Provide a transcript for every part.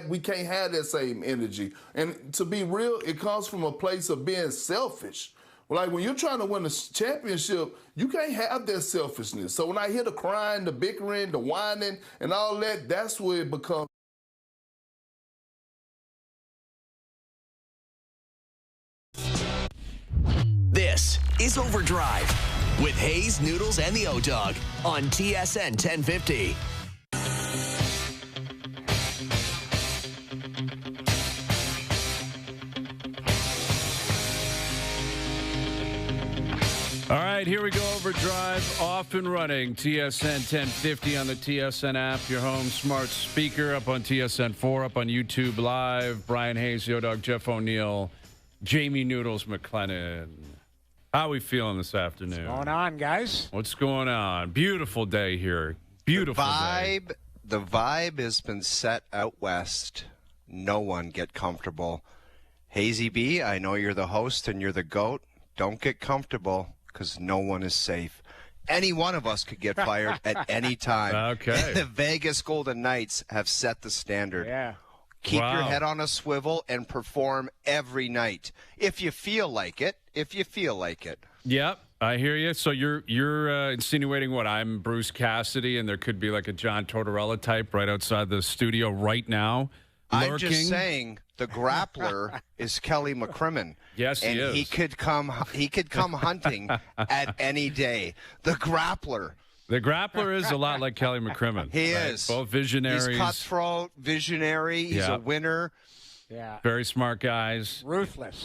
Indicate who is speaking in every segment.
Speaker 1: we can't have that same energy. And to be real, it comes from a place of being selfish. Like when you're trying to win a championship, you can't have that selfishness. So when I hear the crying, the bickering, the whining, and all that, that's where it becomes.
Speaker 2: This is OverDrive with Hayes, Noodles, and the O-Dog on TSN 1050.
Speaker 3: All right, here we go. OverDrive off and running. TSN 1050 on the TSN app, your home smart speaker, up on TSN 4, up on YouTube Live. Brian Hayes, O-Dog, Jeff O'Neill, Jamie Noodles McLennan. How are we feeling this afternoon?
Speaker 4: What's going on, guys?
Speaker 3: What's going on? Beautiful day here. Beautiful day.
Speaker 5: The vibe has been set out west. No one get comfortable. Hazy B, I know you're the host and you're the GOAT. Don't get comfortable because no one is safe. Any one of us could get fired at any time.
Speaker 3: Okay.
Speaker 5: The Vegas Golden Knights have set the standard.
Speaker 4: Yeah.
Speaker 5: Keep your head on a swivel and perform every night. If you feel like it.
Speaker 3: Yep, I hear you. So you're insinuating what? I'm Bruce Cassidy, and there could be like a John Tortorella type right outside the studio right now. Lurking.
Speaker 5: I'm just saying the grappler is Kelly Mcrimman.
Speaker 3: Yes, he is.
Speaker 5: And he could come hunting at any day. The grappler.
Speaker 3: The grappler is a lot like Kelly Mcrimman.
Speaker 5: He
Speaker 3: right?
Speaker 5: is.
Speaker 3: Both visionaries.
Speaker 5: He's cutthroat, visionary. He's a winner.
Speaker 4: Yeah.
Speaker 3: Very smart guys.
Speaker 4: Ruthless.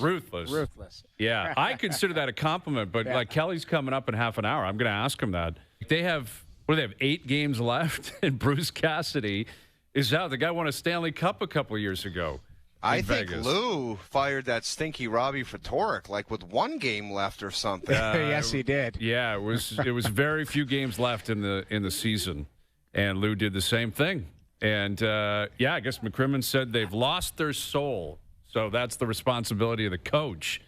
Speaker 3: Yeah. I consider that a compliment, but like Kelly's coming up in half an hour. I'm going to ask him that. They have 8 games left, and Bruce Cassidy is out. The guy won a Stanley Cup a couple years ago.
Speaker 5: I think
Speaker 3: Vegas.
Speaker 5: Lou fired that stinky Robbie Ftorek like with 1 game left or something.
Speaker 4: Yes, he did.
Speaker 3: Yeah, it was very few games left in the season, and Lou did the same thing. And I guess McCrimmon said they've lost their soul, so that's the responsibility of the coach,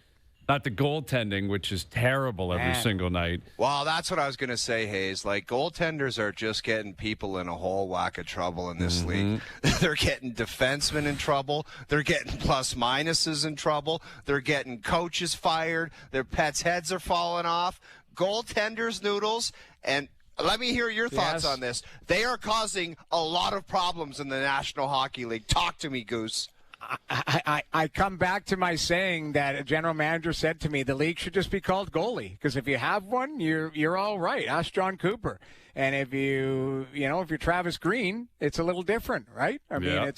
Speaker 3: not the goaltending, which is terrible every single night.
Speaker 5: Well, that's what I was going to say, Hayes. Like, goaltenders are just getting people in a whole whack of trouble in this league. They're getting defensemen in trouble. They're getting plus-minuses in trouble. They're getting coaches fired. Their pets' heads are falling off. Goaltenders, Noodles, and let me hear your thoughts on this. They are causing a lot of problems in the National Hockey League. Talk to me, Goose.
Speaker 4: I come back to my saying that a general manager said to me, the league should just be called goalie, because if you have one, you're all right. Ask John Cooper. And if you're Travis Green, it's a little different, right? I mean,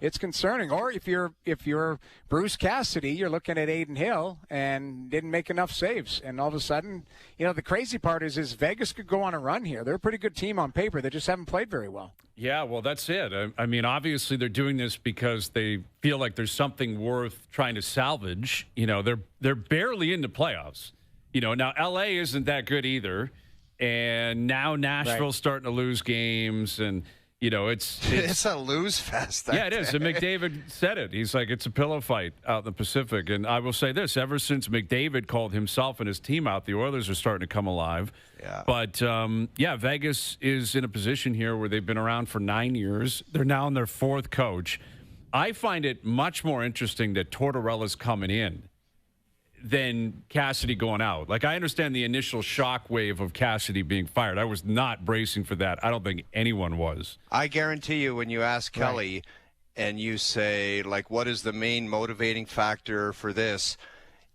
Speaker 4: it's concerning. Or if you're Bruce Cassidy, you're looking at Aiden Hill and didn't make enough saves, and all of a sudden, the crazy part is Vegas could go on a run here. They're a pretty good team on paper. They just haven't played very well.
Speaker 3: Yeah, well, that's it. I mean, obviously they're doing this because they feel like there's something worth trying to salvage. They're barely in the playoffs. Now LA isn't that good either. And now Nashville's starting to lose games, and it's
Speaker 5: a lose fest.
Speaker 3: Yeah, it is. And McDavid said it. He's like, it's a pillow fight out in the Pacific. And I will say this: ever since McDavid called himself and his team out, the Oilers are starting to come alive.
Speaker 5: Yeah.
Speaker 3: But Vegas is in a position here where they've been around for 9 years. They're now in their 4th coach. I find it much more interesting that Tortorella's coming in than Cassidy going out. Like, I understand the initial shock wave of Cassidy being fired. I was not bracing for that. I don't think anyone was.
Speaker 5: I guarantee you, when you ask Kelly and you say, like, what is the main motivating factor for this,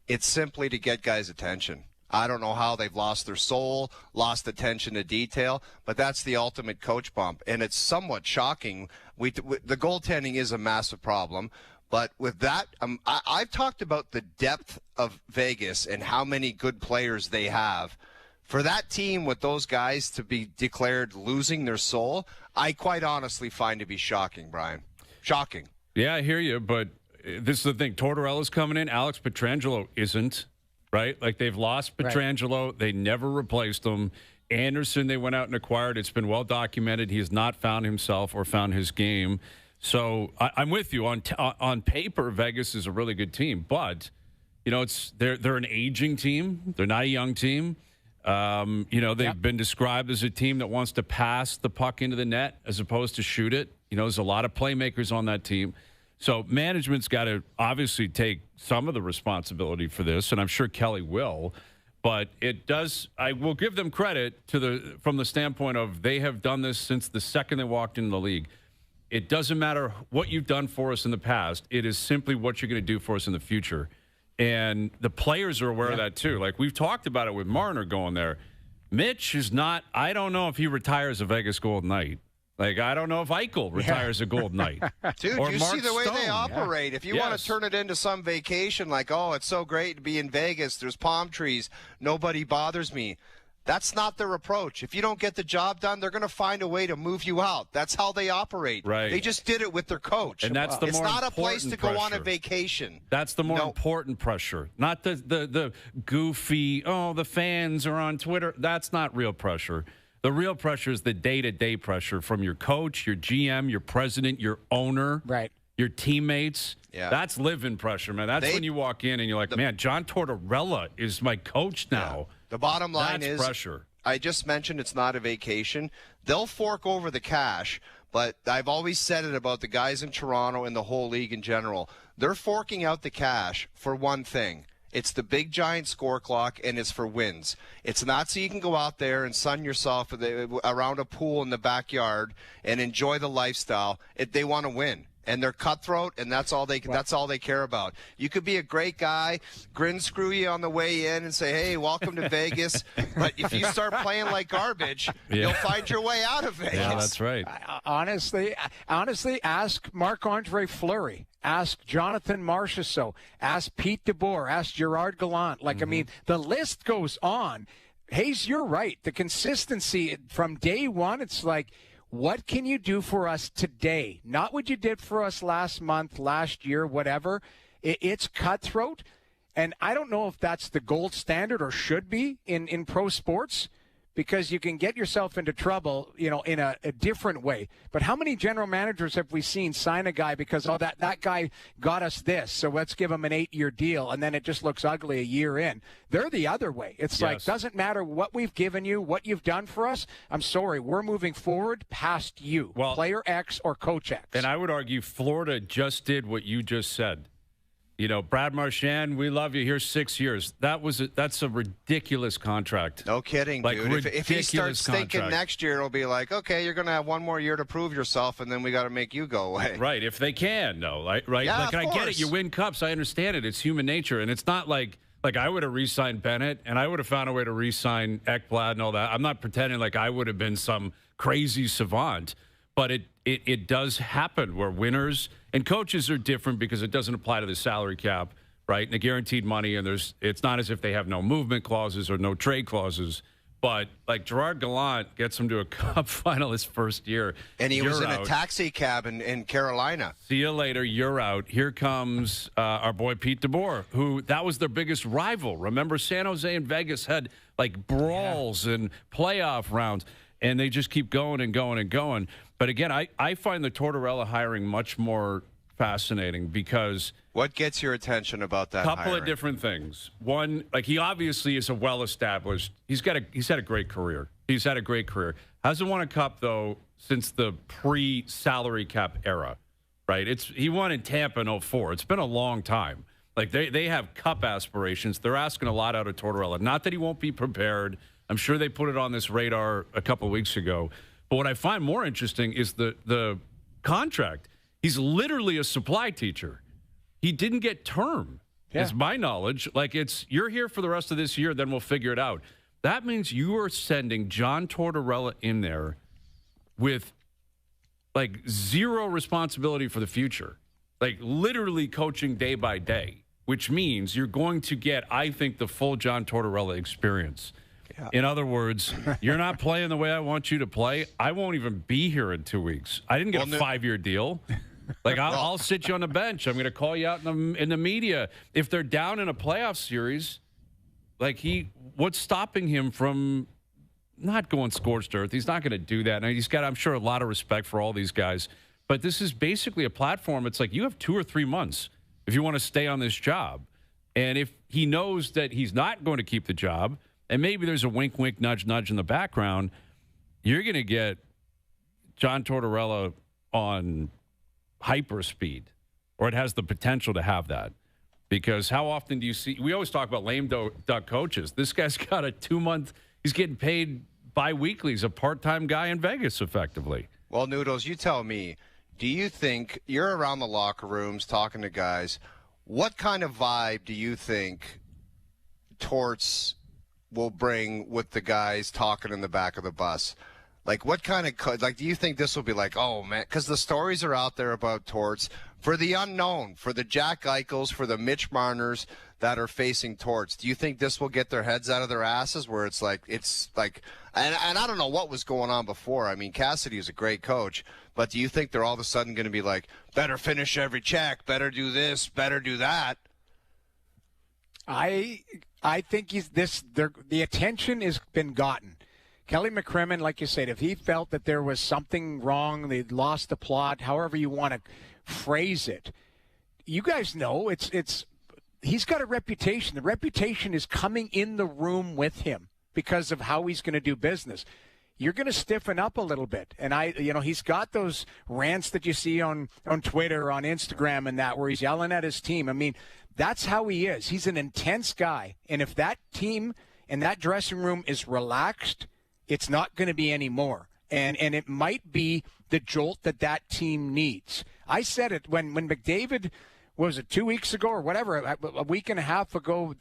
Speaker 5: it's simply to get guys' attention. I don't know how they've lost their soul, lost attention to detail, but that's the ultimate coach bump. And it's somewhat shocking. The goaltending is a massive problem. But with that, I've talked about the depth of Vegas and how many good players they have. For that team with those guys to be declared losing their soul, I quite honestly find to be shocking, Brian. Shocking.
Speaker 3: Yeah, I hear you, but this is the thing. Tortorella's coming in. Alex Pietrangelo isn't, right? Like, they've lost Pietrangelo. Right. They never replaced him. Anderson, they went out and acquired. It's been well documented. He has not found himself or found his game. So I'm with you. On paper, Vegas is a really good team, but they're an aging team. They're not a young team. They've been described as a team that wants to pass the puck into the net as opposed to shoot it. There's a lot of playmakers on that team. So management's got to obviously take some of the responsibility for this, and I'm sure Kelly will. But I will give them credit from the standpoint of they have done this since the second they walked into the league. It doesn't matter what you've done for us in the past. It is simply what you're going to do for us in the future. And the players are aware of that too. Like we've talked about it with Marner going there. Mitch is not, I don't know if he retires a Vegas Golden Knight. Like, I don't know if Eichel retires a Golden Knight.
Speaker 5: Dude,
Speaker 3: or
Speaker 5: you
Speaker 3: Mark
Speaker 5: see the way
Speaker 3: Stone.
Speaker 5: they operate. If you want to turn it into some vacation, like, oh, it's so great to be in Vegas, there's palm trees, nobody bothers me. That's not their approach. If you don't get the job done, they're going to find a way to move you out. That's how they operate.
Speaker 3: Right.
Speaker 5: They just did it with their coach.
Speaker 3: And that's the
Speaker 5: it's
Speaker 3: more
Speaker 5: not a place to go on a
Speaker 3: pressure.
Speaker 5: vacation.
Speaker 3: That's the more important pressure. Not the goofy, the fans are on Twitter. That's not real pressure. The real pressure is the day-to-day pressure from your coach, your GM, your president, your owner, your teammates. Yeah. That's living pressure, man. That's when you walk in and you're like, man, John Tortorella is my coach now.
Speaker 5: Yeah. The bottom line
Speaker 3: is pressure.
Speaker 5: I just mentioned it's not a vacation. They'll fork over the cash, but I've always said it about the guys in Toronto and the whole league in general. They're forking out the cash for one thing. It's the big giant score clock, and it's for wins. It's not so you can go out there and sun yourself around a pool in the backyard and enjoy the lifestyle. They want to win. And they're cutthroat, and that's all they care about. You could be a great guy, grin screw you on the way in and say, hey, welcome to Vegas. But if you start playing like garbage, you'll find your way out of Vegas.
Speaker 3: Yeah, that's right.
Speaker 4: Honestly, ask Marc-Andre Fleury. Ask Jonathan Marchessault. Ask Pete DeBoer. Ask Gerard Gallant. I mean, the list goes on. Hayes, you're right. The consistency from day one, it's like, what can you do for us today? Not what you did for us last month, last year, whatever. It's cutthroat. And I don't know if that's the gold standard or should be in pro sports, because you can get yourself into trouble, in a different way. But how many general managers have we seen sign a guy because, that guy got us this, so let's give him an 8-year deal, and then it just looks ugly a year in? They're the other way. It's like, doesn't matter what we've given you, what you've done for us. I'm sorry, we're moving forward past you, player X or coach X.
Speaker 3: And I would argue Florida just did what you just said. Brad Marchand, we love you. Here's 6 years. That's a ridiculous contract.
Speaker 5: No kidding, dude. If he starts thinking next year, it'll be like, okay, you're going to have one more year to prove yourself, and then we got to make you go away.
Speaker 3: Right, if they can, though. Right?
Speaker 5: Yeah,
Speaker 3: I get it. You win cups. I understand it. It's human nature. And it's not like I would have re-signed Bennett, and I would have found a way to re-sign Ekblad and all that. I'm not pretending like I would have been some crazy savant. But it does happen where winners and coaches are different because it doesn't apply to the salary cap, right? And the guaranteed money, and it's not as if they have no movement clauses or no trade clauses. But like Gerard Gallant gets him to a cup final his first year.
Speaker 5: And he was in a taxi cab in Carolina.
Speaker 3: See you later. You're out. Here comes our boy Pete DeBoer, who that was their biggest rival. Remember, San Jose and Vegas had brawls and playoff rounds. And they just keep going and going and going. But again, I find the Tortorella hiring much more fascinating because
Speaker 5: what gets your attention about that?
Speaker 3: Couple of different things. One, he obviously is a well-established. He's had a great career. He's had a great career. Hasn't won a cup though since the pre-salary cap era, right? He won in Tampa in 2004. It's been a long time. They have cup aspirations. They're asking a lot out of Tortorella. Not that he won't be prepared. I'm sure they put it on this radar a couple of weeks ago. But what I find more interesting is the contract. He's literally a supply teacher. He didn't get term, is my knowledge. You're here for the rest of this year, then we'll figure it out. That means you are sending John Tortorella in there with, zero responsibility for the future. Literally coaching day by day, which means you're going to get, I think, the full John Tortorella experience. Yeah. In other words, you're not playing the way I want you to play. I won't even be here in 2 weeks. I didn't get a 5-year deal. I'll sit you on the bench. I'm going to call you out in the media. If they're down in a playoff series, what's stopping him from not going scorched earth? He's not going to do that. And he's got, I'm sure, a lot of respect for all these guys. But this is basically a platform. It's you have 2 or 3 months if you want to stay on this job. And if he knows that he's not going to keep the job, and maybe there's a wink, wink, nudge, nudge in the background, you're going to get John Tortorella on hyperspeed, or it has the potential to have that. Because how often do you see? We always talk about lame duck coaches. This guy's got a 2-month. He's getting paid bi-weekly. He's a part-time guy in Vegas, effectively.
Speaker 5: Well, Noodles, you tell me. Do you think you're around the locker rooms talking to guys? What kind of vibe do you think Torts will bring with the guys talking in the back of the bus? Like, what kind of, like, do you think this will be like, oh, man, because the stories are out there about Torts for the unknown, for the Jack Eichels, for the Mitch Marners that are facing Torts. Do you think this will get their heads out of their asses where it's like, and I don't know what was going on before. I mean, Cassidy is a great coach, but do you think they're all of a sudden going to be like, better finish every check, better do this, better do that?
Speaker 4: I think the attention has been gotten. Kelly Mcrimman, like you said, if he felt that there was something wrong, they'd lost the plot, however you want to phrase it, you guys know he's got a reputation. The reputation is coming in the room with him because of how he's going to do business. You're going to stiffen up a little bit. And he's got those rants that you see on Twitter, on Instagram and that, where he's yelling at his team. I mean, that's how he is. He's an intense guy. And if that team and that dressing room is relaxed, it's not going to be any more. And it might be the jolt that team needs. I said it when McDavid, was it 2 weeks ago or whatever, a week and a half ago,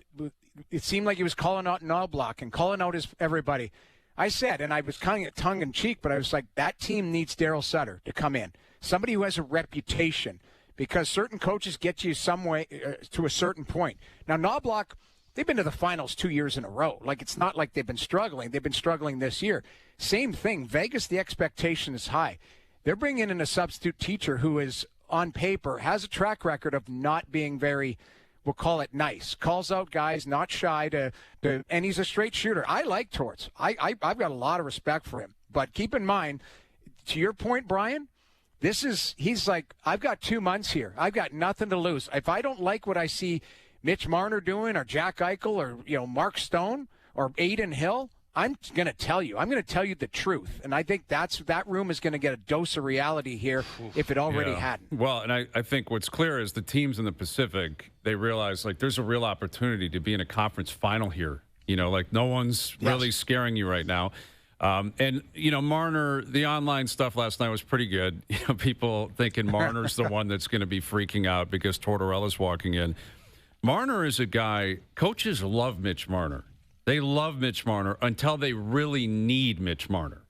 Speaker 4: it seemed like he was calling out Knobloch and calling out everybody. I said, and I was kind of tongue-in-cheek, but I was like, that team needs Daryl Sutter to come in. Somebody who has a reputation, because certain coaches get you some way to a certain point. Now, Knobloch, they've been to the finals 2 years in a row. Like, it's not like they've been struggling. They've been struggling this year. Same thing. Vegas, the expectation is high. They're bringing in a substitute teacher who is, on paper, has a track record of not being very, we'll call it nice. Calls out guys, not shy and he's a straight shooter. I like Torts. I've got a lot of respect for him. But keep in mind, to your point, Brian, he's like, I've got 2 months here. I've got nothing to lose. If I don't like what I see Mitch Marner doing, or Jack Eichel, or Mark Stone, or Aiden Hill, I'm going to tell you. I'm going to tell you the truth. And I think that room is going to get a dose of reality here if it already hadn't.
Speaker 3: Well, and I think what's clear is the teams in the Pacific, they realize, like, there's a real opportunity to be in a conference final here. Like, no one's really scaring you right now. And, Marner, the online stuff last night was pretty good. People thinking Marner's the one that's going to be freaking out because Tortorella's walking in. Marner is a guy, coaches love Mitch Marner. They love Mitch Marner until they really need Mitch Marner.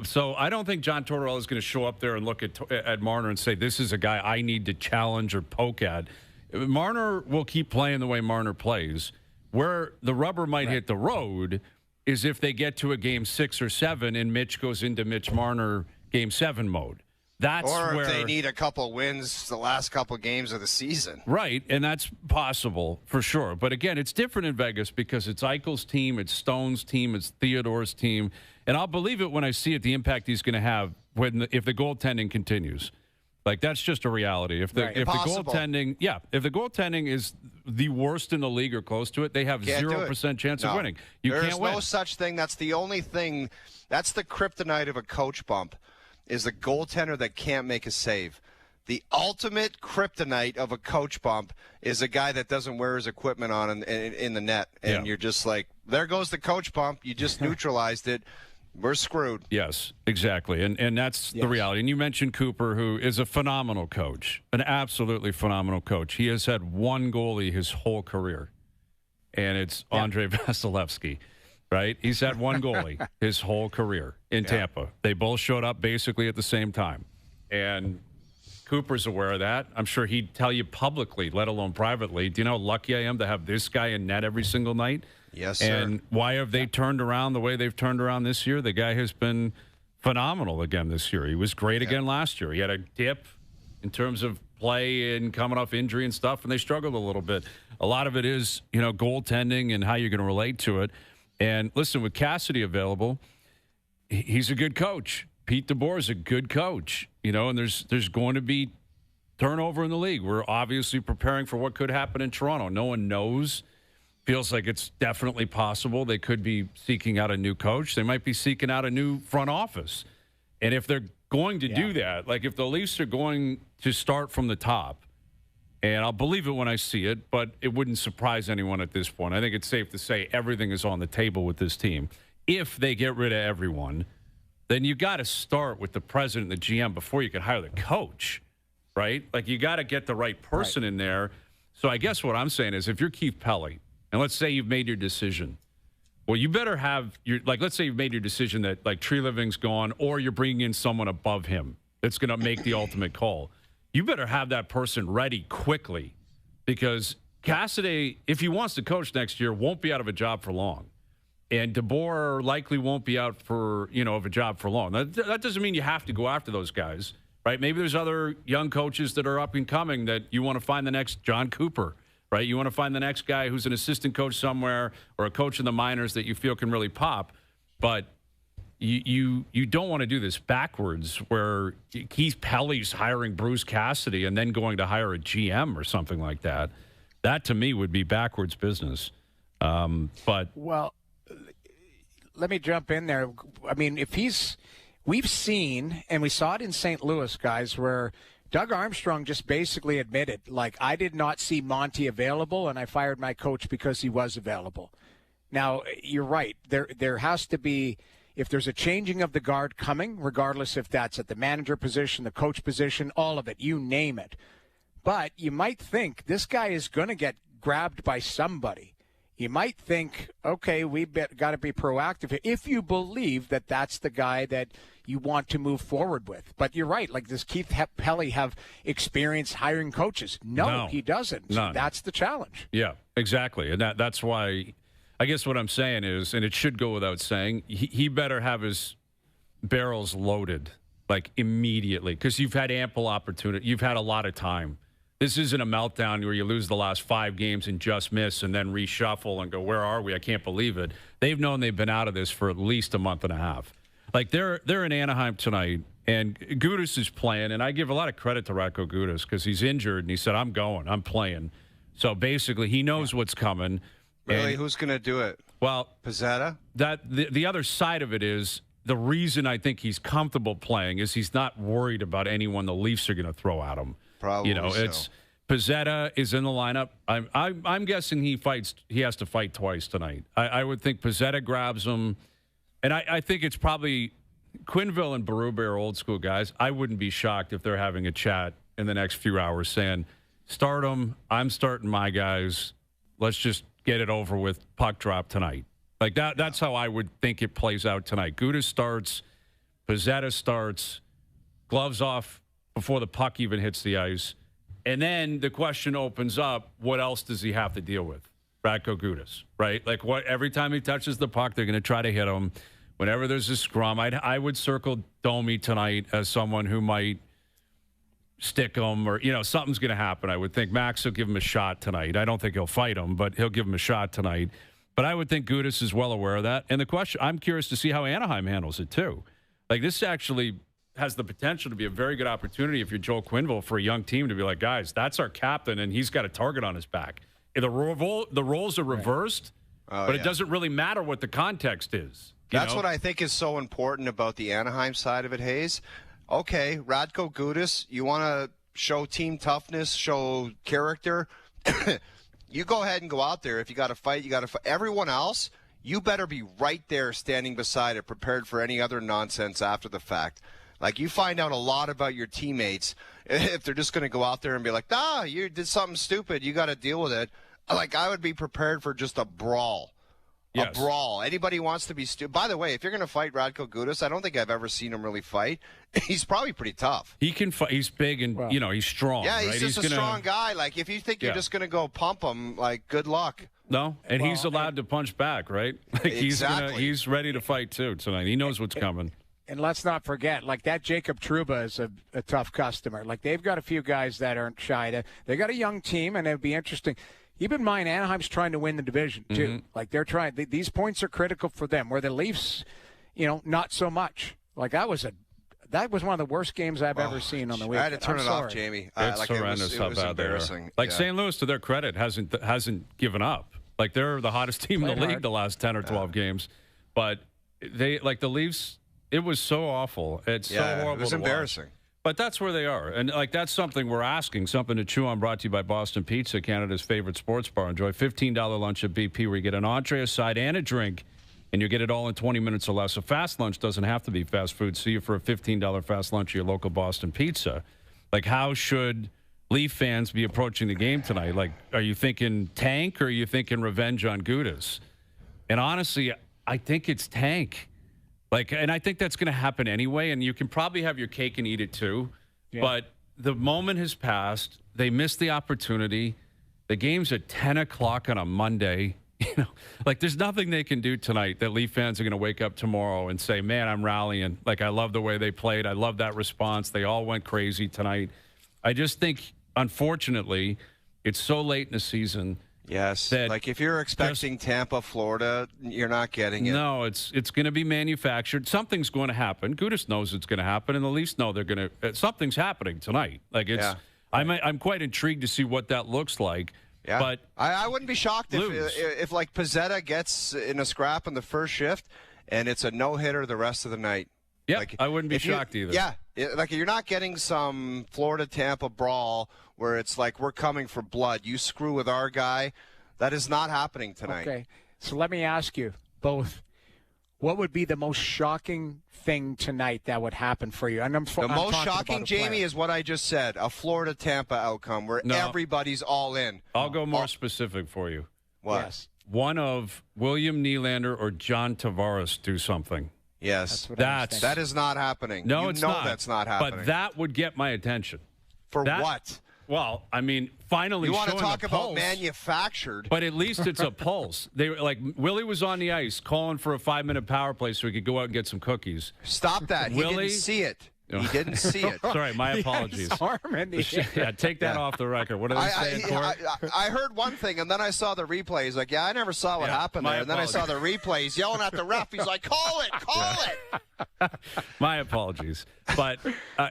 Speaker 3: So I don't think John Tortorella is going to show up there and look at Marner and say, this is a guy I need to challenge or poke at. Marner will keep playing the way Marner plays. Where the rubber might hit the road is if they get to a game 6 or 7 and Mitch goes into Mitch Marner game 7 mode. That's
Speaker 5: or
Speaker 3: where
Speaker 5: if they need a couple wins the last couple games of the season.
Speaker 3: Right, and that's possible for sure. But again, it's different in Vegas because it's Eichel's team, it's Stone's team, it's Theodore's team. And I'll believe it when I see it, the impact he's going to have if the goaltending continues. Like, that's just a reality. If the goaltending is the worst in the league or close to it, they have 0% chance of winning.
Speaker 5: There's no such thing. That's the only thing. That's the kryptonite of a coach bump, is the goaltender that can't make a save. The ultimate kryptonite of a coach bump is a guy that doesn't wear his equipment on in the net. And you're just like, there goes the coach bump. You just neutralized it. We're screwed.
Speaker 3: Yes, exactly. And that's the reality. And you mentioned Cooper, who is a phenomenal coach, an absolutely phenomenal coach. He has had one goalie his whole career, and it's Andrei Vasilevsky. Right? He's had one goalie his whole career in Tampa. They both showed up basically at the same time. And Cooper's aware of that. I'm sure he'd tell you publicly, let alone privately. Do you know how lucky I am to have this guy in net every single night?
Speaker 5: Yes, sir.
Speaker 3: And why have they turned around the way they've turned around this year? The guy has been phenomenal again this year. He was great again last year. He had a dip in terms of play and coming off injury and stuff, and they struggled a little bit. A lot of it is, goaltending and how you're going to relate to it. And listen, with Cassidy available, he's a good coach. Pete DeBoer is a good coach, and there's going to be turnover in the league. We're obviously preparing for what could happen in Toronto. No one knows. Feels like it's definitely possible. They could be seeking out a new coach. They might be seeking out a new front office. And if they're going to do that, like if the Leafs are going to start from the top, and I'll believe it when I see it, but it wouldn't surprise anyone at this point. I think it's safe to say everything is on the table with this team. If they get rid of everyone, then you got to start with the president and the GM before you can hire the coach, right? Like you got to get the right person in there. So I guess what I'm saying is if you're Keith Pelly, and let's say you've made your decision, well, you better have your, like, let's say you've made your decision that, like, Tree Living's gone or you're bringing in someone above him that's going to make the ultimate call. You better have that person ready quickly because Cassidy, if he wants to coach next year, won't be out of a job for long. And DeBoer likely won't be out for, of a job for long. That doesn't mean you have to go after those guys, right? Maybe there's other young coaches that are up and coming that you want to find the next John Cooper, right? You want to find the next guy who's an assistant coach somewhere or a coach in the minors that you feel can really pop. But you don't want to do this backwards where Keith Pelly's hiring Bruce Cassidy and then going to hire a GM or something like that. That, to me, would be backwards business.
Speaker 4: Well, let me jump in there. I mean, we've seen, and we saw it in St. Louis, guys, where Doug Armstrong just basically admitted, like, I did not see Monty available, and I fired my coach because he was available. Now, you're right. There has to be, if there's a changing of the guard coming, regardless if that's at the manager position, the coach position, all of it, you name it. But you might think this guy is going to get grabbed by somebody. You might think, okay, we've got to be proactive if you believe that that's the guy that you want to move forward with. But you're right. Like, does Keith Pelly have experience hiring coaches? No, he doesn't.
Speaker 3: None.
Speaker 4: That's the challenge.
Speaker 3: Yeah, exactly. And that's why I guess what I'm saying is, and it should go without saying, he better have his barrels loaded, like, immediately, because you've had ample opportunity. You've had a lot of time. This isn't a meltdown where you lose the last 5 games and just miss and then reshuffle and go, where are we? I can't believe it. They've known they've been out of this for at least a month and a half. Like, they're in Anaheim tonight, and Gudas is playing, and I give a lot of credit to Radko Gudas because he's injured, and he said, I'm going. I'm playing. So, basically, he knows what's coming.
Speaker 5: Really? Who's going to do it?
Speaker 3: Well,
Speaker 5: Pizzetta?
Speaker 3: The other side of it is the reason I think he's comfortable playing is he's not worried about anyone the Leafs are going to throw at him.
Speaker 5: Probably
Speaker 3: it's Pizzetta is in the lineup. I'm guessing he has to fight twice tonight. I would think Pizzetta grabs him, and I think it's probably Quenneville and Berube are old school guys. I wouldn't be shocked if they're having a chat in the next few hours saying, start them, I'm starting my guys, let's just get it over with, puck drop tonight. Like that's how I would think it plays out tonight. Gudas starts, Pizzetta starts, gloves off before the puck even hits the ice. And then the question opens up, what else does he have to deal with? Radko Gudas, right? Like, what? Every time he touches the puck, they're going to try to hit him. Whenever there's a scrum, I would circle Domi tonight as someone who might stick him or, something's going to happen. I would think Max will give him a shot tonight. I don't think he'll fight him, but he'll give him a shot tonight. But I would think Gudas is well aware of that. And the question, I'm curious to see how Anaheim handles it too. Like, this actually has the potential to be a very good opportunity if you're Joel Quenneville for a young team to be like, guys, that's our captain, and he's got a target on his back. The roles are reversed, but it doesn't really matter what the context is.
Speaker 5: That's what I think is so important about the Anaheim side of it, Hayes. Okay, Radko Gudas, you want to show team toughness, show character, you go ahead and go out there. If you got to fight, you got to fight. Everyone else, you better be right there standing beside it, prepared for any other nonsense after the fact. Like, you find out a lot about your teammates if they're just going to go out there and be like, you did something stupid, you got to deal with it. Like, I would be prepared for just a brawl.
Speaker 3: Yes.
Speaker 5: A brawl. Anybody wants to be stupid. By the way, if you're going to fight Radko Gudas, I don't think I've ever seen him really fight. He's probably pretty tough.
Speaker 3: He can fight. He's big and, he's strong.
Speaker 5: Yeah, he's
Speaker 3: right?
Speaker 5: just a strong guy. Like, if you think you're just going to go pump him, like, good luck.
Speaker 3: No, and he's allowed to punch back, right? Like,
Speaker 5: exactly.
Speaker 3: He's ready to fight, too, tonight. He knows what's coming.
Speaker 4: And let's not forget, like, that Jacob Trouba is a tough customer. Like, they've got a few guys that aren't shy. They got a young team, and it'd be interesting. Keep in mind, Anaheim's trying to win the division, too. Mm-hmm. Like, they're trying. These points are critical for them, where the Leafs, not so much. Like, that was one of the worst games I've ever seen on the weekend.
Speaker 5: I had to turn it off, Jamie.
Speaker 3: It's horrendous
Speaker 5: it was
Speaker 3: how bad
Speaker 5: embarrassing.
Speaker 3: they are. Like, St. Louis, to their credit, hasn't given up. Like, they're the hottest team in the league the last 10 or 12 games. But the Leafs, It was so awful. It's so horrible.
Speaker 5: It was embarrassing.
Speaker 3: But that's where they are. And, that's something we're asking, something to chew on, brought to you by Boston Pizza, Canada's favorite sports bar. Enjoy $15 lunch at BP where you get an entree, a side, and a drink, and you get it all in 20 minutes or less. A fast lunch doesn't have to be fast food. See you for a $15 fast lunch at your local Boston Pizza. How should Leaf fans be approaching the game tonight? Are you thinking tank or are you thinking revenge on Gudas? And honestly, I think it's tank. And I think that's going to happen anyway, and you can probably have your cake and eat it too. Yeah. But the moment has passed. They missed the opportunity. The game's at 10 o'clock on a Monday. There's nothing they can do tonight that Leaf fans are going to wake up tomorrow and say, man, I'm rallying. I love the way they played. I love that response. They all went crazy tonight. I just think, unfortunately, it's so late in the season.
Speaker 5: Yes. If you're expecting Tampa, Florida, you're not getting it.
Speaker 3: No, it's going to be manufactured. Something's going to happen. Gudas knows it's going to happen, and the Leafs know they're going to. Something's happening tonight. I'm quite intrigued to see what that looks like.
Speaker 5: Yeah.
Speaker 3: But
Speaker 5: I wouldn't be shocked if Pizzetta gets in a scrap in the first shift, and it's a no-hitter the rest of the night.
Speaker 3: Yeah, I wouldn't be shocked either.
Speaker 5: Yeah, you're not getting some Florida-Tampa brawl where it's we're coming for blood. You screw with our guy. That is not happening tonight.
Speaker 4: Okay, so let me ask you both, what would be the most shocking thing tonight that would happen for you?
Speaker 5: The most shocking, Jamie, is what I just said, a Florida-Tampa outcome where everybody's all in.
Speaker 3: I'll go more specific for you.
Speaker 5: What?
Speaker 4: Yes.
Speaker 3: One of William Nylander or John Tavares do something.
Speaker 5: Yes.
Speaker 3: That
Speaker 5: is not happening.
Speaker 3: No, it's not.
Speaker 5: That's not happening.
Speaker 3: But that would get my attention.
Speaker 5: For what?
Speaker 3: Well, finally
Speaker 5: you want to talk about
Speaker 3: pulse,
Speaker 5: manufactured.
Speaker 3: But at least it's a pulse. They were Willie was on the ice calling for a 5-minute power play so he could go out and get some cookies.
Speaker 5: Stop that. He didn't see it. He didn't see it.
Speaker 3: Sorry, my apologies. Yeah, take that off the record. What are they saying, Corey?
Speaker 5: I heard one thing, and then I saw the replays. I never saw what happened there. And then I saw the replays yelling at the ref. He's like, call it.
Speaker 3: My apologies. But,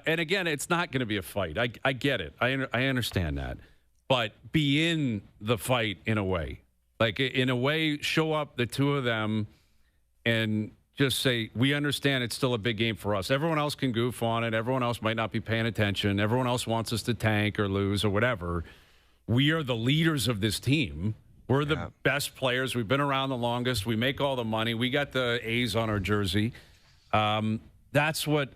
Speaker 3: and again, it's not going to be a fight. I get it. I understand that. But be in the fight in a way. In a way, show up, the two of them, and just say, we understand it's still a big game for us. Everyone else can goof on it. Everyone else might not be paying attention. Everyone else wants us to tank or lose or whatever. We are the leaders of this team. We're the best players. We've been around the longest. We make all the money. We got the A's on our jersey. That's what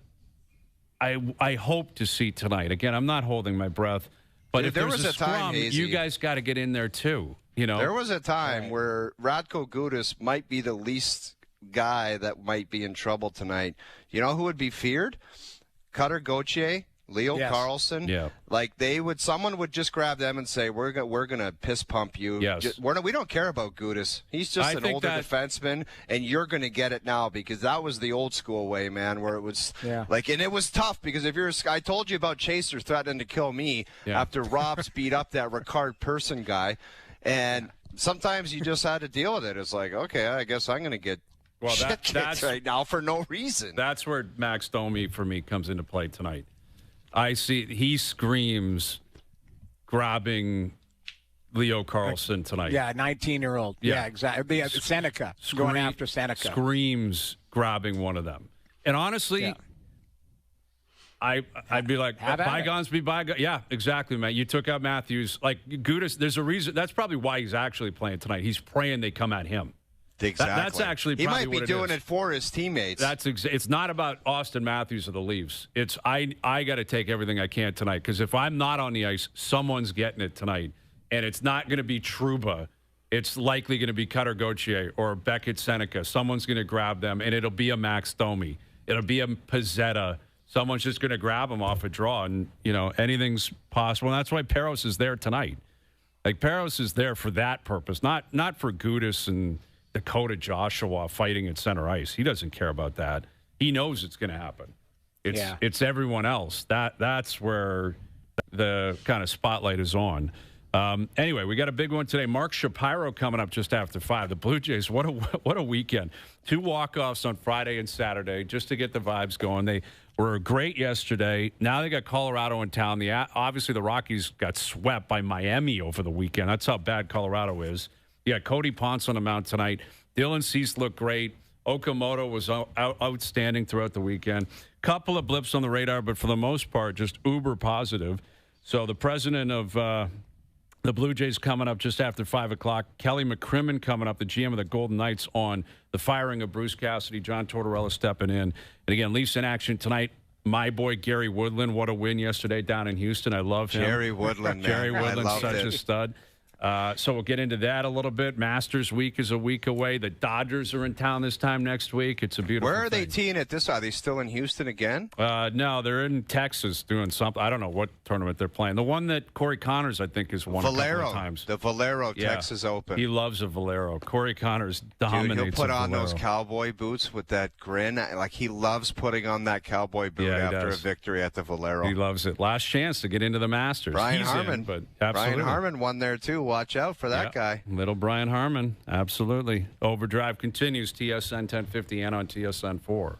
Speaker 3: I hope to see tonight. Again, I'm not holding my breath. But if there was a scrum, you guys got to get in there too.
Speaker 5: There was a time where Radko Gudas might be the least guy that might be in trouble tonight. You know who would be feared? Cutter Gauthier, Leo Carlson.
Speaker 3: Yeah.
Speaker 5: Someone would just grab them and say, we're gonna piss pump you.
Speaker 3: Yes.
Speaker 5: We don't care about Gudas. He's just an older defenseman, and you're gonna get it now because that was the old school way, man, where it was and it was tough because I told you about Chaser threatening to kill me after Rob's beat up that Ricard Person guy, and sometimes you just had to deal with it. It's okay, I guess I'm gonna get that's right now for no reason.
Speaker 3: That's where Max Domi, for me, comes into play tonight. I see he screams grabbing Leo Carlson tonight.
Speaker 4: Yeah, 19-year-old. Yeah, exactly. Seneca. Going after Seneca.
Speaker 3: Screams grabbing one of them. And honestly, I'd be like, bygones be bygones. Yeah, exactly, man. You took out Matthews. Gudas, there's a reason. That's probably why he's actually playing tonight. He's praying they come at him.
Speaker 5: Exactly.
Speaker 3: That's actually probably
Speaker 5: he might be
Speaker 3: what
Speaker 5: doing it for his teammates.
Speaker 3: It's not about Austin Matthews or the Leafs. It's I got to take everything I can tonight because if I'm not on the ice, someone's getting it tonight, and it's not going to be Trouba. It's likely going to be Cutter Gauthier or Beckett Seneca. Someone's going to grab them, and it'll be a Max Domi. It'll be a Pizzetta. Someone's just going to grab him off a draw, and anything's possible. And that's why Peros is there tonight. Peros is there for that purpose, not for Gudas and Dakota Joshua fighting at center ice. He doesn't care about that. He knows it's going to happen. It's everyone else. That's where the kind of spotlight is on. Anyway, we got a big one today. Mark Shapiro coming up just after 5. The Blue Jays, what a weekend. 2 walk-offs on Friday and Saturday just to get the vibes going. They were great yesterday. Now they got Colorado in town. Obviously, the Rockies got swept by Miami over the weekend. That's how bad Colorado is. Yeah, Cody Ponce on the mound tonight. Dylan Cease looked great. Okamoto was outstanding throughout the weekend. Couple of blips on the radar, but for the most part, just uber positive. So the president of the Blue Jays coming up just after 5 o'clock. Kelly Mcrimman coming up, the GM of the Golden Knights, on the firing of Bruce Cassidy. John Tortorella stepping in. And again, Leafs in action tonight. My boy Gary Woodland, what a win yesterday down in Houston. I love him.
Speaker 5: Jerry Woodland, man.
Speaker 3: Jerry Woodland's such a stud. So we'll get into that a little bit. Masters week is a week away. The Dodgers are in town this time next week. It's a beautiful
Speaker 5: Where are
Speaker 3: thing.
Speaker 5: they teeing it this? Are they still in Houston again?
Speaker 3: No, they're in Texas doing something. I don't know what tournament they're playing. The one that Corey Connors, I think, has won a couple of times.
Speaker 5: The Valero Texas Open.
Speaker 3: He loves a Valero. Corey Connors dominates.
Speaker 5: Dude, he'll put on
Speaker 3: Valero.
Speaker 5: those cowboy boots with that grin. Like, he loves putting on that cowboy boot after a victory at the Valero.
Speaker 3: He loves it. Last chance to get into the Masters.
Speaker 5: Brian
Speaker 3: He's
Speaker 5: Harman.
Speaker 3: in, but absolutely.
Speaker 5: Brian Harman won there, too. Watch out for that guy.
Speaker 3: Little Brian Harman. Absolutely. Overdrive continues. TSN 1050 and on TSN 4.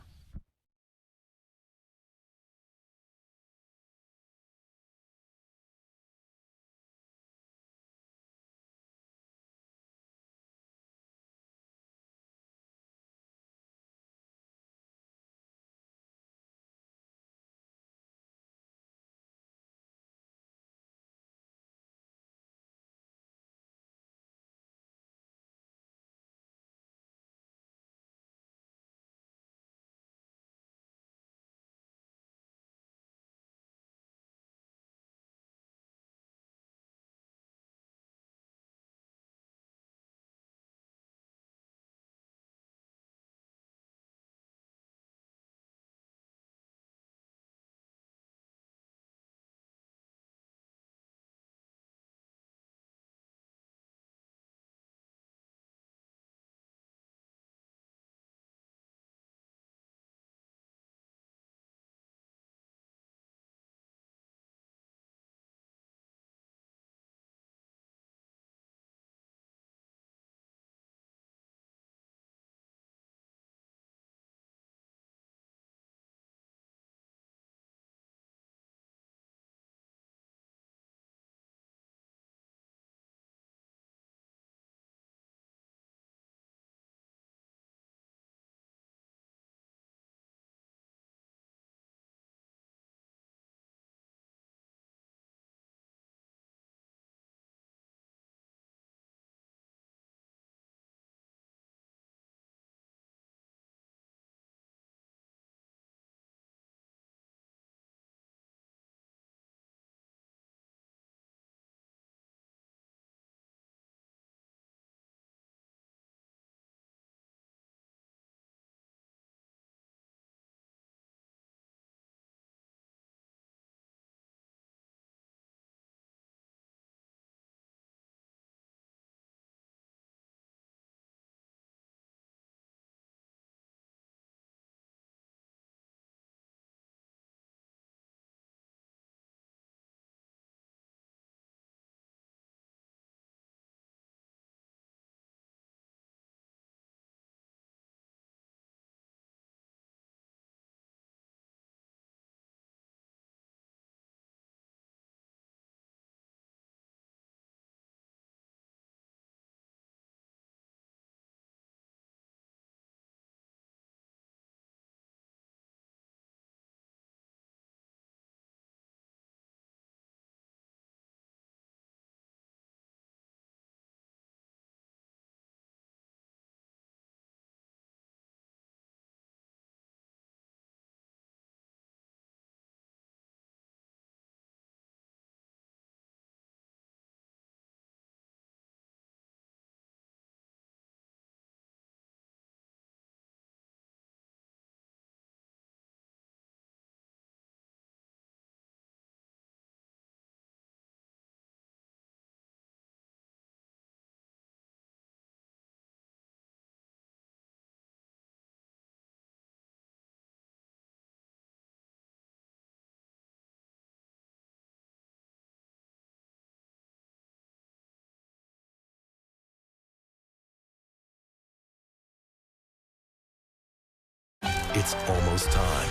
Speaker 2: It's almost time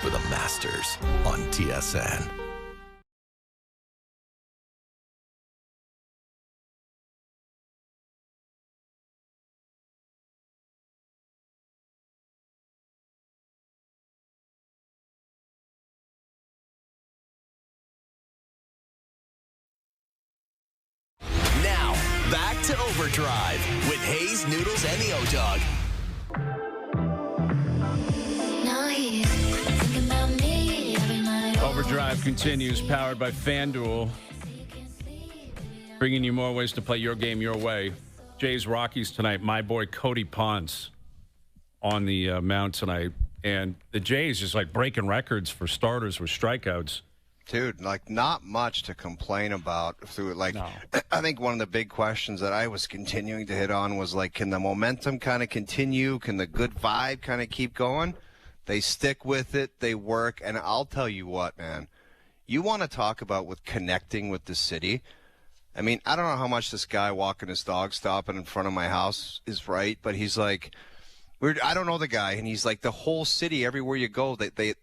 Speaker 2: for the Masters on TSN. back to Overdrive with Hayes, Noodles, and the O-Dog.
Speaker 3: Overdrive continues, powered by FanDuel, bringing you more ways to play your game your way. Jays Rockies tonight. My boy Cody Ponce on the mound tonight, and the Jays just like breaking records for starters with strikeouts.
Speaker 5: Dude, like not much to complain about through it. Like, no. I think one of the big questions that I was continuing to hit on was like, can the momentum kind of continue? Can the good vibe kind of keep going? They stick with it. They work. And I'll tell you what, man, you want to talk about with connecting with the city. I mean, I don't know how much this guy walking his dog stopping in front of my house is right, but he's like, I don't know the guy. And he's like, the whole city, everywhere you go, they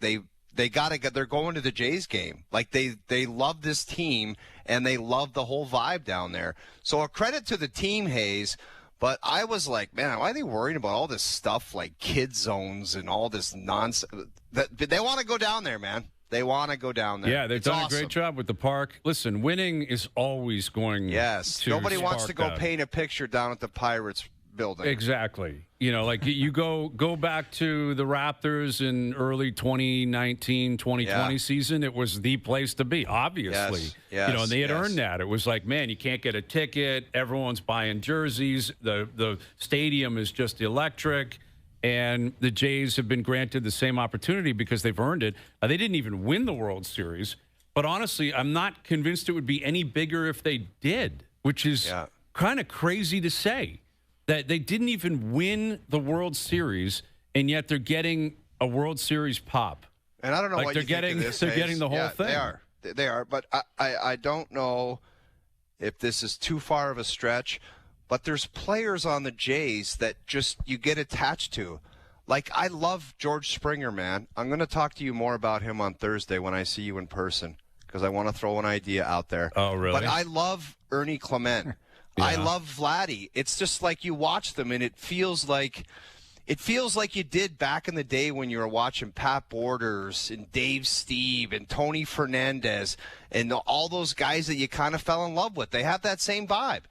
Speaker 5: gotta get. They're going to the Jays game. Like they love this team and they love the whole vibe down there. So a credit to the team, Hayes. But I was like, man, why are they worrying about all this stuff like kid zones and all this nonsense? They want to go down there, man. They want to go down there.
Speaker 3: Yeah, they've done a great job with the park. Listen, winning is always going.
Speaker 5: Yes, nobody wants to go paint a picture down at the Pirates building.
Speaker 3: Exactly. You know, like you go back to the Raptors in early 2019, 2020 season. It was the place to be, obviously.
Speaker 5: Yes,
Speaker 3: you know, and they had earned that. It was like, man, you can't get a ticket. Everyone's buying jerseys. The stadium is just electric. And the Jays have been granted the same opportunity because they've earned it. They didn't even win the World Series. But honestly, I'm not convinced it would be any bigger if they did, which is kind of crazy to say. That they didn't even win the World Series, and yet they're getting a World Series pop.
Speaker 5: And I don't know
Speaker 3: like
Speaker 5: what
Speaker 3: they're
Speaker 5: you
Speaker 3: getting.
Speaker 5: Think of this,
Speaker 3: they're
Speaker 5: Hayes.
Speaker 3: getting the whole thing.
Speaker 5: They are. But I don't know if this is too far of a stretch. But there's players on the Jays that just you get attached to. Like I love George Springer, man. I'm going to talk to you more about him on Thursday when I see you in person because I want to throw an idea out there.
Speaker 3: Oh, really?
Speaker 5: But I love Ernie Clement. Yeah. I love Vladdy. It's just like you watch them, and it feels like you did back in the day when you were watching Pat Borders and Dave Steve and Tony Fernandez and all those guys that you kind of fell in love with. They have that same vibe.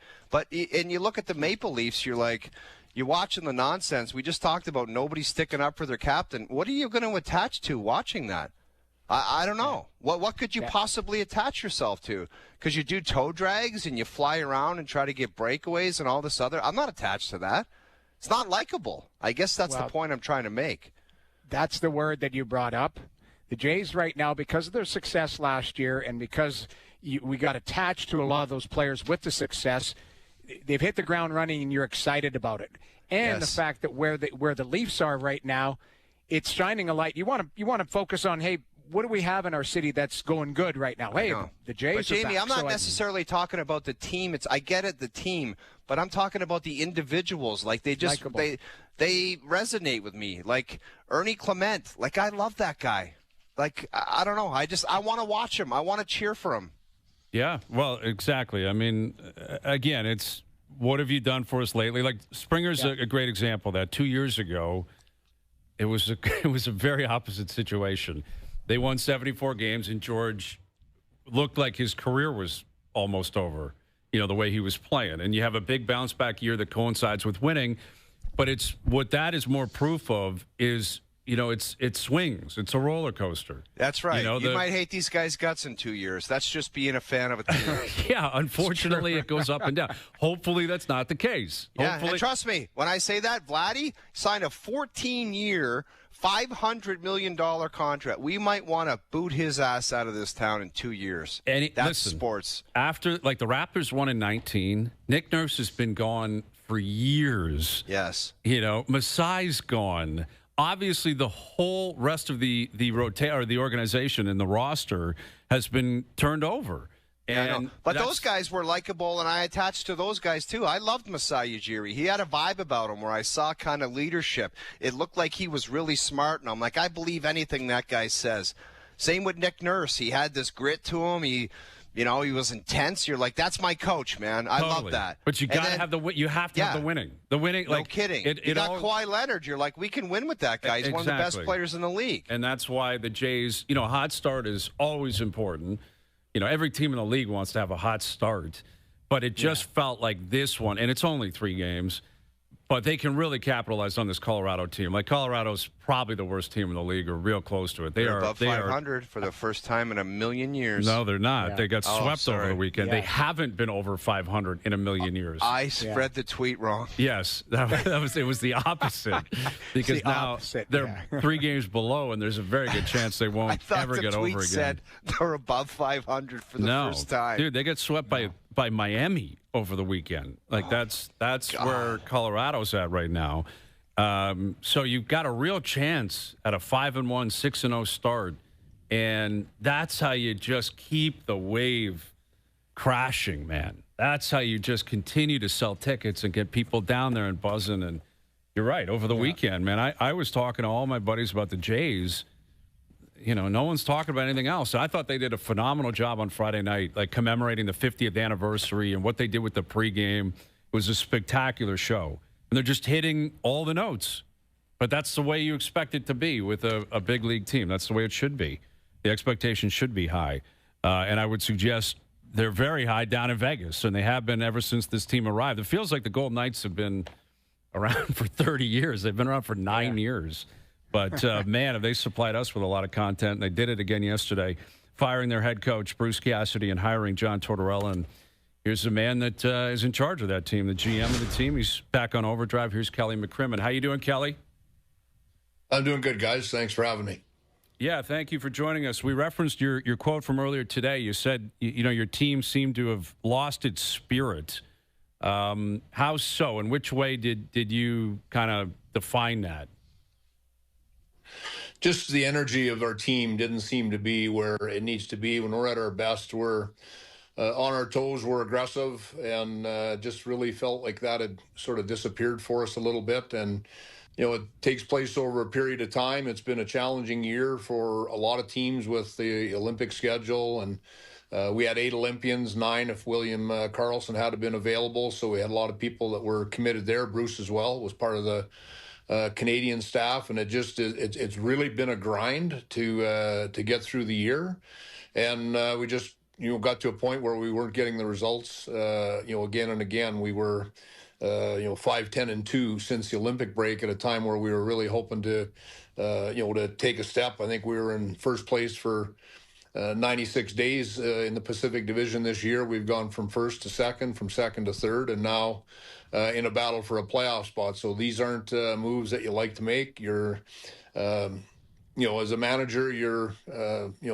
Speaker 5: And you look at the Maple Leafs, you're like, you're watching the nonsense. We just talked about nobody sticking up for their captain. What are you going to attach to watching that? I don't know. What could you possibly attach yourself to? Because you do toe drags and you fly around and try to get breakaways and all this other. I'm not attached to that. It's not likable. I guess that's the point I'm trying to make.
Speaker 4: That's the word that you brought up. The Jays right now, because of their success last year and because we got attached to a lot of those players with the success, they've hit the ground running and you're excited about it. And the fact that where the Leafs are right now, it's shining a light. You want to focus on, hey, what do we have in our city that's going good right now? Hey, the Jays
Speaker 5: but Jamie,
Speaker 4: are back.
Speaker 5: I'm not necessarily talking about the team. I get it, the team, but I'm talking about the individuals. Like they resonate with me. Like Ernie Clement. Like I love that guy. Like I don't know. I want to watch him. I want to cheer for him.
Speaker 3: Yeah, well, exactly. I mean, again, it's what have you done for us lately? Like Springer's a great example of that. 2 years ago, it was a very opposite situation. They won 74 games, and George looked like his career was almost over, you know, the way he was playing. And you have a big bounce-back year that coincides with winning. But it's what that is more proof of is, you know, it swings. It's a roller coaster.
Speaker 5: That's right.
Speaker 3: You know,
Speaker 5: you might hate these guys' guts in 2 years. That's just being a fan of a team.
Speaker 3: Yeah, unfortunately, it goes up and down. Hopefully, that's not the case.
Speaker 5: Yeah, and trust me, when I say that, Vladdy signed a 14-year, $500 million contract. We might want to boot his ass out of this town in 2 years. That's sports.
Speaker 3: After, like, the Raptors won in 19, Nick Nurse has been gone for years.
Speaker 5: Yes.
Speaker 3: You know, Masai's gone. Obviously, the whole rest of the organization and the roster has been turned over. And
Speaker 5: but those guys were likable, and I attached to those guys, too. I loved Masai Ujiri. He had a vibe about him where I saw kind of leadership. It looked like he was really smart, and I'm like, I believe anything that guy says. Same with Nick Nurse. He had this grit to him. He was intense. You're like, that's my coach, man. I love that.
Speaker 3: But you got to have the have the winning. The winning,
Speaker 5: no kidding. You got Kawhi Leonard. You're like, we can win with that guy. He's one of the best players in the league.
Speaker 3: And that's why the Jays, you know, a hot start is always important. You know, every team in the league wants to have a hot start. But it just felt like this one, and it's only 3 games, but they can really capitalize on this Colorado team. Like, Colorado's probably the worst team in the league, or real close to it.
Speaker 5: They're above 500 for the first time in a million years.
Speaker 3: No, they're not.
Speaker 4: Yeah.
Speaker 3: They got swept over the weekend.
Speaker 4: Yeah.
Speaker 3: They haven't been over 500 in a million years.
Speaker 5: I spread the tweet wrong.
Speaker 3: Yes, it was the opposite. Because now they're 3 games below, and there's a very good chance they won't ever get over again.
Speaker 5: I thought the tweet said they're above 500 for the first time.
Speaker 3: Dude, they got swept by Miami over the weekend. Like, that's where Colorado's at right now. So you've got a real chance at a 5-1, 6-0 start, and that's how you just keep the wave crashing, man. That's how you just continue to sell tickets and get people down there and buzzing. And you're right, over the weekend, man, I was talking to all my buddies about the Jays. You know, no one's talking about anything else. I thought they did a phenomenal job on Friday night, like commemorating the 50th anniversary and what they did with the pregame. It was a spectacular show. And they're just hitting all the notes. But that's the way you expect it to be with a big league team. That's the way it should be. The expectation should be high. And I would suggest they're very high down in Vegas, and they have been ever since this team arrived. It feels like the Golden Knights have been around for 30 years. They've been around for 9 years. But, man, have they supplied us with a lot of content. And they did it again yesterday, firing their head coach, Bruce Cassidy, and hiring John Tortorella. And here's the man that is in charge of that team, the GM of the team. He's back on OverDrive. Here's Kelly Mcrimman. How you doing, Kelly?
Speaker 6: I'm doing good, guys. Thanks for having me.
Speaker 3: Yeah, thank you for joining us. We referenced your quote from earlier today. You said, you know, your team seemed to have lost its spirit. How so? In which way did you kind of define that?
Speaker 6: Just the energy of our team didn't seem to be where it needs to be. When we're at our best, we're on our toes, we're aggressive, and just really felt like that had sort of disappeared for us a little bit. And, you know, it takes place over a period of time. It's been a challenging year for a lot of teams with the Olympic schedule. And we had 8 Olympians, 9 if William Karlsson had been available. So we had a lot of people that were committed there. Bruce as well was part of the Canadian staff, and it's really been a grind to get through the year, and we just got to a point where we weren't getting the results. Again and again, we were 5-10-2 since the Olympic break at a time where we were really hoping to to take a step. I think we were in first place for 96 days in the Pacific Division this year. We've gone from first to second, from second to third, and now in a battle for a playoff spot. So these aren't moves that you like to make. You're, as a manager, you're,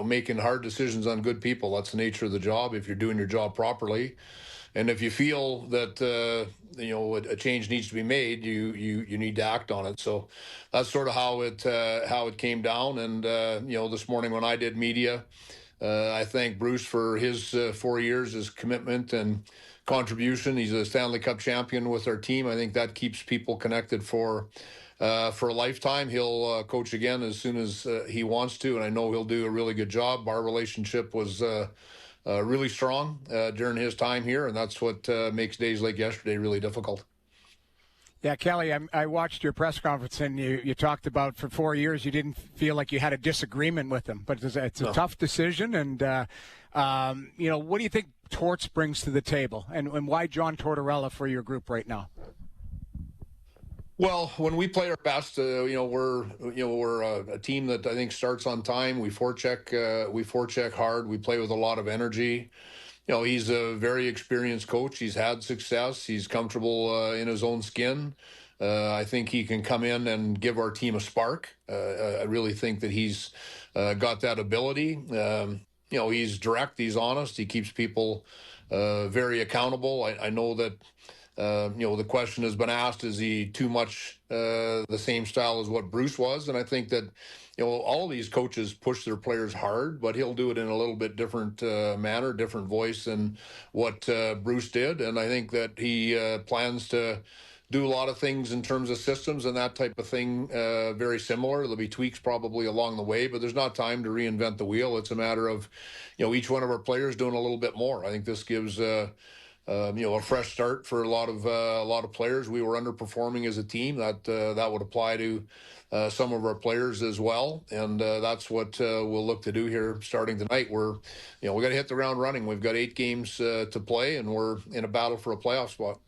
Speaker 6: making hard decisions on good people. That's the nature of the job if you're doing your job properly. And if you feel that, a change needs to be made, you need to act on it. So that's sort of how it came down. And, this morning when I did media, I thank Bruce for his 4 years, his commitment and contribution. He's a Stanley Cup champion with our team. I think that keeps people connected for a lifetime. He'll coach again as soon as he wants to, and I know he'll do a really good job. Our relationship was really strong during his time here, and that's what makes days like yesterday really difficult.
Speaker 4: Yeah, Kelly, I watched your press conference, and you talked about for 4 years you didn't feel like you had a disagreement with him, but it's a tough decision. And, what do you think Torts brings to the table, and why John Tortorella for your group right now?
Speaker 6: Well, when we play our best, we're a team that I think starts on time. We forecheck hard. We play with a lot of energy. He's a very experienced coach. He's had success. He's comfortable in his own skin. I think he can come in and give our team a spark. I really think that he's got that ability. He's direct. He's honest. He keeps people very accountable. I know that, the question has been asked, is he too much the same style as what Bruce was? And I think that, all these coaches push their players hard, but he'll do it in a little bit different manner, different voice than what Bruce did. And I think that he plans to do a lot of things in terms of systems and that type of thing, very similar. There'll be tweaks probably along the way, but there's not time to reinvent the wheel. It's a matter of, each one of our players doing a little bit more. I think this gives a fresh start for a lot of players. We were underperforming as a team. That would apply to some of our players as well, and that's what we'll look to do here starting tonight. We got to hit the ground running. We've got 8 games to play, and we're in a battle for a playoff spot.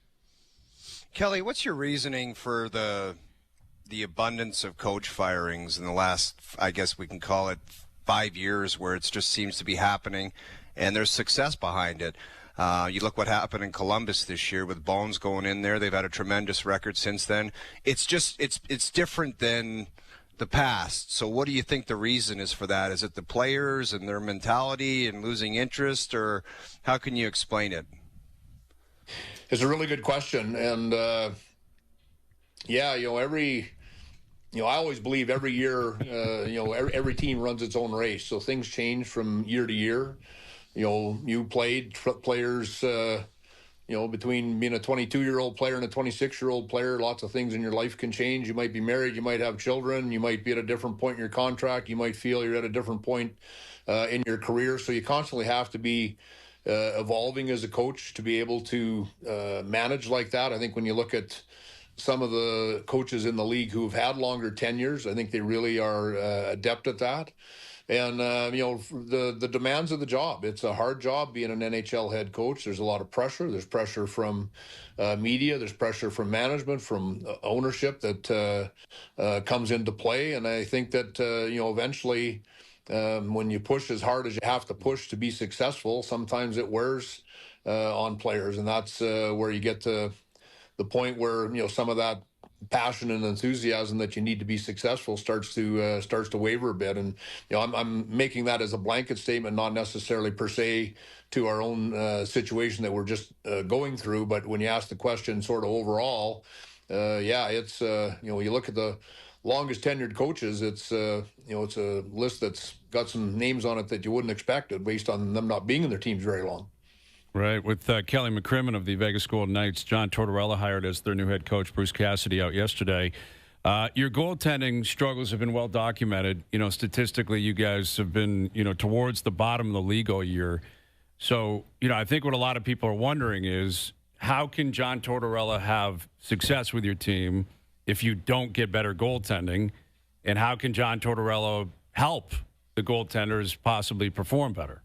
Speaker 5: Kelly, what's your reasoning for the abundance of coach firings in the last, I guess we can call it 5 years, where it just seems to be happening, and there's success behind it? You look what happened in Columbus this year with Bones going in there. They've had a tremendous record since then. It's just it's different than the past. So what do you think the reason is for that? Is it the players and their mentality and losing interest, or how can you explain it?
Speaker 6: It's a really good question, and I always believe every year, every team runs its own race. So things change from year to year. You played players, between being a 22-year-old player and a 26-year-old player, lots of things in your life can change. You might be married, you might have children, you might be at a different point in your contract, you might feel you're at a different point in your career. So you constantly have to be evolving as a coach to be able to manage like that. I think when you look at some of the coaches in the league who've had longer tenures, I think they really are adept at that. And, the demands of the job. It's a hard job being an NHL head coach. There's a lot of pressure. There's pressure from media. There's pressure from management, from ownership that comes into play. And I think that, eventually when you push as hard as you have to push to be successful, sometimes it wears on players. And that's where you get to the point where, some of that passion and enthusiasm that you need to be successful starts to waver a bit. And I'm making that as a blanket statement, not necessarily per se to our own situation that we're just going through. But when you ask the question sort of overall, it's you look at the longest tenured coaches, it's it's a list that's got some names on it that you wouldn't expect it based on them not being in their teams very long.
Speaker 3: Right. With Kelly Mcrimman of the Vegas Golden Knights, John Tortorella hired as their new head coach, Bruce Cassidy out yesterday. Your goaltending struggles have been well documented. Statistically, you guys have been, towards the bottom of the league all year. So, I think what a lot of people are wondering is, how can John Tortorella have success with your team if you don't get better goaltending? And how can John Tortorella help the goaltenders possibly perform better?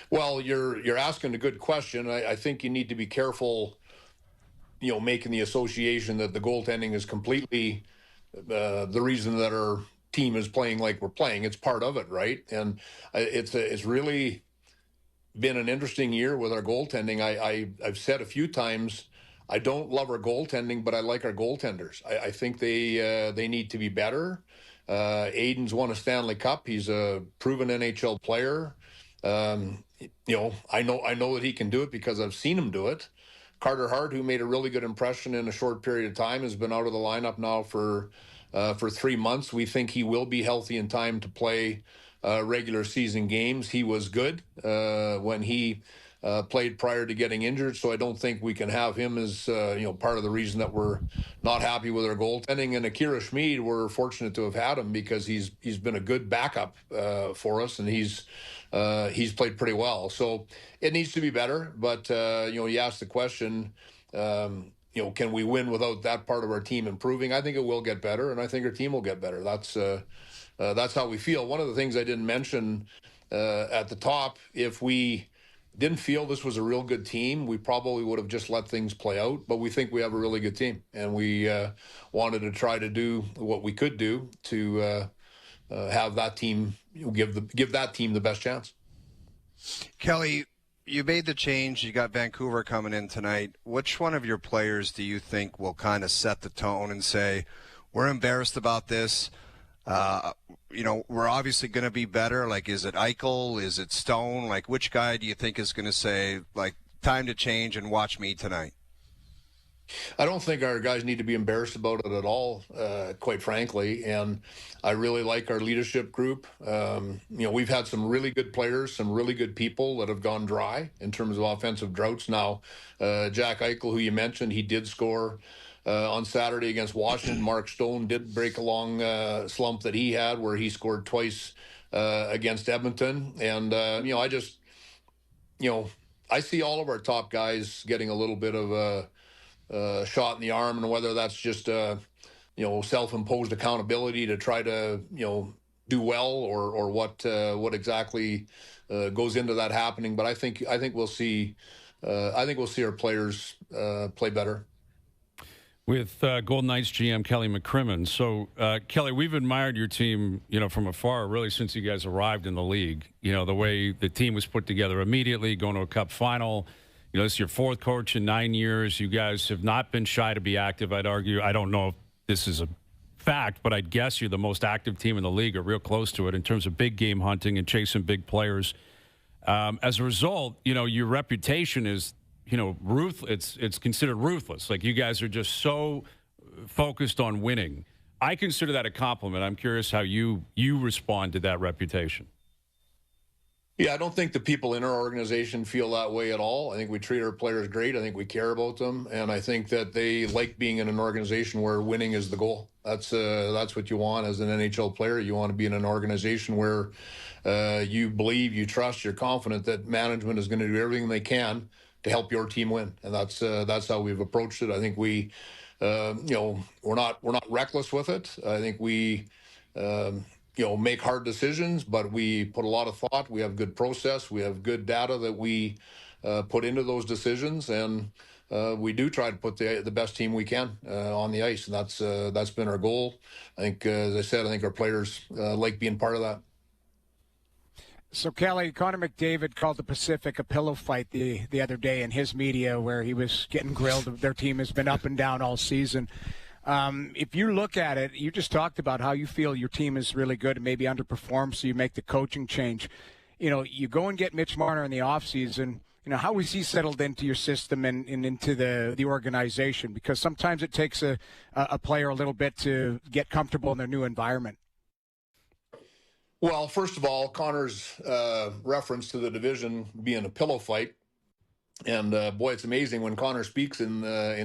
Speaker 6: Well, you're asking a good question. I think you need to be careful, making the association that the goaltending is completely the reason that our team is playing like we're playing. It's part of it, right? And it's really been an interesting year with our goaltending. I've said a few times, I don't love our goaltending, but I like our goaltenders. I think they need to be better. Aiden's won a Stanley Cup. He's a proven NHL player. I know that he can do it because I've seen him do it. Carter Hart, who made a really good impression in a short period of time, has been out of the lineup now for 3 months. We think he will be healthy in time to play regular season games. He was good when he played prior to getting injured, so I don't think we can have him as part of the reason that we're not happy with our goaltending. And Akira Schmid, we're fortunate to have had him because he's been a good backup for us, and he's played pretty well. So it needs to be better. But you asked the question, can we win without that part of our team improving? I think it will get better, and I think our team will get better. That's how we feel. One of the things I didn't mention at the top, if we didn't feel this was a real good team, we probably would have just let things play out. But we think we have a really good team, and we wanted to try to do what we could do to have that team, give that team the best chance.
Speaker 5: Kelly, you made the change. You got Vancouver coming in tonight. Which one of your players do you think will kind of set the tone and say, we're embarrassed about this? We're obviously going to be better. Like, is it Eichel? Is it Stone? Like, which guy do you think is going to say, like, time to change and watch me tonight?
Speaker 6: I don't think our guys need to be embarrassed about it at all, quite frankly. And I really like our leadership group. We've had some really good players, some really good people that have gone dry in terms of offensive droughts. Now, Jack Eichel, who you mentioned, he did score on Saturday against Washington. Mark Stone did break a long slump that he had where he scored twice against Edmonton. And, I see all of our top guys getting a little bit of a shot in the arm, and whether that's just self-imposed accountability to try to do well, or what exactly goes into that happening. But I think we'll see our players play better.
Speaker 3: With Golden Knights GM Kelly Mcrimman. So, Kelly, we've admired your team, from afar, really since you guys arrived in the league. The way the team was put together immediately, going to a Cup final. This is your fourth coach in 9 years. You guys have not been shy to be active, I'd argue. I don't know if this is a fact, but I'd guess you're the most active team in the league, or real close to it, in terms of big game hunting and chasing big players. As a result, your reputation is it's considered ruthless. Like, you guys are just so focused on winning. I consider that a compliment. I'm curious how you respond to that reputation.
Speaker 6: Yeah, I don't think the people in our organization feel that way at all. I think we treat our players great. I think we care about them, and I think that they like being in an organization where winning is the goal. That's what you want as an NHL player. You want to be in an organization where you believe, you trust, you're confident that management is going to do everything they can to help your team win, and that's how we've approached it. I think we're not reckless with it. I think we make hard decisions, but we put a lot of thought. We have good process. We have good data that we put into those decisions, and we do try to put the best team we can on the ice, and that's been our goal. I think, as I said, I think our players like being part of that.
Speaker 4: So, Kelly, Connor McDavid called the Pacific a pillow fight the other day in his media, where he was getting grilled. Their team has been up and down all season. If you look at it, you just talked about how you feel your team is really good and maybe underperformed, so you make the coaching change. You go and get Mitch Marner in the offseason. How is he settled into your system and into the organization? Because sometimes it takes a player a little bit to get comfortable in their new environment.
Speaker 6: Well, first of all, Connor's reference to the division being a pillow fight, and boy, it's amazing when Connor speaks in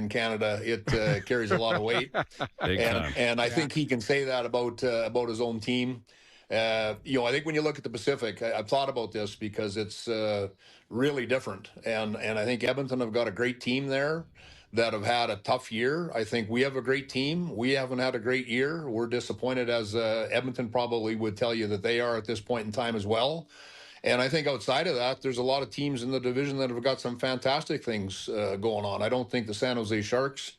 Speaker 6: Canada. It carries a lot of weight, and I think he can say that about his own team. I think when you look at the Pacific, I've thought about this because it's really different, and I think Edmonton have got a great team there that have had a tough year. I think we have a great team. We haven't had a great year. We're disappointed, as Edmonton probably would tell you that they are at this point in time as well. And I think outside of that, there's a lot of teams in the division that have got some fantastic things going on. I don't think the San Jose Sharks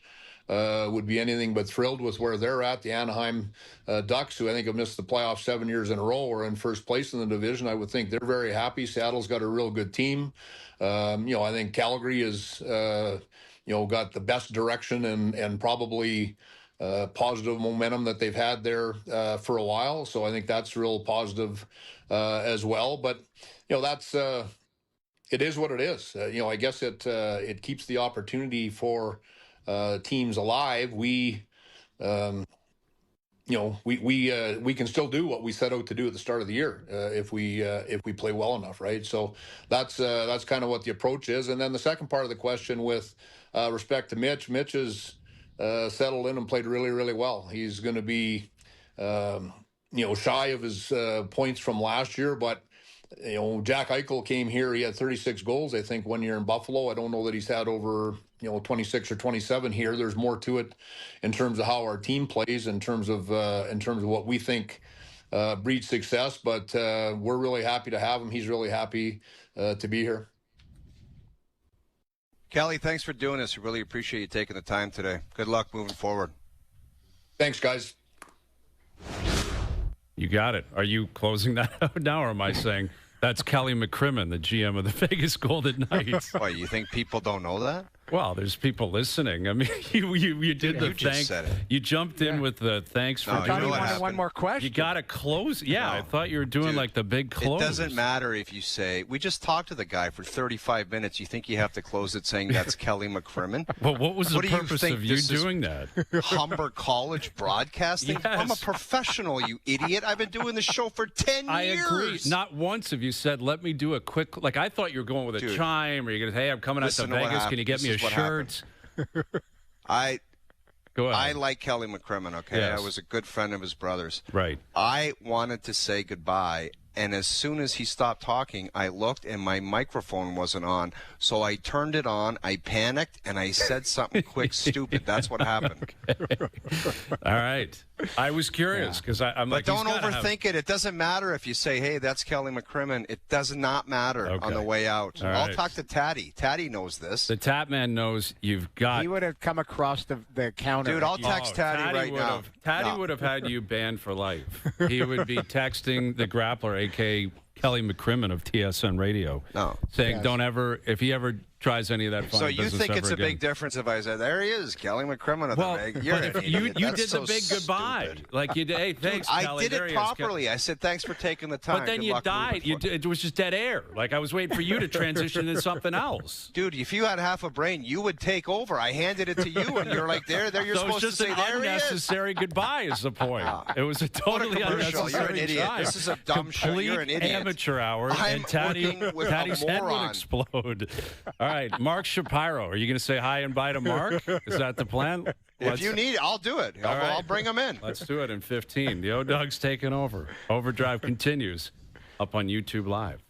Speaker 6: would be anything but thrilled with where they're at. The Anaheim Ducks, who I think have missed the playoffs 7 years in a row, are in first place in the division. I would think they're very happy. Seattle's got a real good team. I think Calgary is got the best direction and probably positive momentum that they've had there for a while. So I think that's real positive as well. But that's it is what it is. I guess it keeps the opportunity for teams alive. We we can still do what we set out to do at the start of the year if we play well enough, right? So that's kind of what the approach is. And then the second part of the question with respect to Mitch is settled in and played really, really well. He's going to be shy of his points from last year, but Jack Eichel came here. He had 36 goals, I think, 1 year in Buffalo. I don't know that he's had over 26 or 27 here. There's more to it in terms of how our team plays, in terms of what we think breeds success. But we're really happy to have him. He's really happy to be here.
Speaker 5: Kelly, thanks for doing this. We really appreciate you taking the time today. Good luck moving forward.
Speaker 6: Thanks, guys.
Speaker 3: You got it. Are you closing that out now, or am I saying that's Kelly Mcrimman, the GM of the Vegas Golden Knights?
Speaker 5: Why, you think people don't know that?
Speaker 3: Well, there's people listening. I mean, you did the thanks.
Speaker 5: Said it.
Speaker 3: You jumped in with the thanks for
Speaker 4: doing
Speaker 3: doing
Speaker 4: it. One more question.
Speaker 3: You got to close. Yeah, no. I thought you were doing like the big close.
Speaker 5: It doesn't matter if you say, we just talked to the guy for 35 minutes. You think you have to close it saying that's Kelly Mcrimman?
Speaker 3: Well, what was the purpose of you doing that?
Speaker 5: Humber College broadcasting?
Speaker 3: Yes.
Speaker 5: I'm a professional, you idiot. I've been doing this show for 10 years.
Speaker 3: I agree. Not once have you said, let me do a quick, like I thought you were going with a chime, or you're going to, hey, I'm coming out to Vegas. Can you get me a shirt?
Speaker 5: Go ahead. I like Kelly Mcrimman, okay? Yes. I was a good friend of his brother's.
Speaker 3: Right.
Speaker 5: I wanted to say goodbye and as soon as he stopped talking, I looked and my microphone wasn't on. So I turned it on, I panicked, and I said something quick, stupid. That's what happened.
Speaker 3: All right. I was curious because I'm like,
Speaker 5: but don't overthink it. It doesn't matter if you say, hey, that's Kelly Mcrimman. It does not matter on the way out. I'll talk to Taddy. Taddy knows this.
Speaker 3: The tap man knows you've got.
Speaker 4: He would have come across the counter.
Speaker 5: Dude, I'll text Taddy right now.
Speaker 3: Taddy would have had you banned for life. He would be texting the grappler, a.k.a. Kelly Mcrimman of TSN Radio, saying, don't ever, if he ever tries any of that fun
Speaker 5: So you think it's a
Speaker 3: again.
Speaker 5: big difference if I said, there he is, Kelly Mcrimman of the big. You're an idiot.
Speaker 3: You
Speaker 5: That's
Speaker 3: did
Speaker 5: so
Speaker 3: the big goodbye.
Speaker 5: stupid.
Speaker 3: Like you did, hey, thanks,
Speaker 5: Dude,
Speaker 3: Kelly.
Speaker 5: I did it properly. I said, thanks for taking the time.
Speaker 3: But then
Speaker 5: Good
Speaker 3: you
Speaker 5: luck
Speaker 3: died. It was just dead air. Like I was waiting for you to transition into something else.
Speaker 5: Dude, if you had half a brain, you would take over. I handed it to you, and you're like, there you're
Speaker 3: So
Speaker 5: supposed
Speaker 3: it's just
Speaker 5: to say,
Speaker 3: an
Speaker 5: there he is.
Speaker 3: unnecessary goodbye is the point. It was a totally
Speaker 5: commercial.
Speaker 3: unnecessary
Speaker 5: You're an idiot.
Speaker 3: time.
Speaker 5: This is a dumb show.
Speaker 3: Complete
Speaker 5: You're an idiot.
Speaker 3: amateur hour,
Speaker 5: I'm
Speaker 3: and Taddy's
Speaker 5: working with a
Speaker 3: head would
Speaker 5: moron.
Speaker 3: explode. All right, Mark Shapiro. Are you going to say hi and bye to Mark? Is that the plan?
Speaker 5: If you need it, I'll do it. I'll bring him in.
Speaker 3: Let's do it in 15. The O-Dog's taking over. OverDrive continues up on YouTube Live.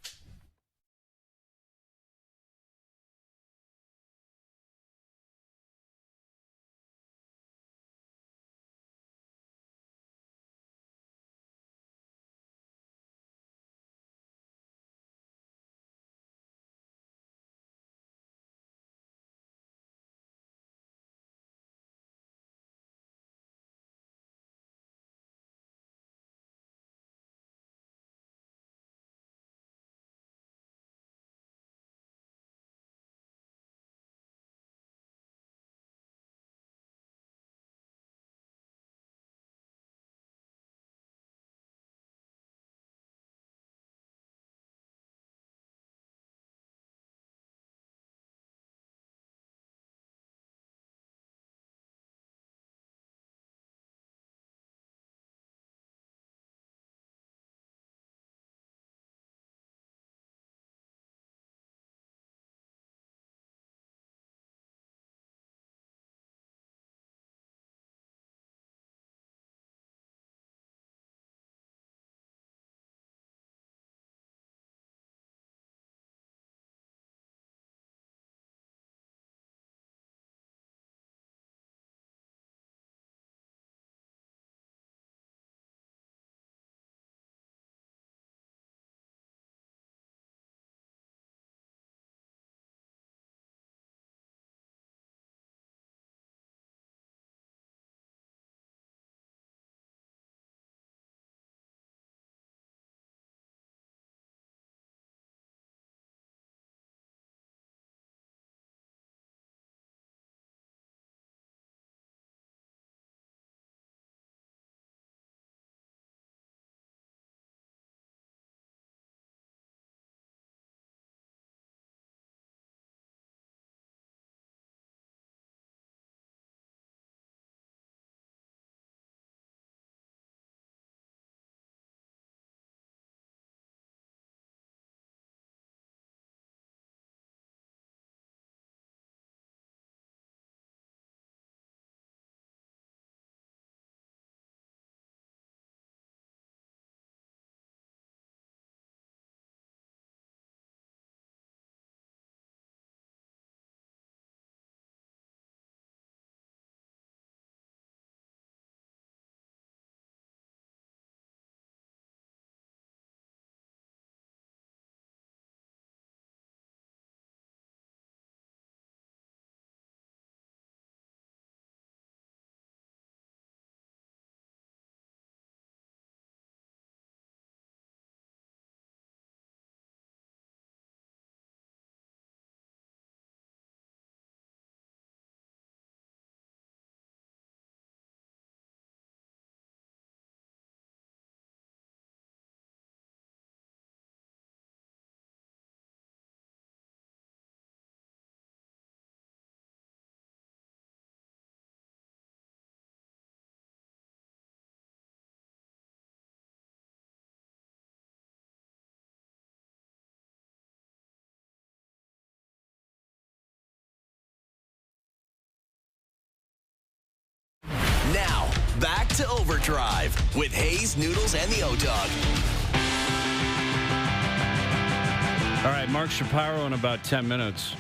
Speaker 2: Now, back to OverDrive with Hayes, Noodles, and the O-Dog.
Speaker 3: All right, Mark Shapiro in about 10 minutes.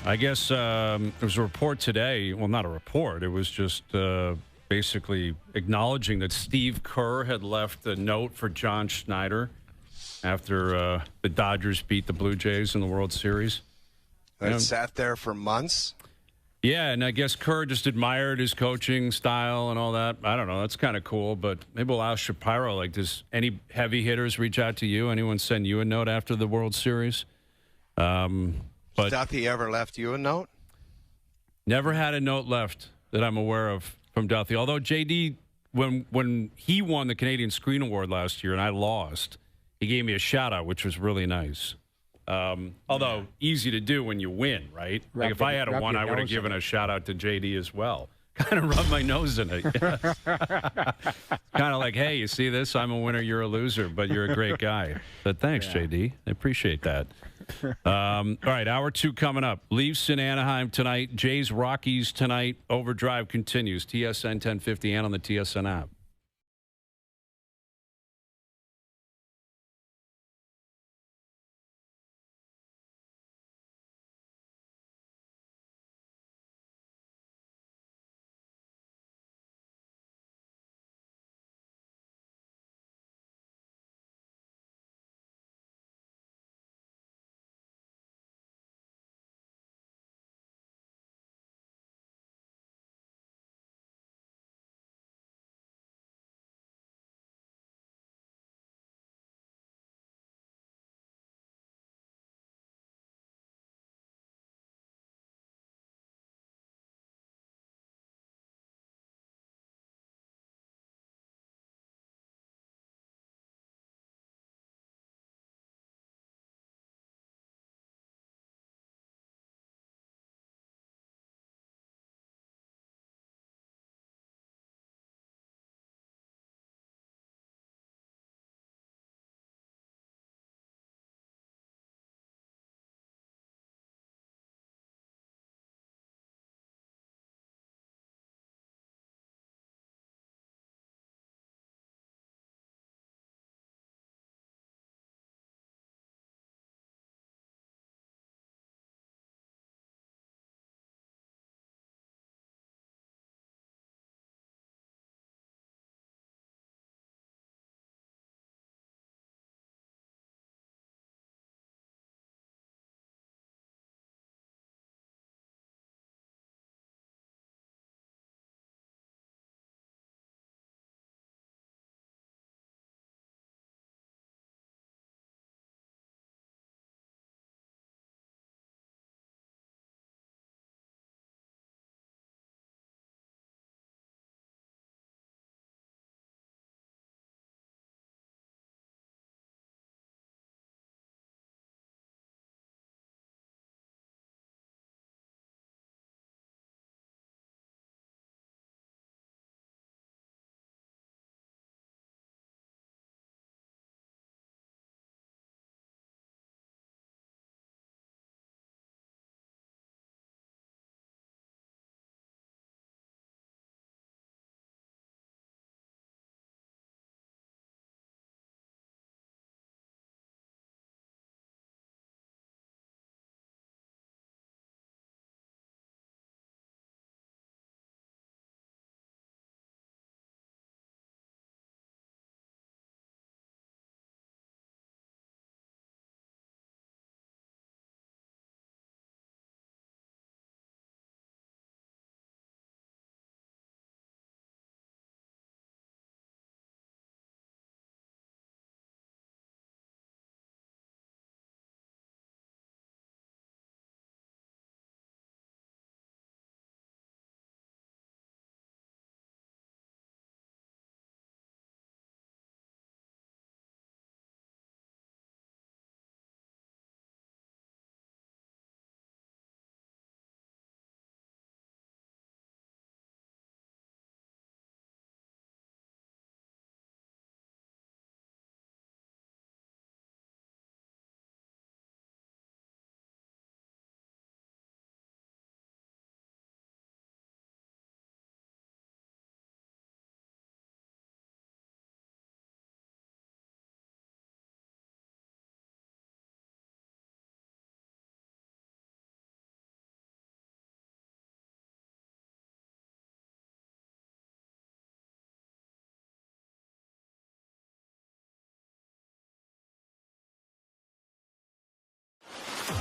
Speaker 3: I guess there was a report today. Well, not a report. It was just basically acknowledging that Steve Kerr had left a note for John Schneider after the Dodgers beat the Blue Jays in the World Series.
Speaker 5: It sat there for months.
Speaker 3: Yeah, and I guess Kerr just admired his coaching style and all that. I don't know. That's kind of cool, but maybe we'll ask Shapiro, like, does any heavy hitters reach out to you? Anyone send you a note after the World Series? But
Speaker 5: Duffy ever left you a note?
Speaker 3: Never had a note left that I'm aware of from Duffy. Although JD, when he won the Canadian Screen Award last year and I lost, he gave me a shout-out, which was really nice. Although easy to do when you win, right? Like if I had won, I would have given a shout out to JD as well. Kind of rub my nose in it. Yes. Kind of like, hey, you see this? I'm a winner, you're a loser, but you're a great guy. But thanks, JD. I appreciate that. All right, hour 2 coming up. Leafs in Anaheim tonight. Jays Rockies tonight. Overdrive continues. TSN 1050 and on the TSN app.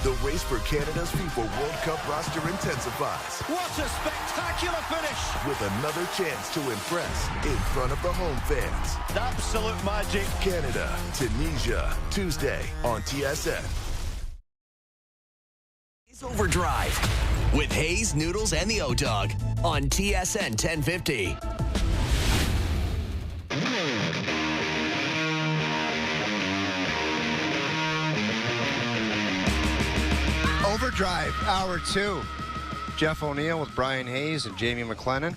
Speaker 7: The race for Canada's FIFA World Cup roster intensifies.
Speaker 8: What a spectacular finish!
Speaker 7: With another chance to impress in front of the home fans.
Speaker 8: Absolute magic.
Speaker 7: Canada, Tunisia, Tuesday on TSN.
Speaker 2: It's OverDrive with Hayes, Noodles, and the O-Dog on TSN 1050.
Speaker 5: OverDrive, Hour 2. Jeff O'Neill with Brian Hayes and Jamie McLennan.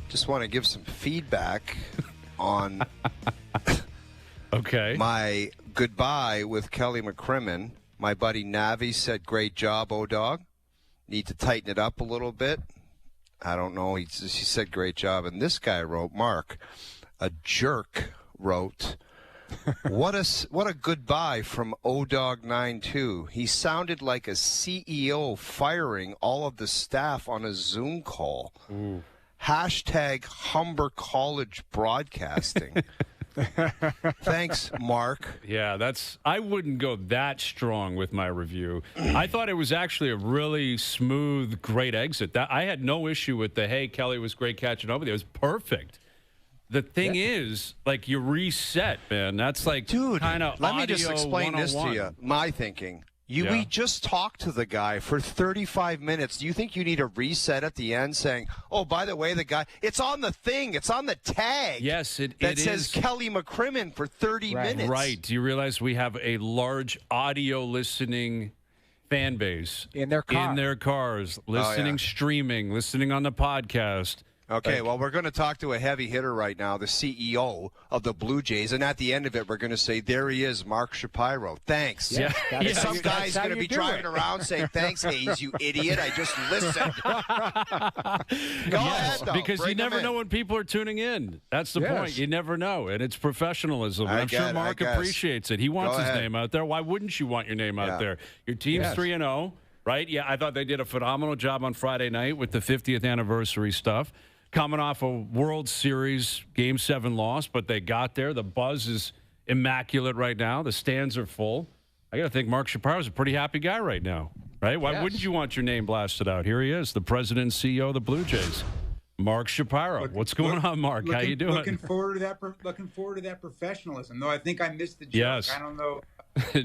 Speaker 5: Just want to give some feedback on my goodbye with Kelly Mcrimman. My buddy Navi said, great job, O-Dog. Need to tighten it up a little bit. I don't know. He said, great job. And this guy wrote, Mark, a jerk wrote, what a goodbye from O-Dog92. He sounded like a CEO firing all of the staff on a Zoom call. Ooh. Hashtag Humber College Broadcasting. Thanks, Mark.
Speaker 3: Yeah, I wouldn't go that strong with my review. I thought it was actually a really smooth, great exit. I had no issue with hey, Kelly was great catching over there. It was perfect. The thing is, like, you reset, man. That's like kind of
Speaker 5: let me just explain this to you. My thinking. We just talked to the guy for 35 minutes. Do you think you need a reset at the end saying, oh, by the way, the guy, it's on the thing, it's on the tag.
Speaker 3: Yes,
Speaker 5: it says
Speaker 3: is.
Speaker 5: Kelly Mcrimman for 30 minutes.
Speaker 3: Right. Do you realize we have a large audio listening fan base
Speaker 4: in their
Speaker 3: cars, listening, streaming, listening on the podcast?
Speaker 5: Okay, well, we're going to talk to a heavy hitter right now, the CEO of the Blue Jays, and at the end of it, we're going to say, there he is, Mark Shapiro. Thanks.
Speaker 3: Yeah.
Speaker 5: Some guy's going to be driving around saying, thanks, Hayes, you idiot. I just listened. Go ahead, though.
Speaker 3: Because you never know when people are tuning in. That's the point. You never know, and it's professionalism. I'm sure Mark appreciates it. He wants his name out there. Why wouldn't you want your name out there? Your team's 3-0, right? Yeah, I thought they did a phenomenal job on Friday night with the 50th anniversary stuff. Coming off a World Series Game 7 loss, but they got there. The buzz is immaculate right now. The stands are full. I got to think Mark Shapiro's a pretty happy guy right now, right? Why wouldn't you want your name blasted out? Here he is, the president and CEO of the Blue Jays, Mark Shapiro. What's going on, Mark? How you doing?
Speaker 9: Looking forward to that professionalism. Though I think I missed the joke.
Speaker 3: Yes.
Speaker 9: I don't know.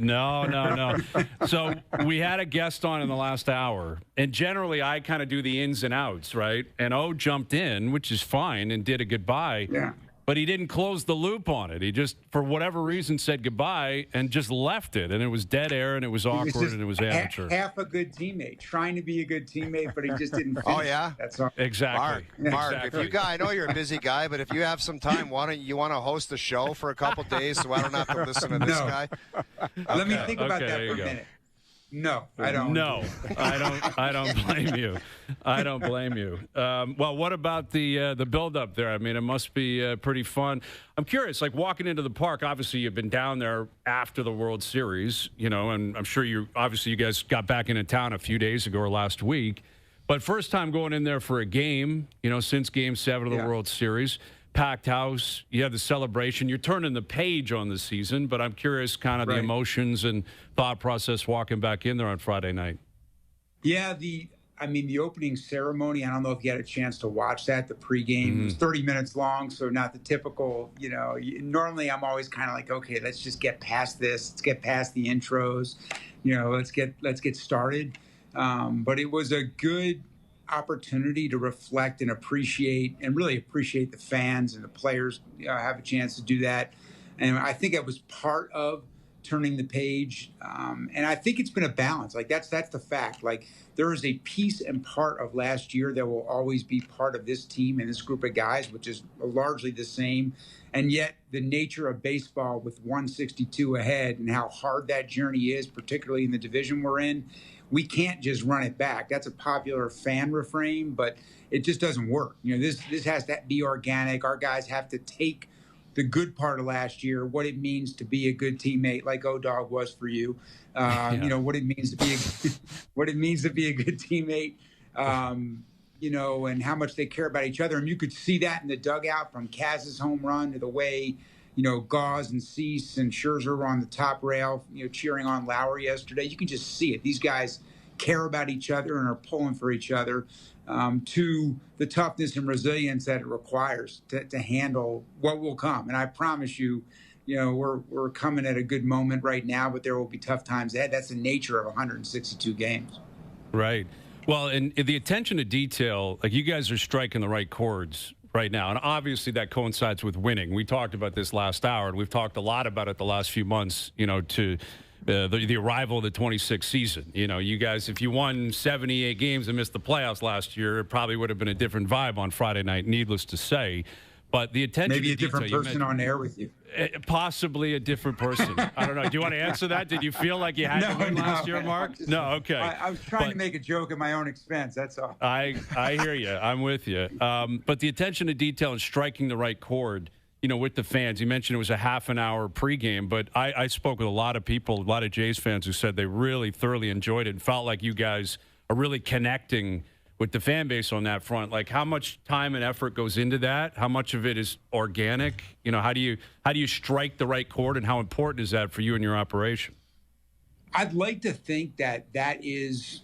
Speaker 3: No. So we had a guest on in the last hour, and generally I kind of do the ins and outs, right? And O jumped in, which is fine, and did a goodbye.
Speaker 9: Yeah.
Speaker 3: But he didn't close the loop on it. He just, for whatever reason, said goodbye and just left it. And it was dead air, and it was awkward, and it was amateur.
Speaker 9: Half a good teammate, trying to be a good teammate, but he just didn't finish.
Speaker 5: Oh, yeah?
Speaker 9: That's all.
Speaker 3: Exactly.
Speaker 5: Mark,
Speaker 3: exactly.
Speaker 5: if you I know you're a busy guy, but if you have some time, why don't you want to host a show for a couple days so I don't have to listen to this guy?
Speaker 9: Let me think about that for a minute. No, I don't.
Speaker 3: No, I don't blame you. I don't blame you. Well, what about the build-up there? I mean, it must be pretty fun. I'm curious, like walking into the park. Obviously, you've been down there after the World Series, and I'm sure you guys got back into town a few days ago or last week. But first time going in there for a game, since Game 7 of the World Series. Packed house, you have the celebration. You're turning the page on the season, but I'm curious kind of the emotions and thought process walking back in there on Friday night.
Speaker 9: Yeah, the opening ceremony, I don't know if you had a chance to watch that. The pregame was 30 minutes long, so not the typical, normally I'm always kind of like, okay, let's just get past this. Let's get past the intros. Let's get started. But it was a good opportunity to reflect and really appreciate the fans and the players have a chance to do that. And I think it was part of turning the page. And I think it's been a balance. Like that's the fact. Like there is a piece and part of last year that will always be part of this team and this group of guys, which is largely the same. And yet the nature of baseball with 162 ahead and how hard that journey is, particularly in the division we're in, we can't just run it back. That's a popular fan refrain, but it just doesn't work. This has to be organic. Our guys have to take the good part of last year, what it means to be a good teammate, like O-Dog was for you. What it means to be a good teammate. and how much they care about each other. And you could see that in the dugout, from Kaz's home run to the way, Gauze and Cease and Scherzer were on the top rail, cheering on Lowry yesterday. You can just see it. These guys care about each other and are pulling for each other, to the toughness and resilience that it requires to handle what will come. And I promise you, we're coming at a good moment right now, but there will be tough times ahead. That's the nature of 162 games.
Speaker 3: Right. Well, and the attention to detail, like, you guys are striking the right chords right now. And obviously that coincides with winning. We talked about this last hour, and we've talked a lot about it the last few months, to the arrival of the 26th season. You guys, if you won 78 games and missed the playoffs last year, it probably would have been a different vibe on Friday night, needless to say. But the attention
Speaker 9: maybe
Speaker 3: to
Speaker 9: a different
Speaker 3: detail,
Speaker 9: person on air with you.
Speaker 3: Possibly a different person. I don't know. Do you want to answer that? Did you feel like you had to win last year, Mark? No, okay.
Speaker 9: I was trying to make a joke at my own expense. That's all.
Speaker 3: I hear you. I'm with you. But the attention to detail and striking the right chord, with the fans. You mentioned it was a half an hour pregame, but I spoke with a lot of people, a lot of Jays fans, who said they really thoroughly enjoyed it and felt like you guys are really connecting with the fan base on that front. Like, how much time and effort goes into that? How much of it is organic? How do you strike the right chord, and how important is that for you and your operation?
Speaker 9: I'd like to think that is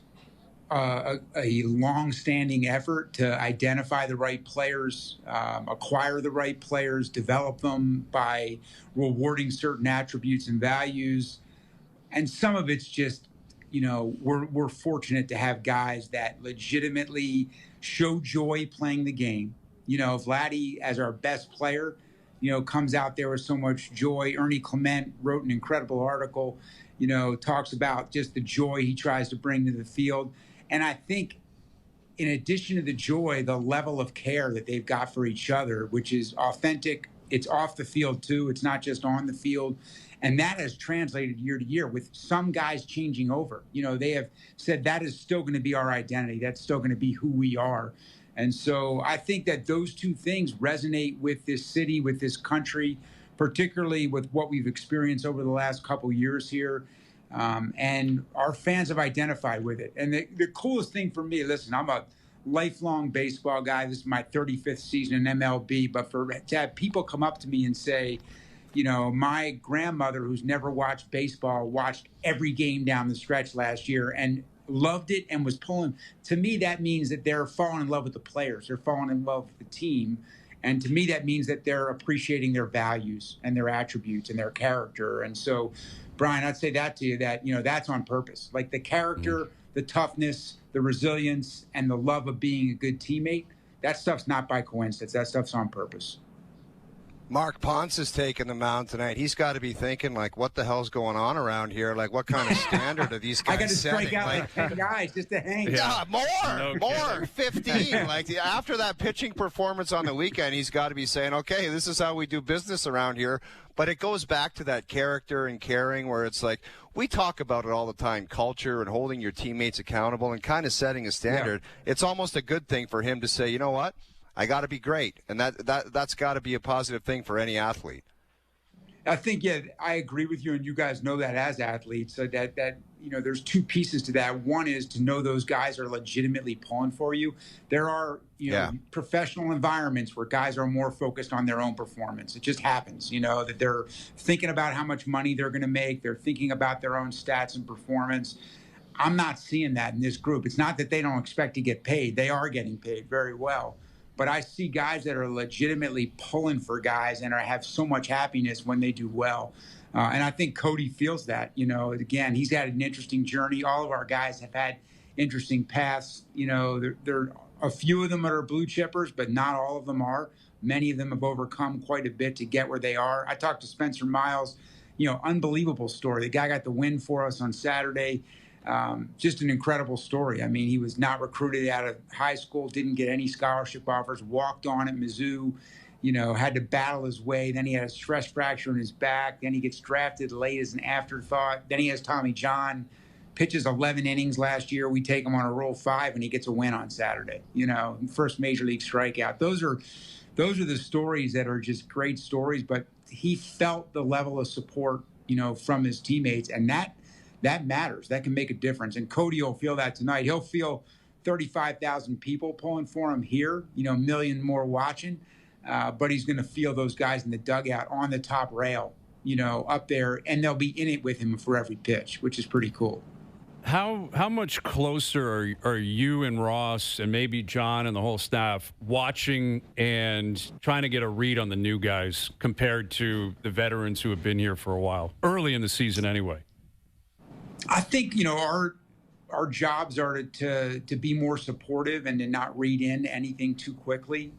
Speaker 9: a long-standing effort to identify the right players, acquire the right players, develop them by rewarding certain attributes and values. And some of it's just, we're fortunate to have guys that legitimately show joy playing the game. Vladdy, as our best player, comes out there with so much joy. Ernie Clement wrote an incredible article, talks about just the joy he tries to bring to the field. And I think, in addition to the joy, the level of care that they've got for each other, which is authentic. It's off the field too. It's not just on the field. And that has translated year to year, with some guys changing over. They have said that is still going to be our identity. That's still going to be who we are. And so I think that those two things resonate with this city, with this country, particularly with what we've experienced over the last couple of years here. And our fans have identified with it. And the coolest thing for me, listen, I'm a lifelong baseball guy. This is my 35th season in MLB. But to have people come up to me and say, my grandmother, who's never watched baseball, watched every game down the stretch last year and loved it and was pulling. To me, that means that they're falling in love with the players. They're falling in love with the team. And to me, that means that they're appreciating their values and their attributes and their character. And so, Brian, I'd say that to you, that, that's on purpose. Like, the character, the toughness, the resilience, and the love of being a good teammate, that stuff's not by coincidence. That stuff's on purpose.
Speaker 5: Mark Ponce is taking the mound tonight. He's got to be thinking, like, what the hell's going on around here? Like, what kind of standard are these guys
Speaker 9: I got to strike
Speaker 5: setting?
Speaker 9: out
Speaker 5: like
Speaker 9: 10 guys just to hang.
Speaker 5: Yeah, more, 15. Like, after that pitching performance on the weekend, he's got to be saying, okay, this is how we do business around here. But it goes back to that character and caring, where it's like, we talk about it all the time, culture and holding your teammates accountable and kind of setting a standard. Yeah. It's almost a good thing for him to say, you know what? I got to be great, and that's got to be a positive thing for any athlete.
Speaker 9: I think, I agree with you, and you guys know that as athletes, so that there's two pieces to that. One is to know those guys are legitimately pulling for you. There are professional environments where guys are more focused on their own performance. It just happens, that they're thinking about how much money they're going to make. They're thinking about their own stats and performance. I'm not seeing that in this group. It's not that they don't expect to get paid. They are getting paid very well. But I see guys that are legitimately pulling for guys and have so much happiness when they do well. And I think Cody feels that. Again, he's had an interesting journey. All of our guys have had interesting paths. There are a few of them that are blue chippers, but not all of them are. Many of them have overcome quite a bit to get where they are. I talked to Spencer Miles, unbelievable story. The guy got the win for us on Saturday. Just an incredible story. I mean, he was not recruited out of high school, didn't get any scholarship offers, walked on at Mizzou, had to battle his way. Then he had a stress fracture in his back. Then he gets drafted late as an afterthought. Then he has Tommy John, pitches 11 innings last year. We take him on a Rule 5, and he gets a win on Saturday, first major league strikeout. Those are the stories that are just great stories, but he felt the level of support, from his teammates, and that matters. That can make a difference. And Cody will feel that tonight. He'll feel 35,000 people pulling for him here, a million more watching. But he's going to feel those guys in the dugout on the top rail, up there, and they'll be in it with him for every pitch, which is pretty cool.
Speaker 3: How much closer are you and Ross and maybe John and the whole staff watching and trying to get a read on the new guys compared to the veterans who have been here for a while, early in the season anyway?
Speaker 9: I think, our jobs are to be more supportive and to not read in anything too quickly.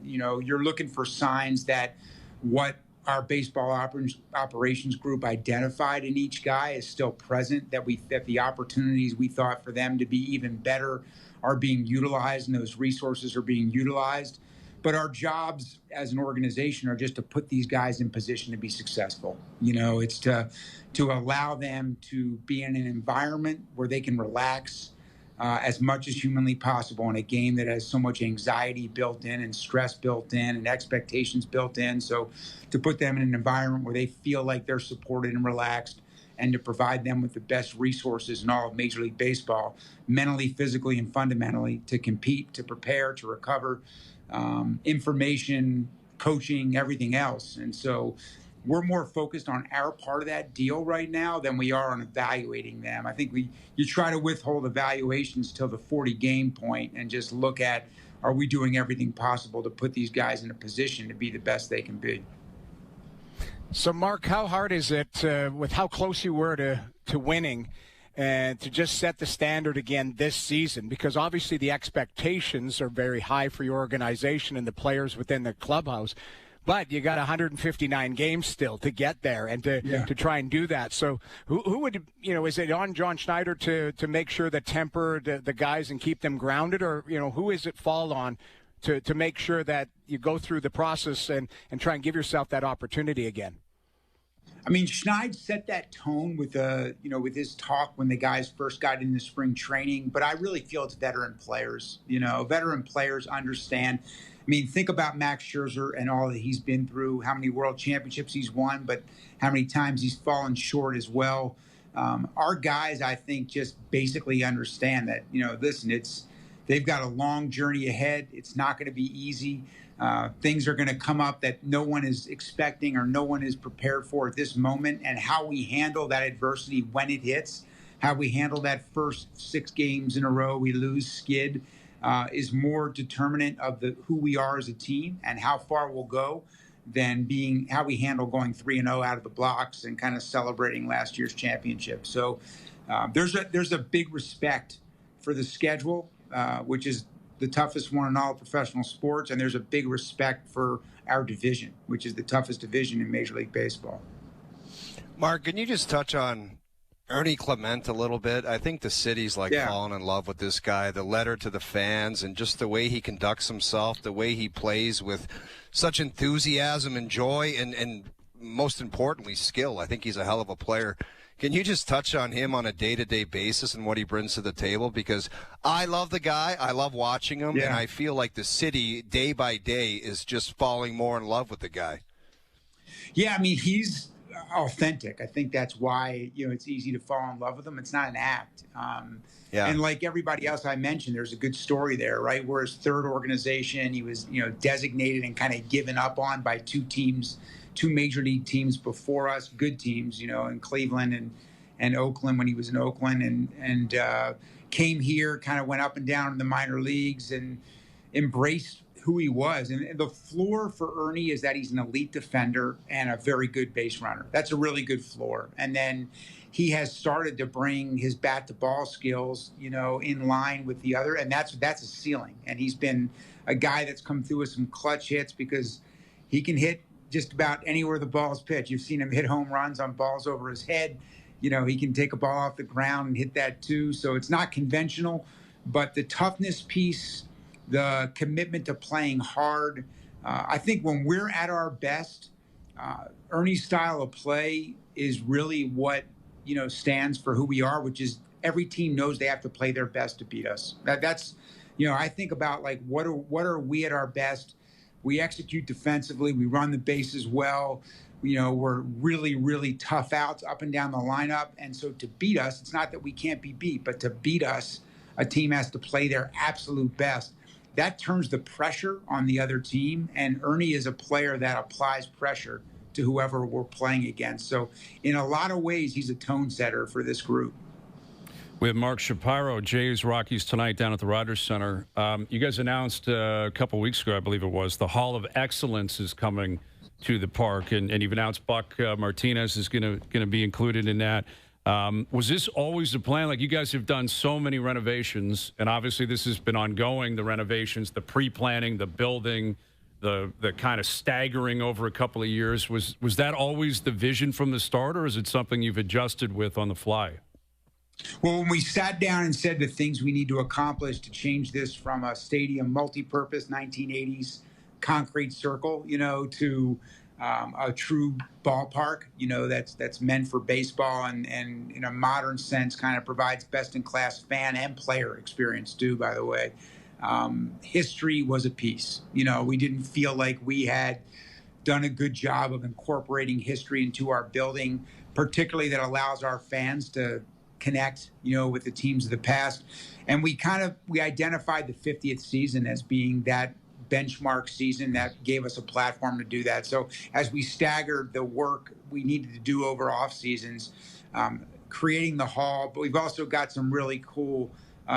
Speaker 9: You're looking for signs that what our baseball operations group identified in each guy is still present, that the opportunities we thought for them to be even better are being utilized and those resources are being utilized. But our jobs as an organization are just to put these guys in position to be successful. It's to allow them to be in an environment where they can relax as much as humanly possible in a game that has so much anxiety built in and stress built in and expectations built in. So to put them in an environment where they feel like they're supported and relaxed, and to provide them with the best resources in all of Major League Baseball, mentally, physically, and fundamentally, to compete, to prepare, to recover, information, coaching, everything else. And so we're more focused on our part of that deal right now than we are on evaluating them. I think you try to withhold evaluations till the 40-game point and just look at, are we doing everything possible to put these guys in a position to be the best they can be?
Speaker 4: So, Mark, how hard is it, with how close you were to winning, and to just set the standard again this season? Because obviously the expectations are very high for your organization and the players within the clubhouse. But you got 159 games still to get there and to try and do that. So who would, is it on John Schneider to make sure that temper the guys and keep them grounded? Or, who is it fall on to make sure that you go through the process and try and give yourself that opportunity again?
Speaker 9: I mean, Schneid set that tone with with his talk when the guys first got into spring training. But I really feel it's veteran players. Veteran players understand. I mean, think about Max Scherzer and all that he's been through, how many world championships he's won, but how many times he's fallen short as well. Our guys, I think, just basically understand that, listen, they've got a long journey ahead. It's not going to be easy. Things are going to come up that no one is expecting or no one is prepared for at this moment. And how we handle that adversity when it hits, how we handle that first 6 games in a row we lose skid, is more determinant of who we are as a team and how far we'll go than being how we handle going 3-0 out of the blocks and kind of celebrating last year's championship. So there's a big respect for the schedule, which is the toughest one in all professional sports, and there's a big respect for our division, which is the toughest division in Major League Baseball.
Speaker 5: Mark, can you just touch on Ernie Clement a little bit? I think the city's fallen in love with this guy, the letter to the fans, and just the way he conducts himself, the way he plays with such enthusiasm and joy, and most importantly, skill. I think he's a hell of a player. Can you just touch on him on a day-to-day basis and what he brings to the table? Because I love the guy. I love watching him, and I feel like the city, day by day, is just falling more in love with the guy.
Speaker 9: Yeah, I mean, he's authentic. I think that's why it's easy to fall in love with him. It's not an act. And like everybody else I mentioned, there's a good story there, right? We're his third organization. He was designated and kind of given up on by 2 major league teams before us, good teams, in Cleveland and Oakland when he was in Oakland, and came here, kind of went up and down in the minor leagues and embraced who he was. And the floor for Ernie is that he's an elite defender and a very good base runner. That's a really good floor. And then he has started to bring his bat to ball skills, in line with the other. And that's a ceiling. And he's been a guy that's come through with some clutch hits because he can hit just about anywhere the ball's pitched. You've seen him hit home runs on balls over his head. He can take a ball off the ground and hit that too. So it's not conventional, but the toughness piece, the commitment to playing hard. I think when we're at our best, Ernie's style of play is really what, stands for who we are, which is every team knows they have to play their best to beat us. That's, I think about what are we at our best? We execute defensively. We run the bases well. We're really, really tough outs up and down the lineup. And so to beat us, it's not that we can't be beat, but to beat us, a team has to play their absolute best. That turns the pressure on the other team, and Ernie is a player that applies pressure to whoever we're playing against. So in a lot of ways, he's a tone setter for this group.
Speaker 3: We have Mark Shapiro, Jays, Rockies tonight down at the Rogers Center. You guys announced a couple weeks ago, I believe it was, the Hall of Excellence is coming to the park, and you've announced Buck Martinez is going to be included in that. Was this always the plan? Like, you guys have done so many renovations, and obviously this has been ongoing, the renovations, the pre-planning, the building, the kind of staggering over a couple of years. Was that always the vision from the start, or is it something you've adjusted with on the fly?
Speaker 9: Well, when we sat down and said the things we need to accomplish to change this from a stadium multi-purpose 1980s concrete circle, to a true ballpark, that's meant for baseball and in a modern sense kind of provides best-in-class fan and player experience too, by the way. History was a piece. We didn't feel like we had done a good job of incorporating history into our building, particularly that allows our fans to connect, with the teams of the past. And we identified the 50th season as being that benchmark season that gave us a platform to do that. So as we staggered the work we needed to do over off seasons, creating the hall, but we've also got some really cool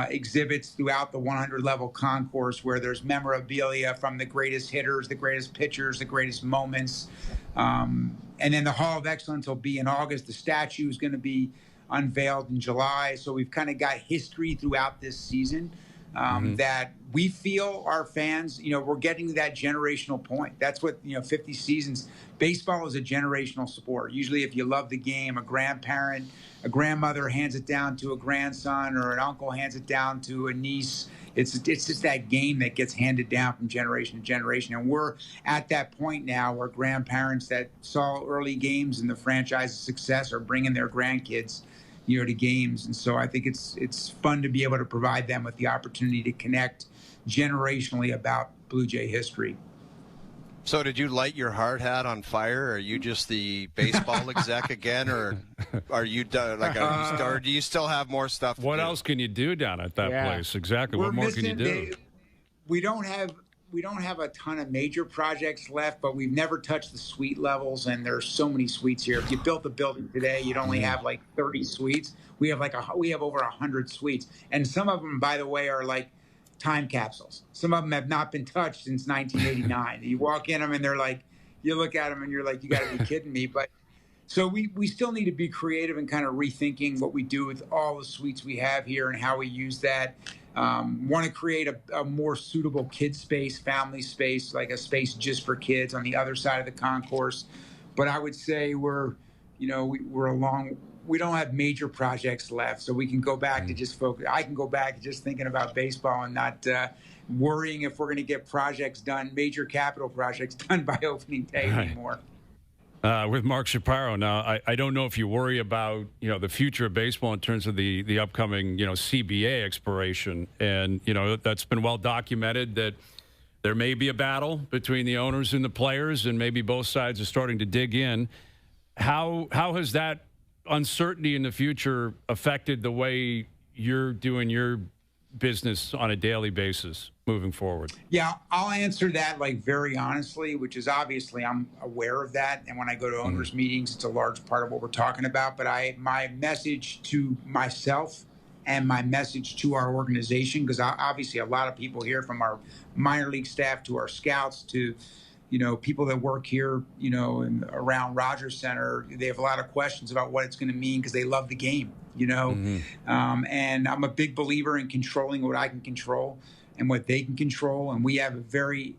Speaker 9: exhibits throughout the 100-level concourse where there's memorabilia from the greatest hitters, the greatest pitchers, the greatest moments. And then the Hall of Excellence will be in August. The statue is going to be unveiled in July. So we've kind of got history throughout this season that we feel our fans, we're getting to that generational point. That's what, 50 seasons. Baseball is a generational sport. Usually if you love the game, a grandparent, a grandmother hands it down to a grandson, or an uncle hands it down to a niece. It's just that game that gets handed down from generation to generation. And we're at that point now where grandparents that saw early games and the franchise's success are bringing their grandkids, to games. And so I think it's fun to be able to provide them with the opportunity to connect generationally about Blue Jay history.
Speaker 5: So did you light your hard hat on fire? Are you just the baseball exec again, or are you done? Or do you still have more stuff to do?
Speaker 3: What else can you do down at that place? Exactly. What more can you do?
Speaker 9: We don't have a ton of major projects left, but we've never touched the suite levels, and there's so many suites here. If you built a building today, you'd only have like 30 suites. We have over 100 suites, and some of them, by the way, are like time capsules. Some of them have not been touched since 1989. You walk in them and they're like, you look at them and you're like, you got to be kidding me. But so we still need to be creative and kind of rethinking what we do with all the suites we have here and how we use that. Want to create a more suitable kid space, family space, like a space just for kids on the other side of the concourse. But I would say we're along. We don't have major projects left, so we can go back to just focus. I can go back to just thinking about baseball and not worrying if we're going to get projects done, major capital projects done by opening day anymore.
Speaker 3: With Mark Shapiro. Now, I don't know if you worry about, the future of baseball in terms of the upcoming, CBA expiration. And, that's been well documented that there may be a battle between the owners and the players, and maybe both sides are starting to dig in. How has that uncertainty in the future affected the way you're doing your business on a daily basis moving forward? Yeah,
Speaker 9: I'll answer that very honestly, which is obviously I'm aware of that. And when I go to owners meetings, it's a large part of what we're talking about. But my message to myself and my message to our organization, because obviously a lot of people here, from our minor league staff to our scouts to people that work here, and around Rogers Center, they have a lot of questions about what it's going to mean because they love the game, and I'm a big believer in controlling what I can control and what they can control. And we have a very,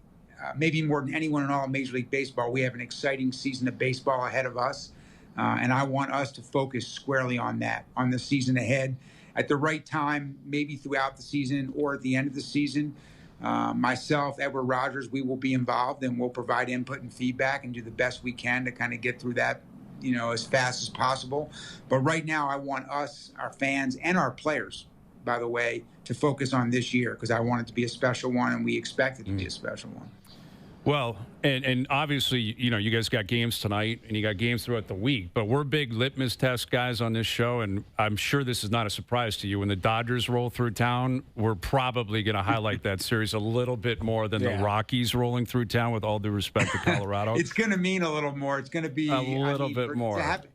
Speaker 9: maybe more than anyone in all of Major League Baseball, we have an exciting season of baseball ahead of us. And I want us to focus squarely on that, on the season ahead at the right time, maybe throughout the season or at the end of the season. Myself, Edward Rogers, we will be involved, and we'll provide input and feedback and do the best we can to kind of get through that, as fast as possible. But right now, I want us, our fans, and our players, by the way, to focus on this year, because I want it to be a special one, and we expect it to be a special one.
Speaker 3: Well, and obviously, you guys got games tonight and you got games throughout the week, but we're big litmus test guys on this show, and I'm sure this is not a surprise to you. When the Dodgers roll through town, we're probably going to highlight that series a little bit more than the Rockies rolling through town, with all due respect to Colorado.
Speaker 9: It's going to mean a little more. It's going to be
Speaker 3: a little bit more.
Speaker 9: To have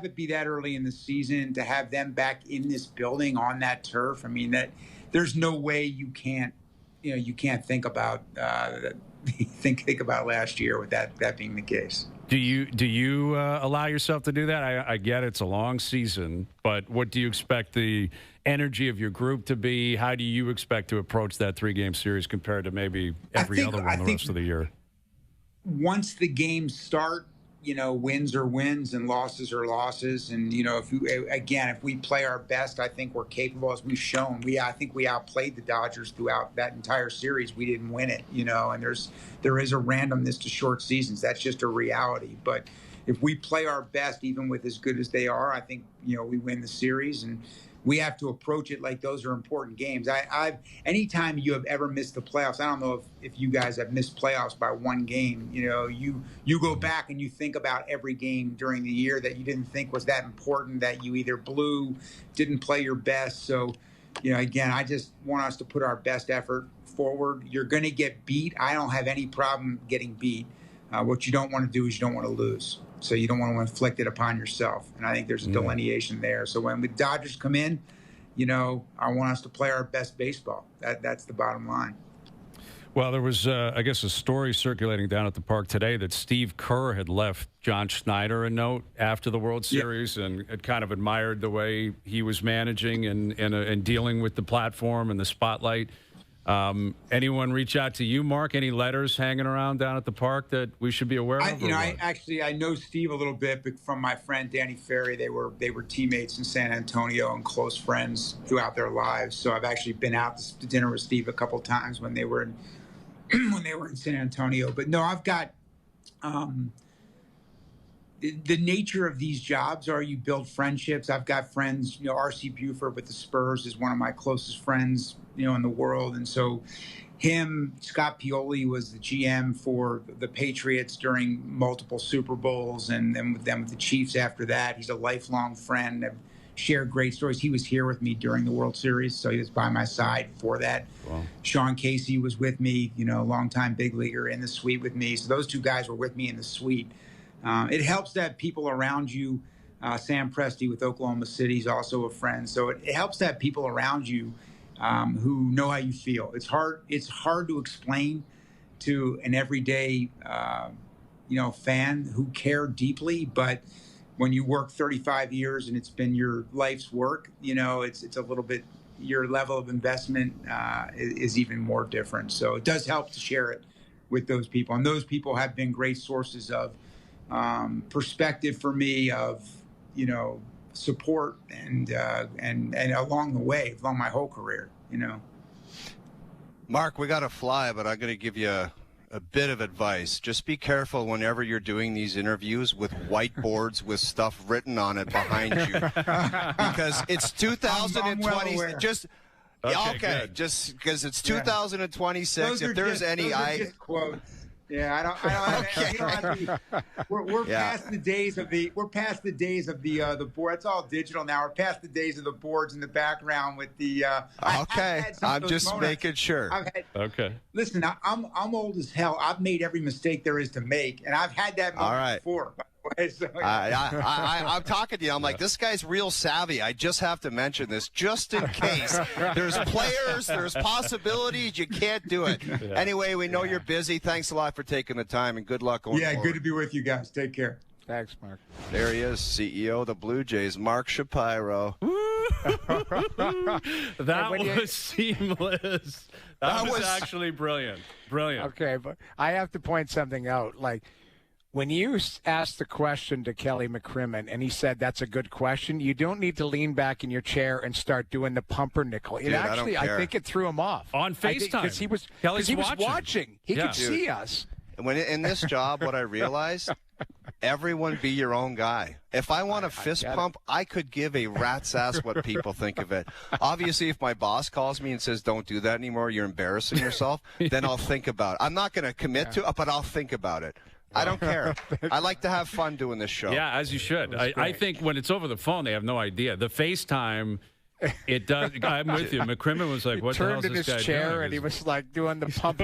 Speaker 9: it be that early in the season, to have them back in this building on that turf. I mean, that there's no way you can't think about think about last year with that being the case.
Speaker 3: Do you allow yourself to do that? I get it's a long season, but what do you expect the energy of your group to be? How do you expect to approach that 3-game series compared to maybe every other one the rest of the year?
Speaker 9: Once the games start, wins are wins and losses are losses. And, if we play our best, I think we're capable, as we've shown. I think we outplayed the Dodgers throughout that entire series. We didn't win it, and there is a randomness to short seasons. That's just a reality. But if we play our best, even with as good as they are, I think, we win the series. And we have to approach it like those are important games. Anytime you have ever missed the playoffs, I don't know if you guys have missed playoffs by one game, you go back and you think about every game during the year that you didn't think was that important, that you either blew, didn't play your best. So, again, I just want us to put our best effort forward. You're going to get beat. I don't have any problem getting beat. What you don't want to do is you don't want to lose. So you don't want to inflict it upon yourself. And I think there's a delineation there. So when the Dodgers come in, I want us to play our best baseball. That's the bottom line.
Speaker 3: Well, there was, I guess, a story circulating down at the park today that Steve Kerr had left John Schneider a note after the World Series and had kind of admired the way he was managing and dealing with the platform and the spotlight. Anyone reach out to you, Mark? Any letters hanging around down at the park that we should be aware of?
Speaker 9: I know Steve a little bit, but from my friend Danny Ferry. They were teammates in San Antonio and close friends throughout their lives. So I've actually been out to dinner with Steve a couple times when they were in San Antonio. But no, I've got the nature of these jobs are you build friendships. I've got friends, R.C. Buford with the Spurs is one of my closest friends, in the world. And so Scott Pioli was the GM for the Patriots during multiple Super Bowls and then with the Chiefs after that. He's a lifelong friend. I've shared great stories. He was here with me during the World Series, so he was by my side for that. Wow. Sean Casey was with me, a longtime big leaguer, in the suite with me. So those two guys were with me in the suite. It helps to have people around you. Sam Presti with Oklahoma City is also a friend. So it helps to have people around you who know how you feel. It's hard to explain to an everyday, fan who care deeply. But when you work 35 years and it's been your life's work, it's a little bit, your level of investment is even more different. So it does help to share it with those people. And those people have been great sources of perspective for me, of support and along the way, along my whole career.
Speaker 5: Mark, we got to fly, but I'm going to give you a bit of advice. Just be careful whenever you're doing these interviews with whiteboards with stuff written on it behind you, because it's 2020.
Speaker 9: Well,
Speaker 5: just just because it's 2026. If there's any,
Speaker 9: quotes. Yeah, I don't. We're past the days of the. We're past the days of the board. It's all digital now. We're past the days of the boards in the background with the.
Speaker 5: I'm just making sure.
Speaker 9: Listen, I'm old as hell. I've made every mistake there is to make, and I've had that moment before. So,
Speaker 5: I'm talking to you. I'm like, this guy's real savvy. I just have to mention this just in case. There's players, there's possibilities. You can't do it. Yeah. Anyway, we know you're busy. Thanks a lot for taking the time, and good luck going forward.
Speaker 9: Good to be with you guys. Take care.
Speaker 4: Thanks, Mark.
Speaker 5: There he is, CEO of the Blue Jays, Mark Shapiro.
Speaker 3: That was seamless. That was actually brilliant. Brilliant.
Speaker 4: Okay, but I have to point something out. Like, when you asked the question to Kelly Mcrimman and he said that's a good question, you don't need to lean back in your chair and start doing the pumpernickel. I think it threw him off.
Speaker 3: On FaceTime.
Speaker 4: Because he was watching. He could see us.
Speaker 5: When in this job, what I realized Everyone be your own guy. If I want a fist pump, I could give a rat's ass what people think of it. Obviously, if my boss calls me and says, don't do that anymore, you're embarrassing yourself, then I'll think about it. I'm not going to commit to it, but I'll think about it. I don't care. I like to have fun doing this show.
Speaker 3: Yeah, as you should. I think when it's over the phone, they have no idea. The FaceTime, it does. I'm with you. McCrimmon was like, "What the hell is this guy doing?"
Speaker 4: Turned in his chair and he was like doing the pump.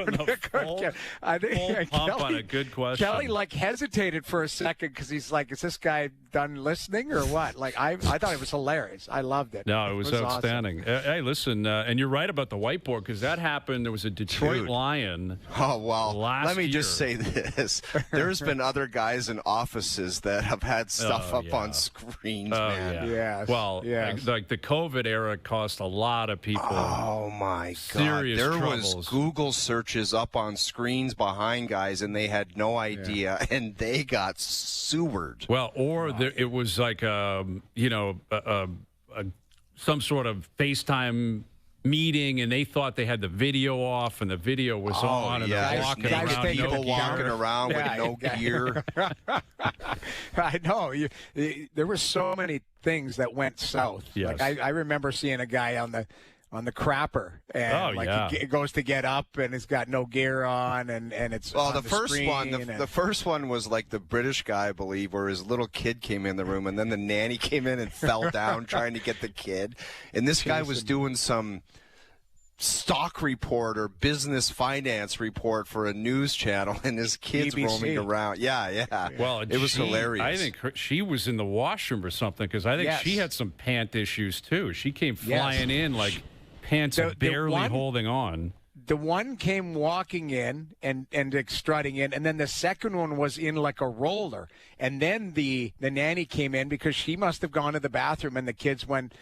Speaker 3: I think pump on a good question.
Speaker 4: Kelly hesitated for a second because he's like, "Is this guy done listening or what?" I thought it was hilarious. I loved it.
Speaker 3: No, it was outstanding.
Speaker 4: Awesome.
Speaker 3: Hey, listen, and you're right about the whiteboard because that happened. There was a Detroit Lion.
Speaker 5: Oh well.
Speaker 3: Let
Speaker 5: me just say this: there's been other guys in offices that have had stuff up on screens, man.
Speaker 3: Yeah.
Speaker 4: Yes.
Speaker 3: Well, like the COVID era cost a lot of people.
Speaker 5: Oh my God!
Speaker 3: Serious
Speaker 5: There
Speaker 3: troubles.
Speaker 5: was Google searches up on screens behind guys, and they had no idea, and they got sewered.
Speaker 3: Well, or it was like some sort of FaceTime meeting, and they thought they had the video off, and the video was on, and they're walking around.
Speaker 5: People walking around with no gear.
Speaker 4: I know. There were so many things that went south.
Speaker 3: Yes.
Speaker 4: I remember seeing a guy on the crapper, and he goes to get up, and he's got no gear on, and it's
Speaker 5: the first one was like the British guy, I believe, where his little kid came in the room, and then the nanny came in and fell down trying to get the kid, and this guy was doing some stock report or business finance report for a news channel, and his kids
Speaker 4: BBC.
Speaker 5: roaming around. Yeah.
Speaker 3: Well,
Speaker 5: it was hilarious.
Speaker 3: I think she was in the washroom or something because I think she had some pant issues too. She came flying in like pants barely holding on.
Speaker 4: The one came walking in and strutting in, and then the second one was in like a roller, and then the nanny came in because she must have gone to the bathroom, and the kids went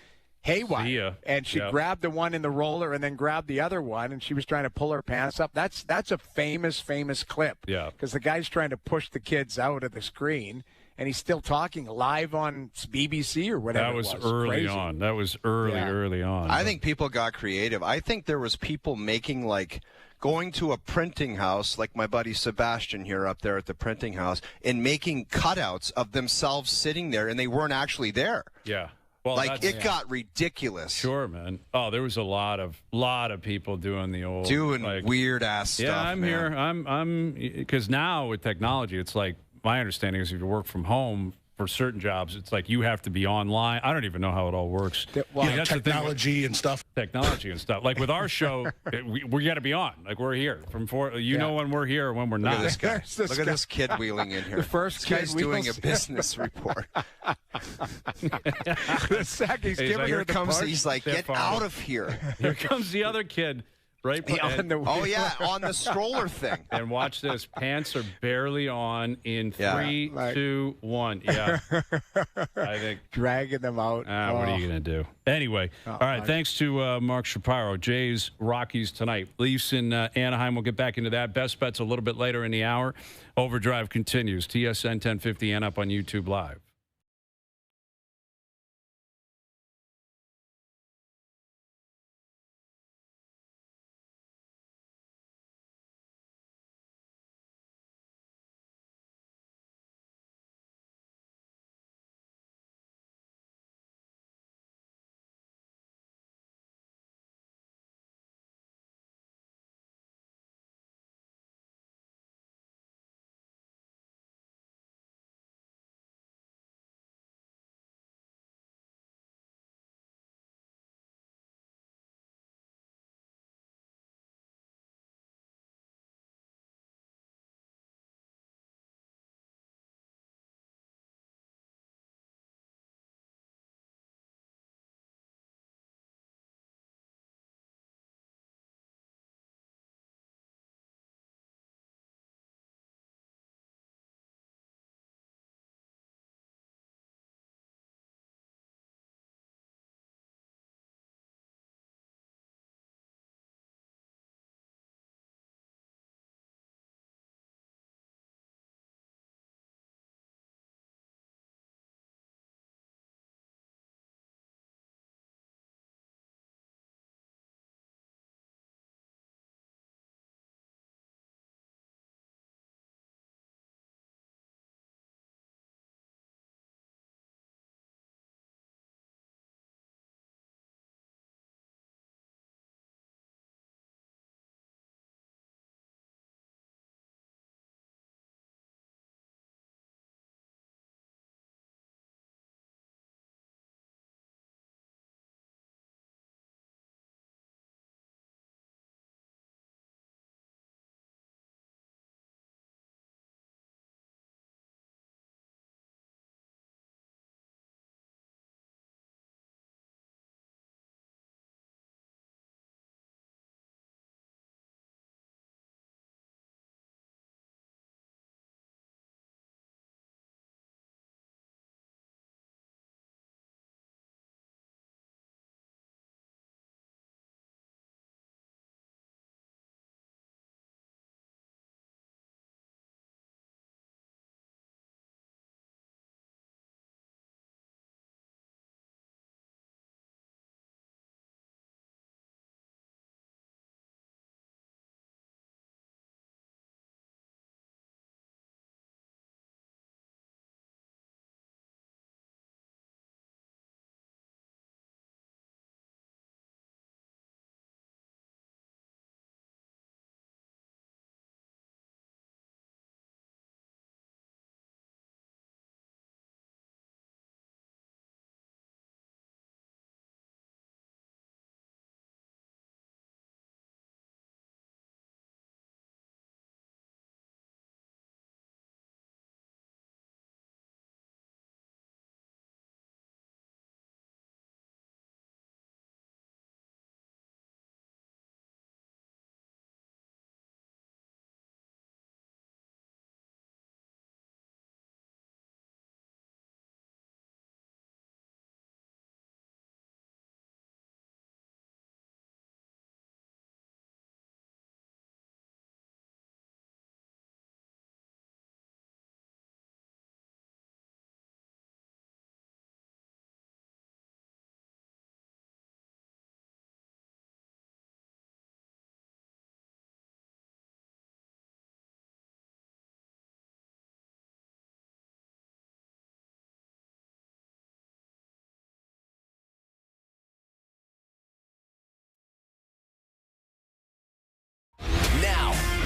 Speaker 4: haywire, and she grabbed the one in the roller and then grabbed the other one, and she was trying to pull her pants up. That's a famous clip.
Speaker 3: Yeah,
Speaker 4: because the guy's trying to push the kids out of the screen, and he's still talking live on BBC or whatever.
Speaker 3: That was early on. That was early on.
Speaker 5: I think people got creative. I think there was people making going to a printing house, like my buddy Sebastian here up there at the printing house, and making cutouts of themselves sitting there, and they weren't actually there.
Speaker 3: Yeah. Well,
Speaker 5: it got ridiculous.
Speaker 3: Sure, man. Oh, there was a lot of people doing the old
Speaker 5: weird ass stuff.
Speaker 3: Yeah, I'm here. I'm because now with technology, it's like my understanding is if you work from home for certain jobs, it's like you have to be online. I don't even know how it all works.
Speaker 10: That's technology and stuff.
Speaker 3: Technology and stuff. Like with our show, we got to be on. Like we're here from 4. You know when we're here, when we're not.
Speaker 5: Look at this guy. Look at this kid wheeling in here.
Speaker 4: The first
Speaker 5: guy's doing a business report.
Speaker 4: The second he's giving her the push.
Speaker 5: He's like, get out of here.
Speaker 3: Here comes the other kid. Right
Speaker 5: on the stroller thing.
Speaker 3: And watch this. Pants are barely on in 3, 2, 1. Yeah. I think.
Speaker 4: Dragging them out.
Speaker 3: What are you going to do? Anyway. All right. Thanks to Mark Shapiro. Jays, Rockies tonight. Leafs in Anaheim. We'll get back into that. Best bets a little bit later in the hour. Overdrive continues. TSN 1050 and up on YouTube Live.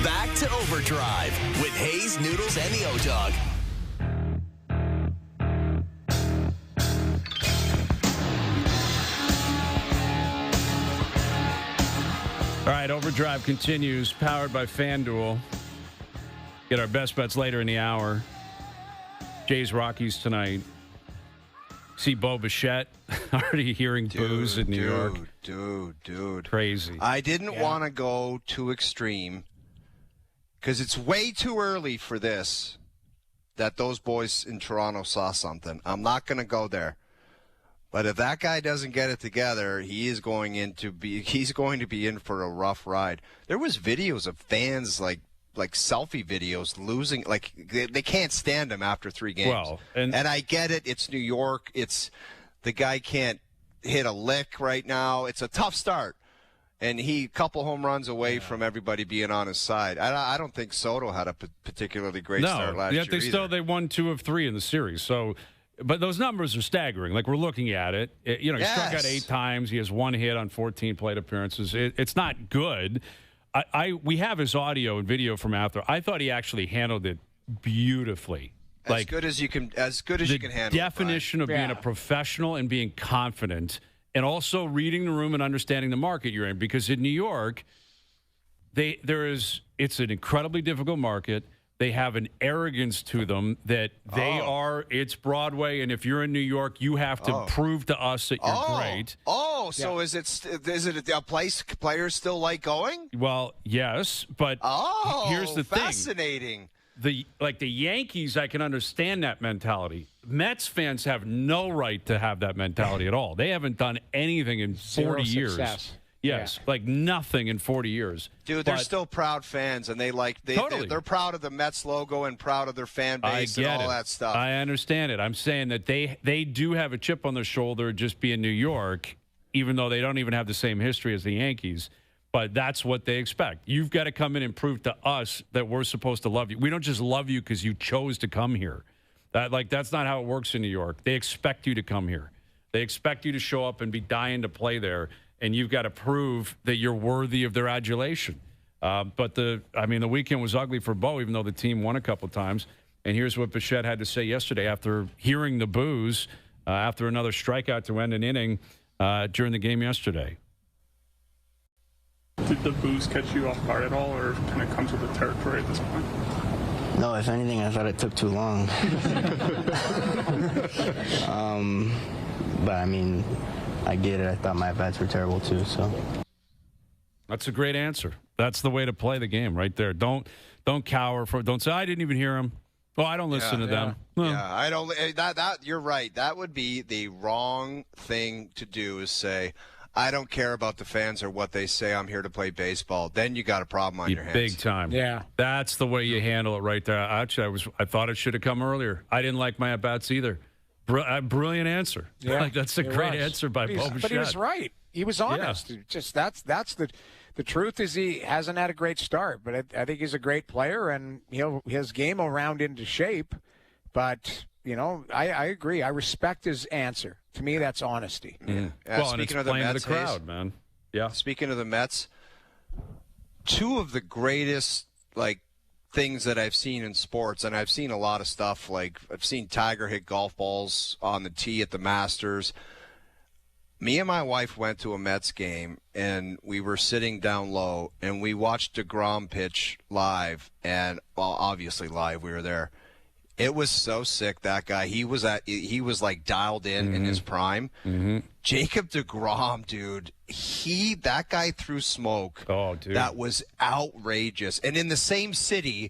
Speaker 2: back to Overdrive with Hayes, Noodles, and the O-Dog.
Speaker 3: All right, Overdrive continues, powered by FanDuel. Get our best bets later in the hour. Jays Rockies tonight. See Bo Bichette already hearing boos in New York.
Speaker 5: Dude.
Speaker 3: Crazy.
Speaker 5: I didn't want to go too extreme because it's way too early for this, that those boys in Toronto saw something. I'm not going to go there. But if that guy doesn't get it together, he's going to be in for a rough ride. There was videos of fans like selfie videos losing, like they can't stand him after 3 games.
Speaker 3: Well, and
Speaker 5: I get it. It's New York. It's the guy can't hit a lick right now. It's a tough start. And he couple home runs away from everybody being on his side. I don't think Soto had a particularly great start last year.
Speaker 3: They won 2 of 3 in the series. So, but those numbers are staggering. Like, we're looking at it. He struck out 8 times. He has 1 hit on 14 plate appearances. It's not good. We have his audio and video from after. I thought he actually handled it beautifully.
Speaker 5: As good as you can handle it.
Speaker 3: Definition of being a professional and being confident, and also reading the room and understanding the market you're in. Because in New York, it's an incredibly difficult market. They have an arrogance to them that it's Broadway, and if you're in New York, you have to prove to us that you're great.
Speaker 5: So is it a place players still like going?
Speaker 3: Well, yes, but here's the thing.
Speaker 5: Fascinating.
Speaker 3: The Yankees, I can understand that mentality. Mets fans have no right to have that mentality at all. They haven't done anything in 40 years.
Speaker 4: Success.
Speaker 3: Yes, like nothing in 40 years.
Speaker 5: Dude, they're still proud fans, and they're proud of the Mets logo and proud of their fan base and all that stuff.
Speaker 3: I understand it. I'm saying that they do have a chip on their shoulder just being New York, even though they don't even have the same history as the Yankees. But that's what they expect. You've got to come in and prove to us that we're supposed to love you. We don't just love you because you chose to come here. That's not how it works in New York. They expect you to come here. They expect you to show up and be dying to play there. And you've got to prove that you're worthy of their adulation. But the weekend was ugly for Bo, even though the team won a couple times. And here's what Bichette had to say yesterday after hearing the boos after another strikeout to end an inning during the game yesterday.
Speaker 11: Did the boos catch you off guard at all, or kind of comes with the territory at this point?
Speaker 12: No, if anything, I thought it took too long. But I get it. I thought my bats were terrible too. So
Speaker 3: that's a great answer. That's the way to play the game, right there. Don't cower for. Don't say I didn't even hear them. Oh, I don't listen to them.
Speaker 5: Yeah, I don't. That you're right. That would be the wrong thing to do. Is say, I don't care about the fans or what they say. I'm here to play baseball. Then you got a problem on your hands.
Speaker 3: Big time.
Speaker 4: Yeah,
Speaker 3: that's the way you handle it, right there. Actually, I thought it should have come earlier. I didn't like my at bats either. Brilliant answer.
Speaker 4: Yeah,
Speaker 3: that's a great answer by Bo Bichette.
Speaker 4: But he was right. He was honest. Yeah. Just that's the truth is he hasn't had a great start, but I think he's a great player and his game will round into shape. But I agree. I respect his answer. To me, that's honesty.
Speaker 3: Mm. Well, speaking of the Mets, the crowd, man. Yeah.
Speaker 5: Speaking of the Mets, 2 of the greatest things that I've seen in sports, and I've seen a lot of stuff, I've seen Tiger hit golf balls on the tee at the Masters. Me and my wife went to a Mets game, and we were sitting down low, and we watched DeGrom pitch live, and, well, obviously live, we were there. It was so sick, that guy. He was dialed in his prime.
Speaker 3: Mm-hmm.
Speaker 5: Jacob DeGrom, dude, that guy threw smoke.
Speaker 3: Oh, dude.
Speaker 5: That was outrageous. And in the same city,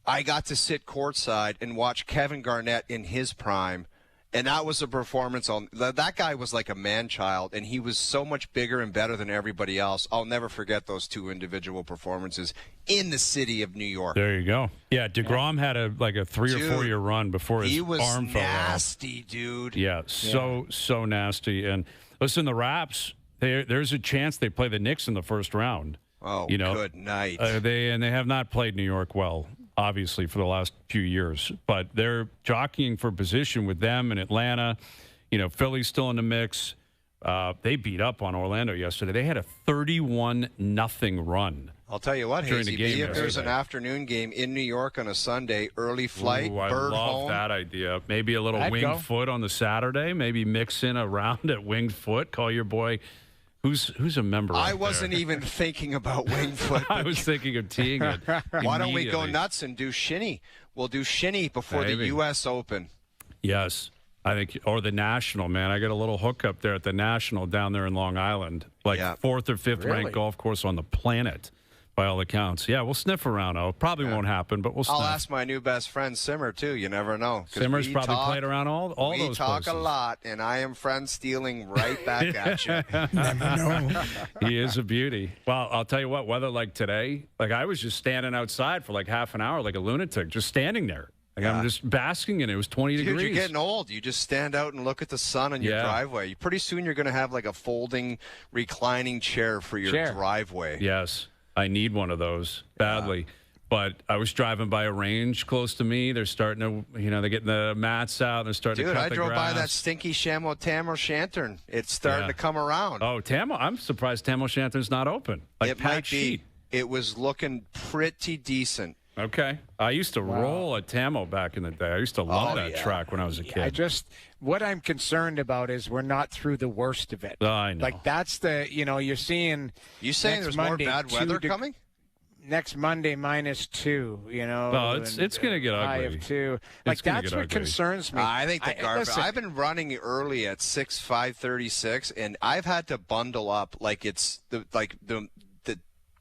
Speaker 5: I got to sit courtside and watch Kevin Garnett in his prime. And that was a performance that guy was like a man-child, and he was so much bigger and better than everybody else. I'll never forget those 2 individual performances in the city of New York.
Speaker 3: There you go. Yeah, DeGrom had a 3 or 4 year run before his arm fell off. He was
Speaker 5: nasty, dude.
Speaker 3: Yeah, so nasty. And listen, the Raps, there's a chance they play the Knicks in the first round.
Speaker 5: Oh, good night.
Speaker 3: They have not played New York well, obviously, for the last few years. But they're jockeying for position with them in Atlanta. Philly's still in the mix. They beat up on Orlando yesterday. They had a 31-0 run
Speaker 5: I'll tell you what,
Speaker 3: During the
Speaker 5: Hazy,
Speaker 3: game
Speaker 5: if there's
Speaker 3: yesterday.
Speaker 5: an afternoon game in New York on a Sunday, early flight,
Speaker 3: Ooh, I
Speaker 5: bird
Speaker 3: love
Speaker 5: home.
Speaker 3: that idea. Maybe a little
Speaker 4: I'd
Speaker 3: winged
Speaker 4: go.
Speaker 3: foot on the Saturday. Maybe mix in a round at winged foot. Call your boy. Who's a member?
Speaker 5: I
Speaker 3: out
Speaker 5: wasn't
Speaker 3: there?
Speaker 5: even thinking about winged foot.
Speaker 3: I was thinking of teeing it.
Speaker 5: Why don't we go
Speaker 3: immediately.
Speaker 5: nuts and do shinny? We'll do shinny before the
Speaker 3: Maybe.
Speaker 5: U.S. Open.
Speaker 3: Yes. I think, or the National, man. I got a little hookup there at the National down there in Long Island. Like
Speaker 5: Yeah.
Speaker 3: 4th or 5th
Speaker 4: Really?
Speaker 3: ranked golf course on the planet, by all accounts. Yeah, we'll sniff around. Probably won't happen, but we'll sniff.
Speaker 5: I'll ask my new best friend Simmer too. You never know. 'Cause
Speaker 3: Simmer's
Speaker 5: we
Speaker 3: probably
Speaker 5: talk-
Speaker 3: played around all
Speaker 5: we
Speaker 3: those
Speaker 5: talk
Speaker 3: places.
Speaker 5: a lot, and I am friend stealing right back at you.
Speaker 10: Never know.
Speaker 3: He is a beauty. Well, I'll tell you what, weather like today, like I was just standing outside for like half an hour like a lunatic, just standing there. Like I'm just basking in it. It was 20
Speaker 5: Dude,
Speaker 3: degrees.
Speaker 5: you're getting old. You just stand out and look at the sun on your
Speaker 3: Yeah.
Speaker 5: driveway. Pretty soon you're going to have like a folding, reclining chair for your driveway.
Speaker 3: Yes, I need one of those badly. But I was driving by a range close to me. They're starting to, they're getting the mats out. And they're starting
Speaker 5: Dude,
Speaker 3: to cut
Speaker 5: I
Speaker 3: the
Speaker 5: drove by
Speaker 3: grass.
Speaker 5: that stinky Shamo Tamo Shantern. It's starting to come around.
Speaker 3: Oh, I'm surprised Tamo Shantern's not open. Like
Speaker 5: it
Speaker 3: Pat
Speaker 5: might be.
Speaker 3: Sheet.
Speaker 5: It was looking pretty decent.
Speaker 3: Okay. I used to roll at Tamo back in the day. I used to love that track when I was a kid.
Speaker 4: What I'm concerned about is we're not through the worst of it.
Speaker 3: I know.
Speaker 4: Like that's you're seeing.
Speaker 5: You saying
Speaker 4: next
Speaker 5: there's
Speaker 4: Monday,
Speaker 5: more bad weather coming?
Speaker 4: Next Monday -2.
Speaker 3: No, it's going to get
Speaker 4: high
Speaker 3: ugly.
Speaker 4: of 2.
Speaker 3: It's
Speaker 4: Like
Speaker 3: gonna
Speaker 4: that's
Speaker 3: get
Speaker 4: what
Speaker 3: ugly.
Speaker 4: concerns me.
Speaker 5: I think the garbage.
Speaker 4: listen,
Speaker 5: I've been running early at 5:36, and I've had to bundle up like it's the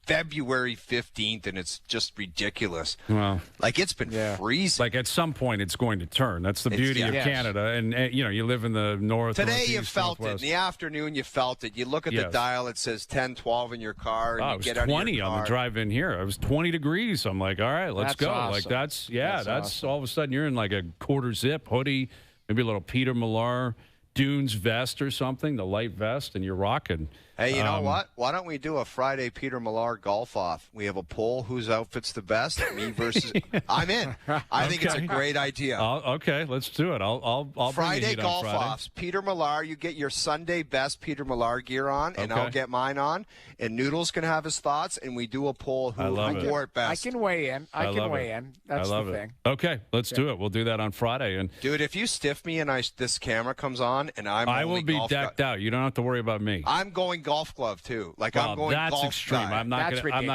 Speaker 5: February 15th, and it's just ridiculous.
Speaker 3: Well,
Speaker 5: like it's been freezing.
Speaker 3: Like at some point, it's going to turn. That's the beauty of Canada, and you live in the north.
Speaker 5: Today you
Speaker 3: northeast,
Speaker 5: felt
Speaker 3: northwest.
Speaker 5: it. In the afternoon you felt it. You look at the dial, it says 10, 12 in your car, and
Speaker 3: Oh,
Speaker 5: you
Speaker 3: it was
Speaker 5: get out
Speaker 3: 20
Speaker 5: of your car.
Speaker 3: on the drive in here. It was 20 degrees. I'm like, all right, let's
Speaker 4: That's
Speaker 3: go.
Speaker 4: awesome.
Speaker 3: Like that's
Speaker 4: awesome.
Speaker 3: all of a sudden you're in like a quarter zip hoodie, maybe a little Peter Millar Dunes vest or something, the light vest, and you're rocking.
Speaker 5: Hey, you know what? Why don't we do a Friday Peter Millar golf off? We have a poll: whose outfit's the best? Me versus. I'm in. I think it's a great idea.
Speaker 3: Okay, let's do it. I'll bring
Speaker 5: Friday
Speaker 3: the heat on
Speaker 5: golf
Speaker 3: Friday.
Speaker 5: offs. Peter Millar, you get your Sunday best Peter Millar gear on, and I'll get mine on. And Noodles can have his thoughts, and we do a poll who wore it best.
Speaker 4: I can weigh in. I can weigh in. That's
Speaker 3: I love
Speaker 4: the
Speaker 3: it.
Speaker 4: thing.
Speaker 3: Okay, let's do it. We'll do that on Friday. And
Speaker 5: dude, if you stiff me and this camera comes on, and
Speaker 3: I will be decked out. You don't have to worry about me.
Speaker 5: I'm going golf glove too. Like
Speaker 3: well,
Speaker 5: I'm going
Speaker 3: that's
Speaker 5: golf
Speaker 3: extreme.
Speaker 5: guy.
Speaker 3: I'm not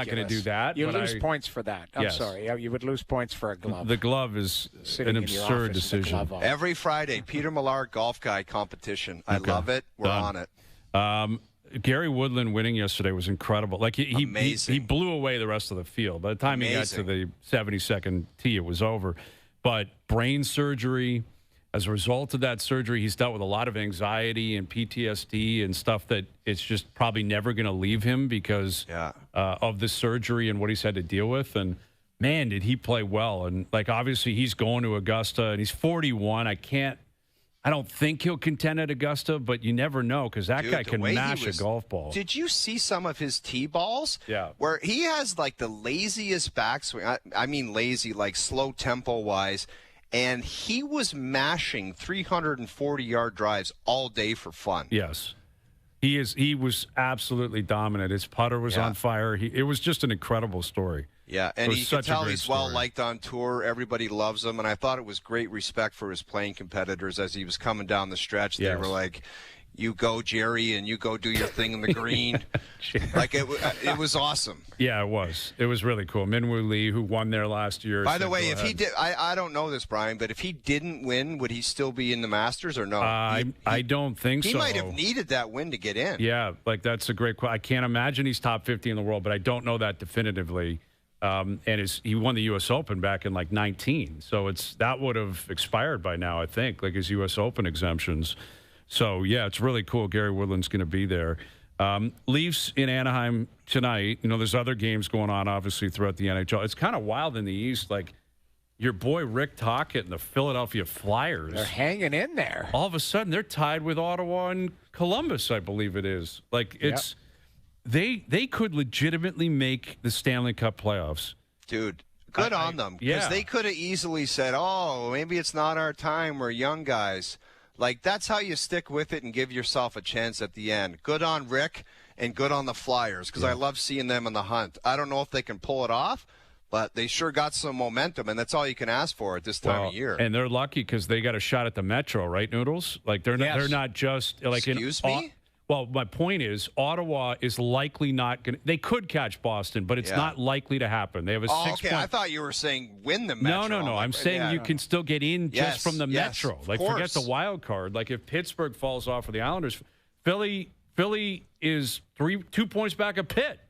Speaker 3: going to do that.
Speaker 4: You
Speaker 3: but
Speaker 4: lose points for that. I'm sorry. You would lose points for a glove.
Speaker 3: The glove is
Speaker 4: Sitting
Speaker 3: an
Speaker 4: in your
Speaker 3: absurd
Speaker 4: office with the
Speaker 3: decision.
Speaker 4: glove on.
Speaker 5: Every Friday, Peter Millar golf guy competition. I love it. We're on it.
Speaker 3: Gary Woodland winning yesterday was incredible. Like he blew away the rest of the field. By the time he got to the 72nd tee, it was over. But brain surgery. As a result of that surgery, he's dealt with a lot of anxiety and PTSD and stuff that it's just probably never going to leave him because of the surgery and what he's had to deal with. And, man, did he play well. And, like, obviously he's going to Augusta, and he's 41. I don't think he'll contend at Augusta, but you never know because that guy can mash a golf ball.
Speaker 5: Did you see some of his tee balls?
Speaker 3: Yeah.
Speaker 5: Where he has, like, the laziest backswing. I mean lazy, like slow tempo-wise. And he was mashing 340-yard drives all day for fun.
Speaker 3: Yes. He was absolutely dominant. His putter was on fire. It was just an incredible story.
Speaker 5: Yeah, and you can tell he's well-liked on tour. Everybody loves him. And I thought it was great respect for his playing competitors as he was coming down the stretch. They were like, you go, Jerry, and you go do your thing in the green. Like, it was awesome.
Speaker 3: Yeah, it was. It was really cool. Minwoo Lee, who won there last year.
Speaker 5: By the way, if he did, I don't know this, Brian, but if he didn't win, would he still be in the Masters or no?
Speaker 3: I don't think so.
Speaker 5: He might have needed that win to get in.
Speaker 3: Yeah, like that's a great question. I can't imagine he's top 50 in the world, but I don't know that definitively. And he won the U.S. Open back in like 19, so that would have expired by now, I think, like his U.S. Open exemptions. So, yeah, it's really cool. Gary Woodland's going to be there. Leafs in Anaheim tonight. There's other games going on, obviously, throughout the NHL. It's kind of wild in the East. Like, your boy Rick Tocchet and the Philadelphia Flyers.
Speaker 4: They're hanging in there.
Speaker 3: All of a sudden, they're tied with Ottawa and Columbus, I believe it is. Like, it's they could legitimately make the Stanley Cup playoffs.
Speaker 5: Dude. Good on them. Because they could have easily said, maybe it's not our time. We're young guys. Like, that's how you stick with it and give yourself a chance at the end. Good on Rick and good on the Flyers because I love seeing them in the hunt. I don't know if they can pull it off, but they sure got some momentum, and that's all you can ask for at this time of year.
Speaker 3: And they're lucky because they got a shot at the Metro, right, Noodles? Like they're not just like
Speaker 5: Excuse me?
Speaker 3: Well, my point is, Ottawa is likely not going to – they could catch Boston, but it's not likely to happen. They have a 6 point –
Speaker 5: I thought you were saying win the Metro.
Speaker 3: No. I'm saying you can still get in just from the Metro. Like, forget the wild card. Like, if Pittsburgh falls off for the Islanders, Philly is 2 points back of Pitt.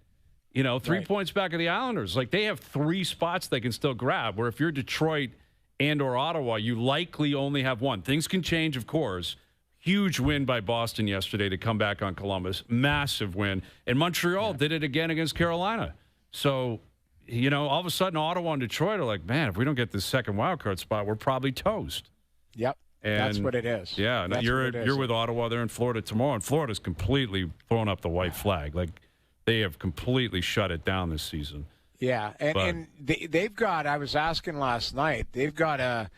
Speaker 3: 3 points back of the Islanders. Like, they have 3 spots they can still grab, where if you're Detroit and or Ottawa, you likely only have 1. Things can change, of course. Huge win by Boston yesterday to come back on Columbus. Massive win. And Montreal did it again against Carolina. So, all of a sudden Ottawa and Detroit are like, man, if we don't get this second wildcard spot, we're probably toast.
Speaker 4: Yep. And that's what it is.
Speaker 3: Yeah. You're with Ottawa. They're in Florida tomorrow. And Florida's completely thrown up the white flag. Like, they have completely shut it down this season.
Speaker 4: Yeah. And they've got, I was asking last night, they've got a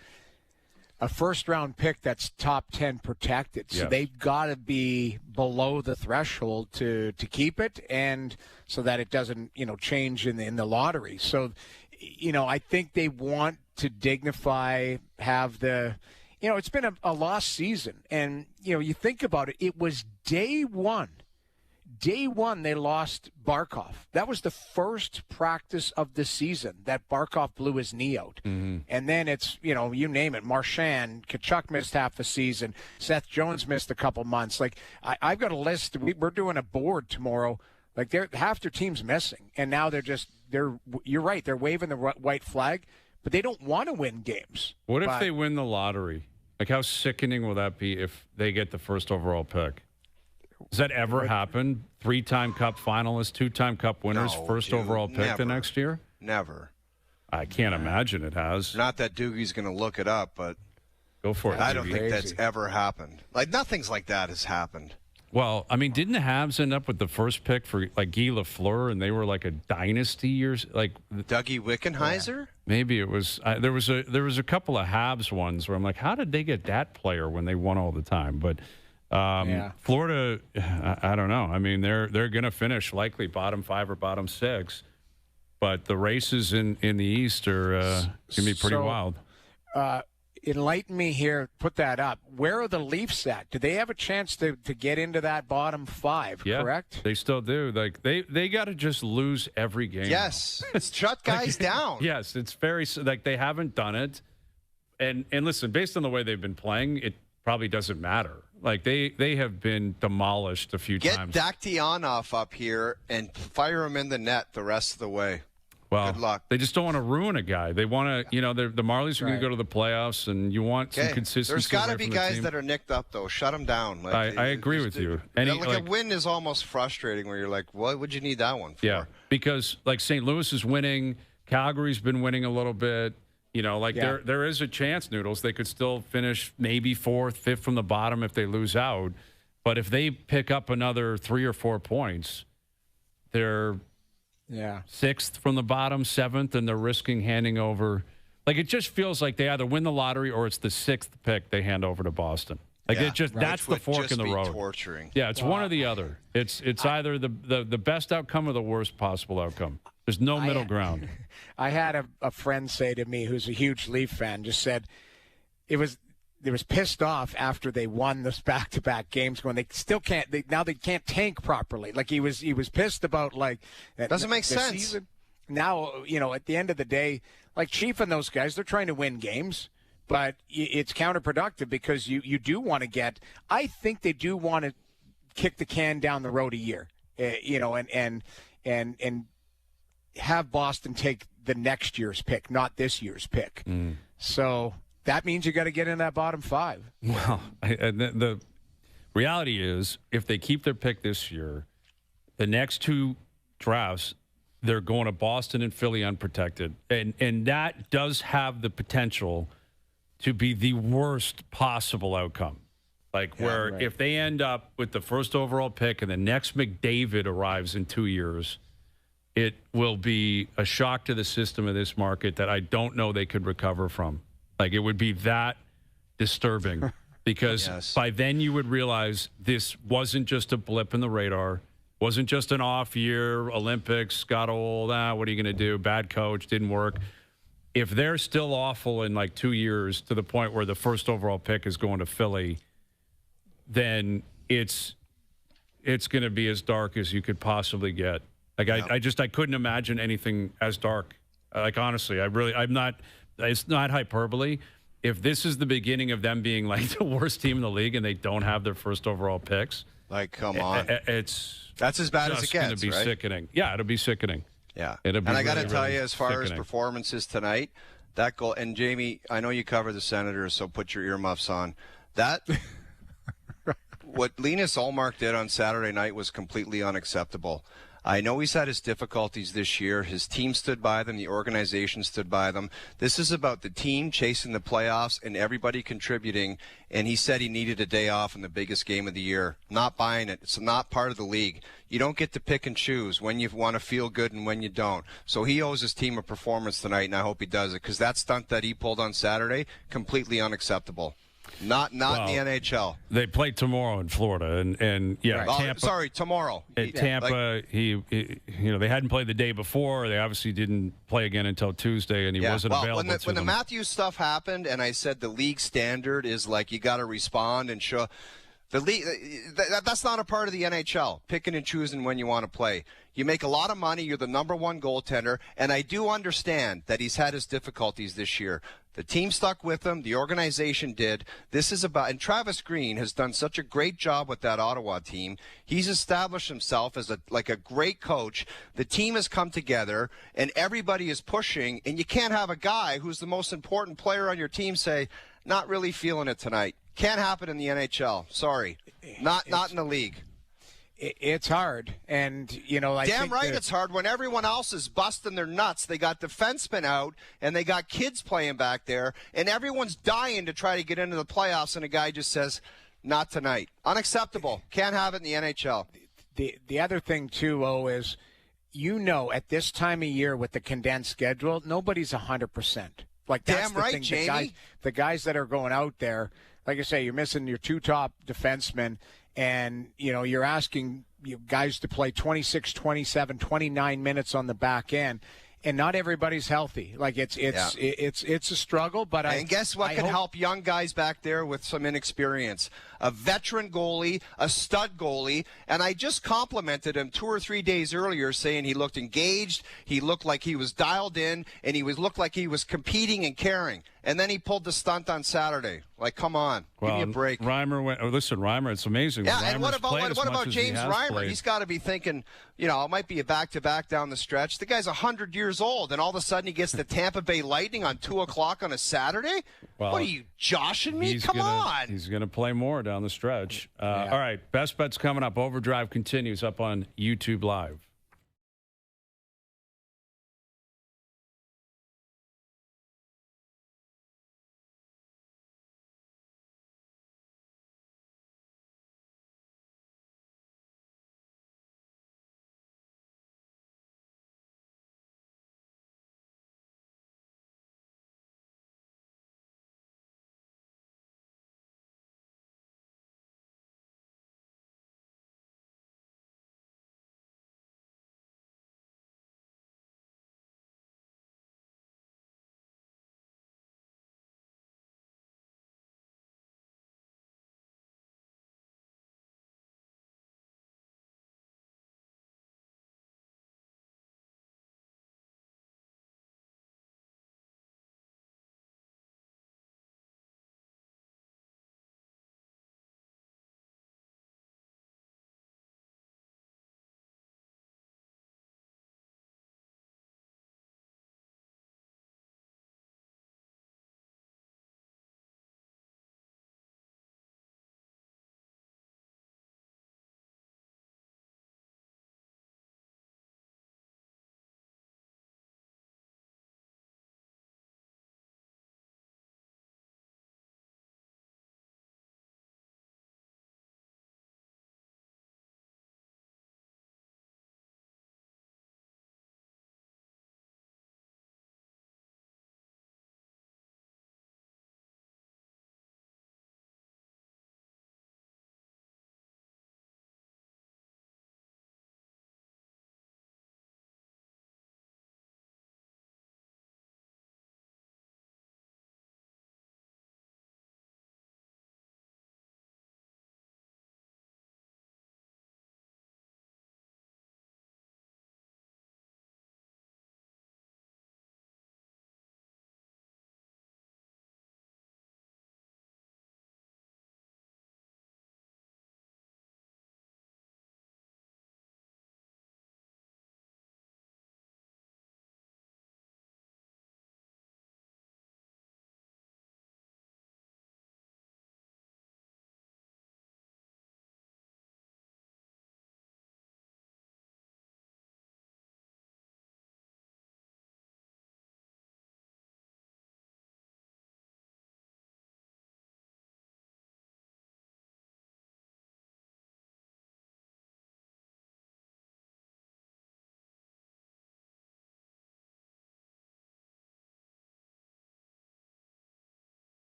Speaker 4: first-round pick that's top 10 protected. So they've got to be below the threshold to keep it, and so that it doesn't, change in the lottery. So, I think they want to dignify, have the, it's been a lost season. And, you think about it, it was day one. Day one, they lost Barkov. That was the first practice of the season that Barkov blew his knee out. Mm-hmm. And then it's, you name it, Marchand, Tkachuk missed half a season, Seth Jones missed a couple months. Like, I've got a list. We're doing a board tomorrow. Like, half their team's missing. And now you're right, they're waving the white flag, but they don't want to win games.
Speaker 3: What if they win the lottery? Like, how sickening will that be if they get the first overall pick? Does that ever happen? 3-time Cup finalists, 2-time Cup winners, first overall pick the next year?
Speaker 5: Never.
Speaker 3: I can't imagine it has.
Speaker 5: Not that Doogie's going to look it up, but
Speaker 3: go for it.
Speaker 5: I don't think that's ever happened. Like, nothing's like that has happened.
Speaker 3: Well, I mean, didn't the Habs end up with the first pick for like Guy Lafleur, and they were like a dynasty years, like
Speaker 5: Dougie Wickenheiser?
Speaker 3: Yeah. Maybe it was. There was a couple of Habs ones where I'm like, how did they get that player when they won all the time? But. Florida, I don't know. I mean, they're going to finish likely bottom 5 or bottom 6, but the races in the East are going to be pretty wild.
Speaker 4: Enlighten me here. Put that up. Where are the Leafs at? Do they have a chance to get into that bottom 5?
Speaker 3: Yeah,
Speaker 4: correct?
Speaker 3: They still do. Like they got to just lose every game.
Speaker 5: Yes, shut guys down.
Speaker 3: Yes, it's very like they haven't done it. And listen, based on the way they've been playing, it probably doesn't matter. Like, they have been demolished a few times.
Speaker 5: Get Daktianov up here and fire him in the net the rest of the way.
Speaker 3: Well,
Speaker 5: good luck.
Speaker 3: They just don't want to ruin a guy. They want to, the Marlies are going to go to the playoffs, and you want some consistency.
Speaker 5: There's got to be guys that are nicked up, though. Shut them down.
Speaker 3: Like, I agree with you.
Speaker 5: A win is almost frustrating where you're like, what would you need that one for?
Speaker 3: Yeah, because, like, St. Louis is winning. Calgary's been winning a little bit. There is a chance, Noodles. They could still finish maybe 4th, 5th from the bottom if they lose out. But if they pick up another 3 or 4 points, they're 6th from the bottom, 7th, and they're risking handing over. Like, it just feels like they either win the lottery or it's the 6th pick they hand over to Like, that's the fork in the road.
Speaker 5: Torturing.
Speaker 3: Yeah, it's one or the other. It's either the best outcome or the worst possible outcome. There's no middle ground.
Speaker 4: I had a friend say to me, who's a huge Leaf fan, just said they was pissed off after they won those back-to-back games when they still can't. Now they can't tank properly. Like, he was pissed about, like,
Speaker 5: doesn't make sense.
Speaker 4: Season. Now, at the end of the day, like Chief and those guys, they're trying to win games, but it's counterproductive because you do want to get. I think they do want to kick the can down the road a year, and have Boston take the next year's pick, not this year's pick. So that means you got to get in that bottom 5.
Speaker 3: Well, the reality is, if they keep their pick this year, the next 2 drafts, they're going to Boston and Philly unprotected. And that does have the potential to be the worst possible outcome. Like, if they end up with the first overall pick and the next McDavid arrives in 2 years, it will be a shock to the system of this market that I don't know they could recover from. Like, it would be that disturbing because by then you would realize this wasn't just a blip in the radar. Wasn't just an off year, Olympics, got old, what are you going to do? Bad coach, didn't work. If they're still awful in like 2 years to the point where the first overall pick is going to Philly, then it's going to be as dark as you could possibly get. Like I couldn't imagine anything as dark. Like honestly, I'm not. It's not hyperbole. If this is the beginning of them being like the worst team in the league and they don't have their first overall picks,
Speaker 5: like come on,
Speaker 3: that's
Speaker 5: as bad as it gets.
Speaker 3: It's going to be
Speaker 5: right?
Speaker 3: sickening. Yeah, it'll be sickening.
Speaker 5: Yeah,
Speaker 3: and
Speaker 5: I got to
Speaker 3: really,
Speaker 5: tell
Speaker 3: really
Speaker 5: you, as far
Speaker 3: sickening.
Speaker 5: as performances tonight, that goal. And Jamie, I know you cover the Senators, so put your earmuffs on. That what Linus Ullmark did on Saturday night was completely unacceptable. I know he's had his difficulties this year. His team stood by them. The organization stood by them. This is about the team chasing the playoffs and everybody contributing. And he said he needed a day off in the biggest game of the year. Not buying it. It's not part of the league. You don't get to pick and choose when you want to feel good and when you don't. So he owes his team a performance tonight, and I hope he does it, because that stunt that he pulled on Saturday, completely unacceptable. Not in the NHL.
Speaker 3: They play tomorrow in Florida, and yeah,
Speaker 5: right.
Speaker 3: Tampa.
Speaker 5: Tomorrow.
Speaker 3: At Tampa, he they hadn't played the day before. They obviously didn't play again until Tuesday, and he wasn't available.
Speaker 5: When the Matthews stuff happened, and I said the league standard is like you got to respond and show. The league, that's not a part of the NHL, picking and choosing when you want to play. You make a lot of money. You're the number one goaltender. And I do understand that he's had his difficulties this year. The team stuck with him. The organization did. This is about, and Travis Green has done such a great job with that Ottawa team. He's established himself as a great coach. The team has come together, and everybody is pushing. And you can't have a guy who's the most important player on your team say, not really feeling it tonight. Can't happen in the NHL. Sorry. Not in the league.
Speaker 4: It's hard. And,
Speaker 5: damn right it's hard when everyone else is busting their nuts. They got defensemen out, and they got kids playing back there, and everyone's dying to try to get into the playoffs, and a guy just says, not tonight. Unacceptable. Can't have it in the NHL.
Speaker 4: The other thing, too, is, at this time of year with the condensed schedule, nobody's 100%. Like, that's
Speaker 5: damn
Speaker 4: the
Speaker 5: right,
Speaker 4: thing.
Speaker 5: Jamie.
Speaker 4: The guys that are going out there, like I say, you're missing your two top defensemen, and, you're asking guys to play 26, 27, 29 minutes on the back end, and not everybody's healthy. Like, it's a struggle, but
Speaker 5: and guess what can help young guys back there with some inexperience? A veteran goalie, a stud goalie, and I just complimented him 2 or 3 days earlier saying he looked engaged, he looked like he was dialed in, and looked like he was competing and caring. And then he pulled the stunt on Saturday. Like, come on, give me a break.
Speaker 3: Reimer went. Listen, Reimer, it's amazing.
Speaker 5: Yeah, and what about James Reimer? He's got to be thinking, it might be a back-to-back down the stretch. The guy's 100 years old, and all of a sudden he gets the Tampa Bay Lightning on 2:00 on a Saturday. Well, what are you joshing me? Come on.
Speaker 3: He's going to play more down the stretch. All right, best bets coming up. OverDrive continues up on YouTube Live.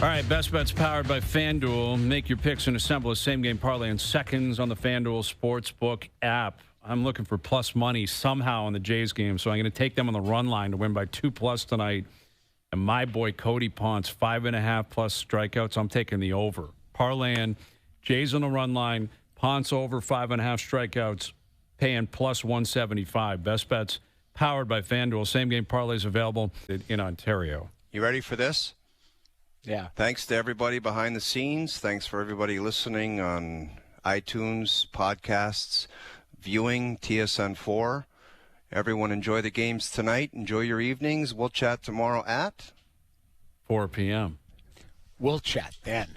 Speaker 3: All right, Best Bets powered by FanDuel. Make your picks and assemble a same-game parlay in seconds on the FanDuel Sportsbook app. I'm looking for plus money somehow on the Jays game, so I'm going to take them on the run line to win by 2+ tonight. And my boy Cody Ponce, 5.5+ strikeouts. I'm taking the over. Parlaying, Jays on the run line, Ponce over 5.5 strikeouts, paying plus 175. Best Bets powered by FanDuel. Same-game parlays available in Ontario.
Speaker 5: You ready for this?
Speaker 4: Yeah.
Speaker 5: Thanks to everybody behind the scenes. Thanks for everybody listening on iTunes, podcasts, viewing TSN4. Everyone enjoy the games tonight. Enjoy your evenings. We'll chat tomorrow at
Speaker 3: 4 p.m.
Speaker 4: We'll chat then.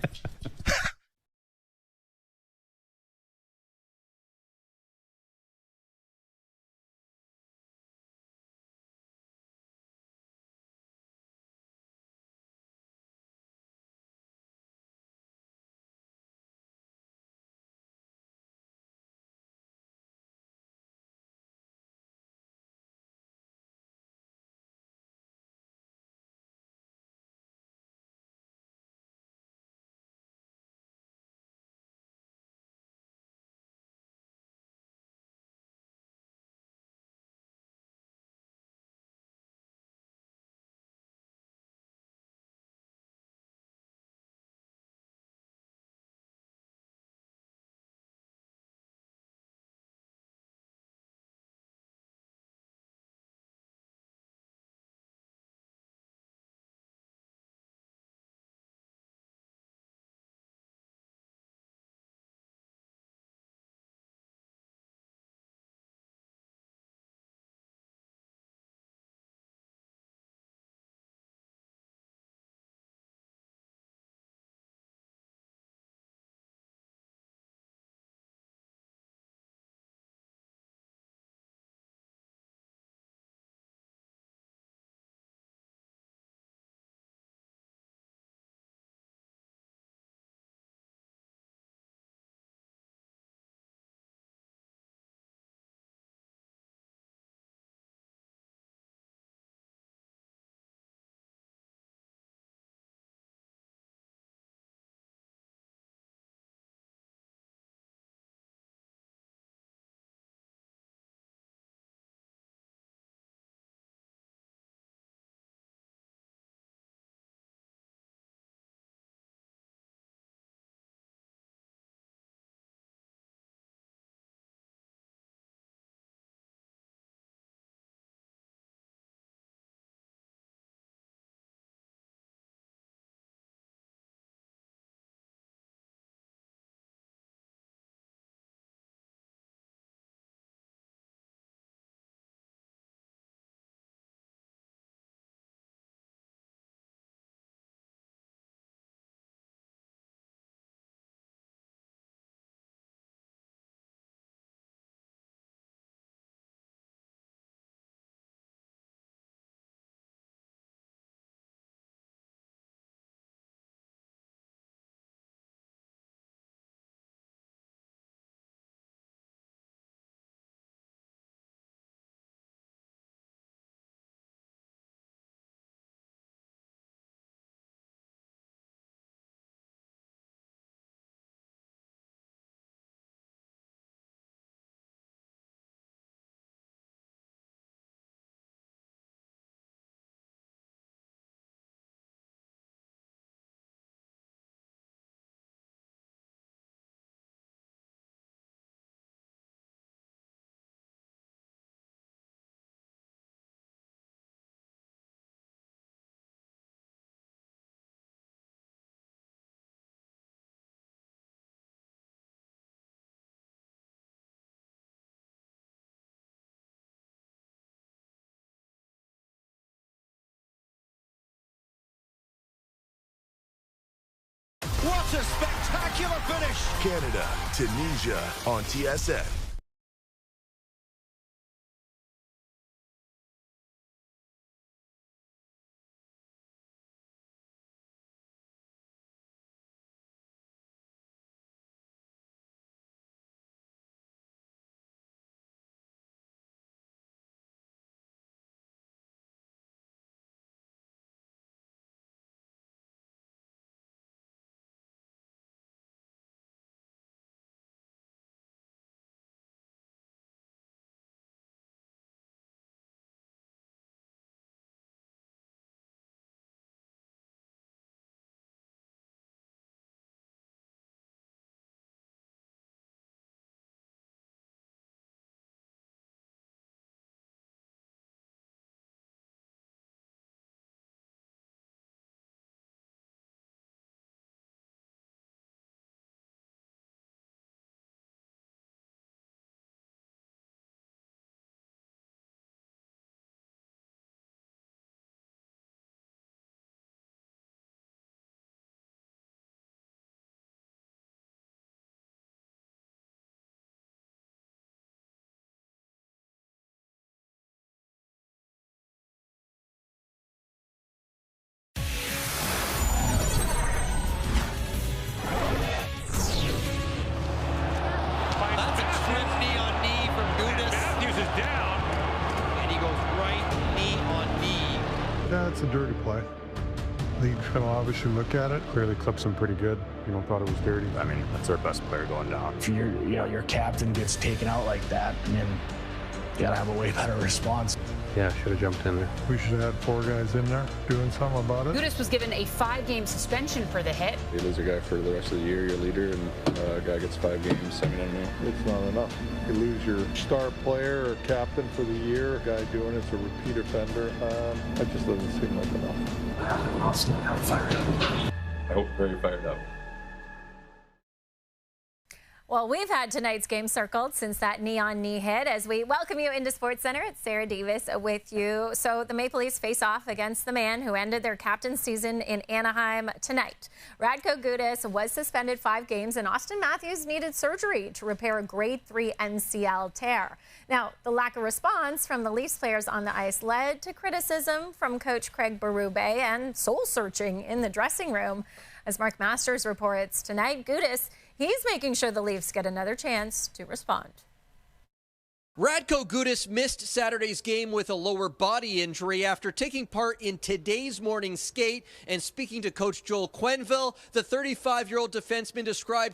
Speaker 8: What a spectacular finish!
Speaker 7: Canada, Tunisia on TSN.
Speaker 13: dirty play. League's going to obviously look at it. Clearly clips him pretty good. Thought it was dirty.
Speaker 12: I mean, that's our best player going down. If your captain gets taken out like that, I mean, you got to have a way better response.
Speaker 13: Yeah, should have jumped in there. We should have had 4 guys in there doing something about it.
Speaker 14: Gudas was given a 5-game suspension for the hit.
Speaker 15: You lose a guy for the rest of the year, your leader, and a guy gets 5 games. I mean,
Speaker 13: It's not enough. You lose your star player or captain for the year, a guy doing it's a repeat offender. That just doesn't seem like enough.
Speaker 12: Austin, I'm fired up.
Speaker 15: I hope very fired up.
Speaker 16: Well, we've had tonight's game circled since that knee-on-knee hit. As we welcome you into SportsCenter, it's Sarah Davis with you. So the Maple Leafs face off against the man who ended their captain's season in Anaheim tonight. Radko Gudas was suspended 5 games, and Austin Matthews needed surgery to repair a grade 3 MCL tear. Now, the lack of response from the Leafs players on the ice led to criticism from coach Craig Berube and soul-searching in the dressing room. As Mark Masters reports tonight, Gudas, he's making sure the Leafs get another chance to respond.
Speaker 17: Radko Gudas missed Saturday's game with a lower body injury after taking part in today's morning's skate. And speaking to coach Joel Quenneville, the 35-year-old defenseman described his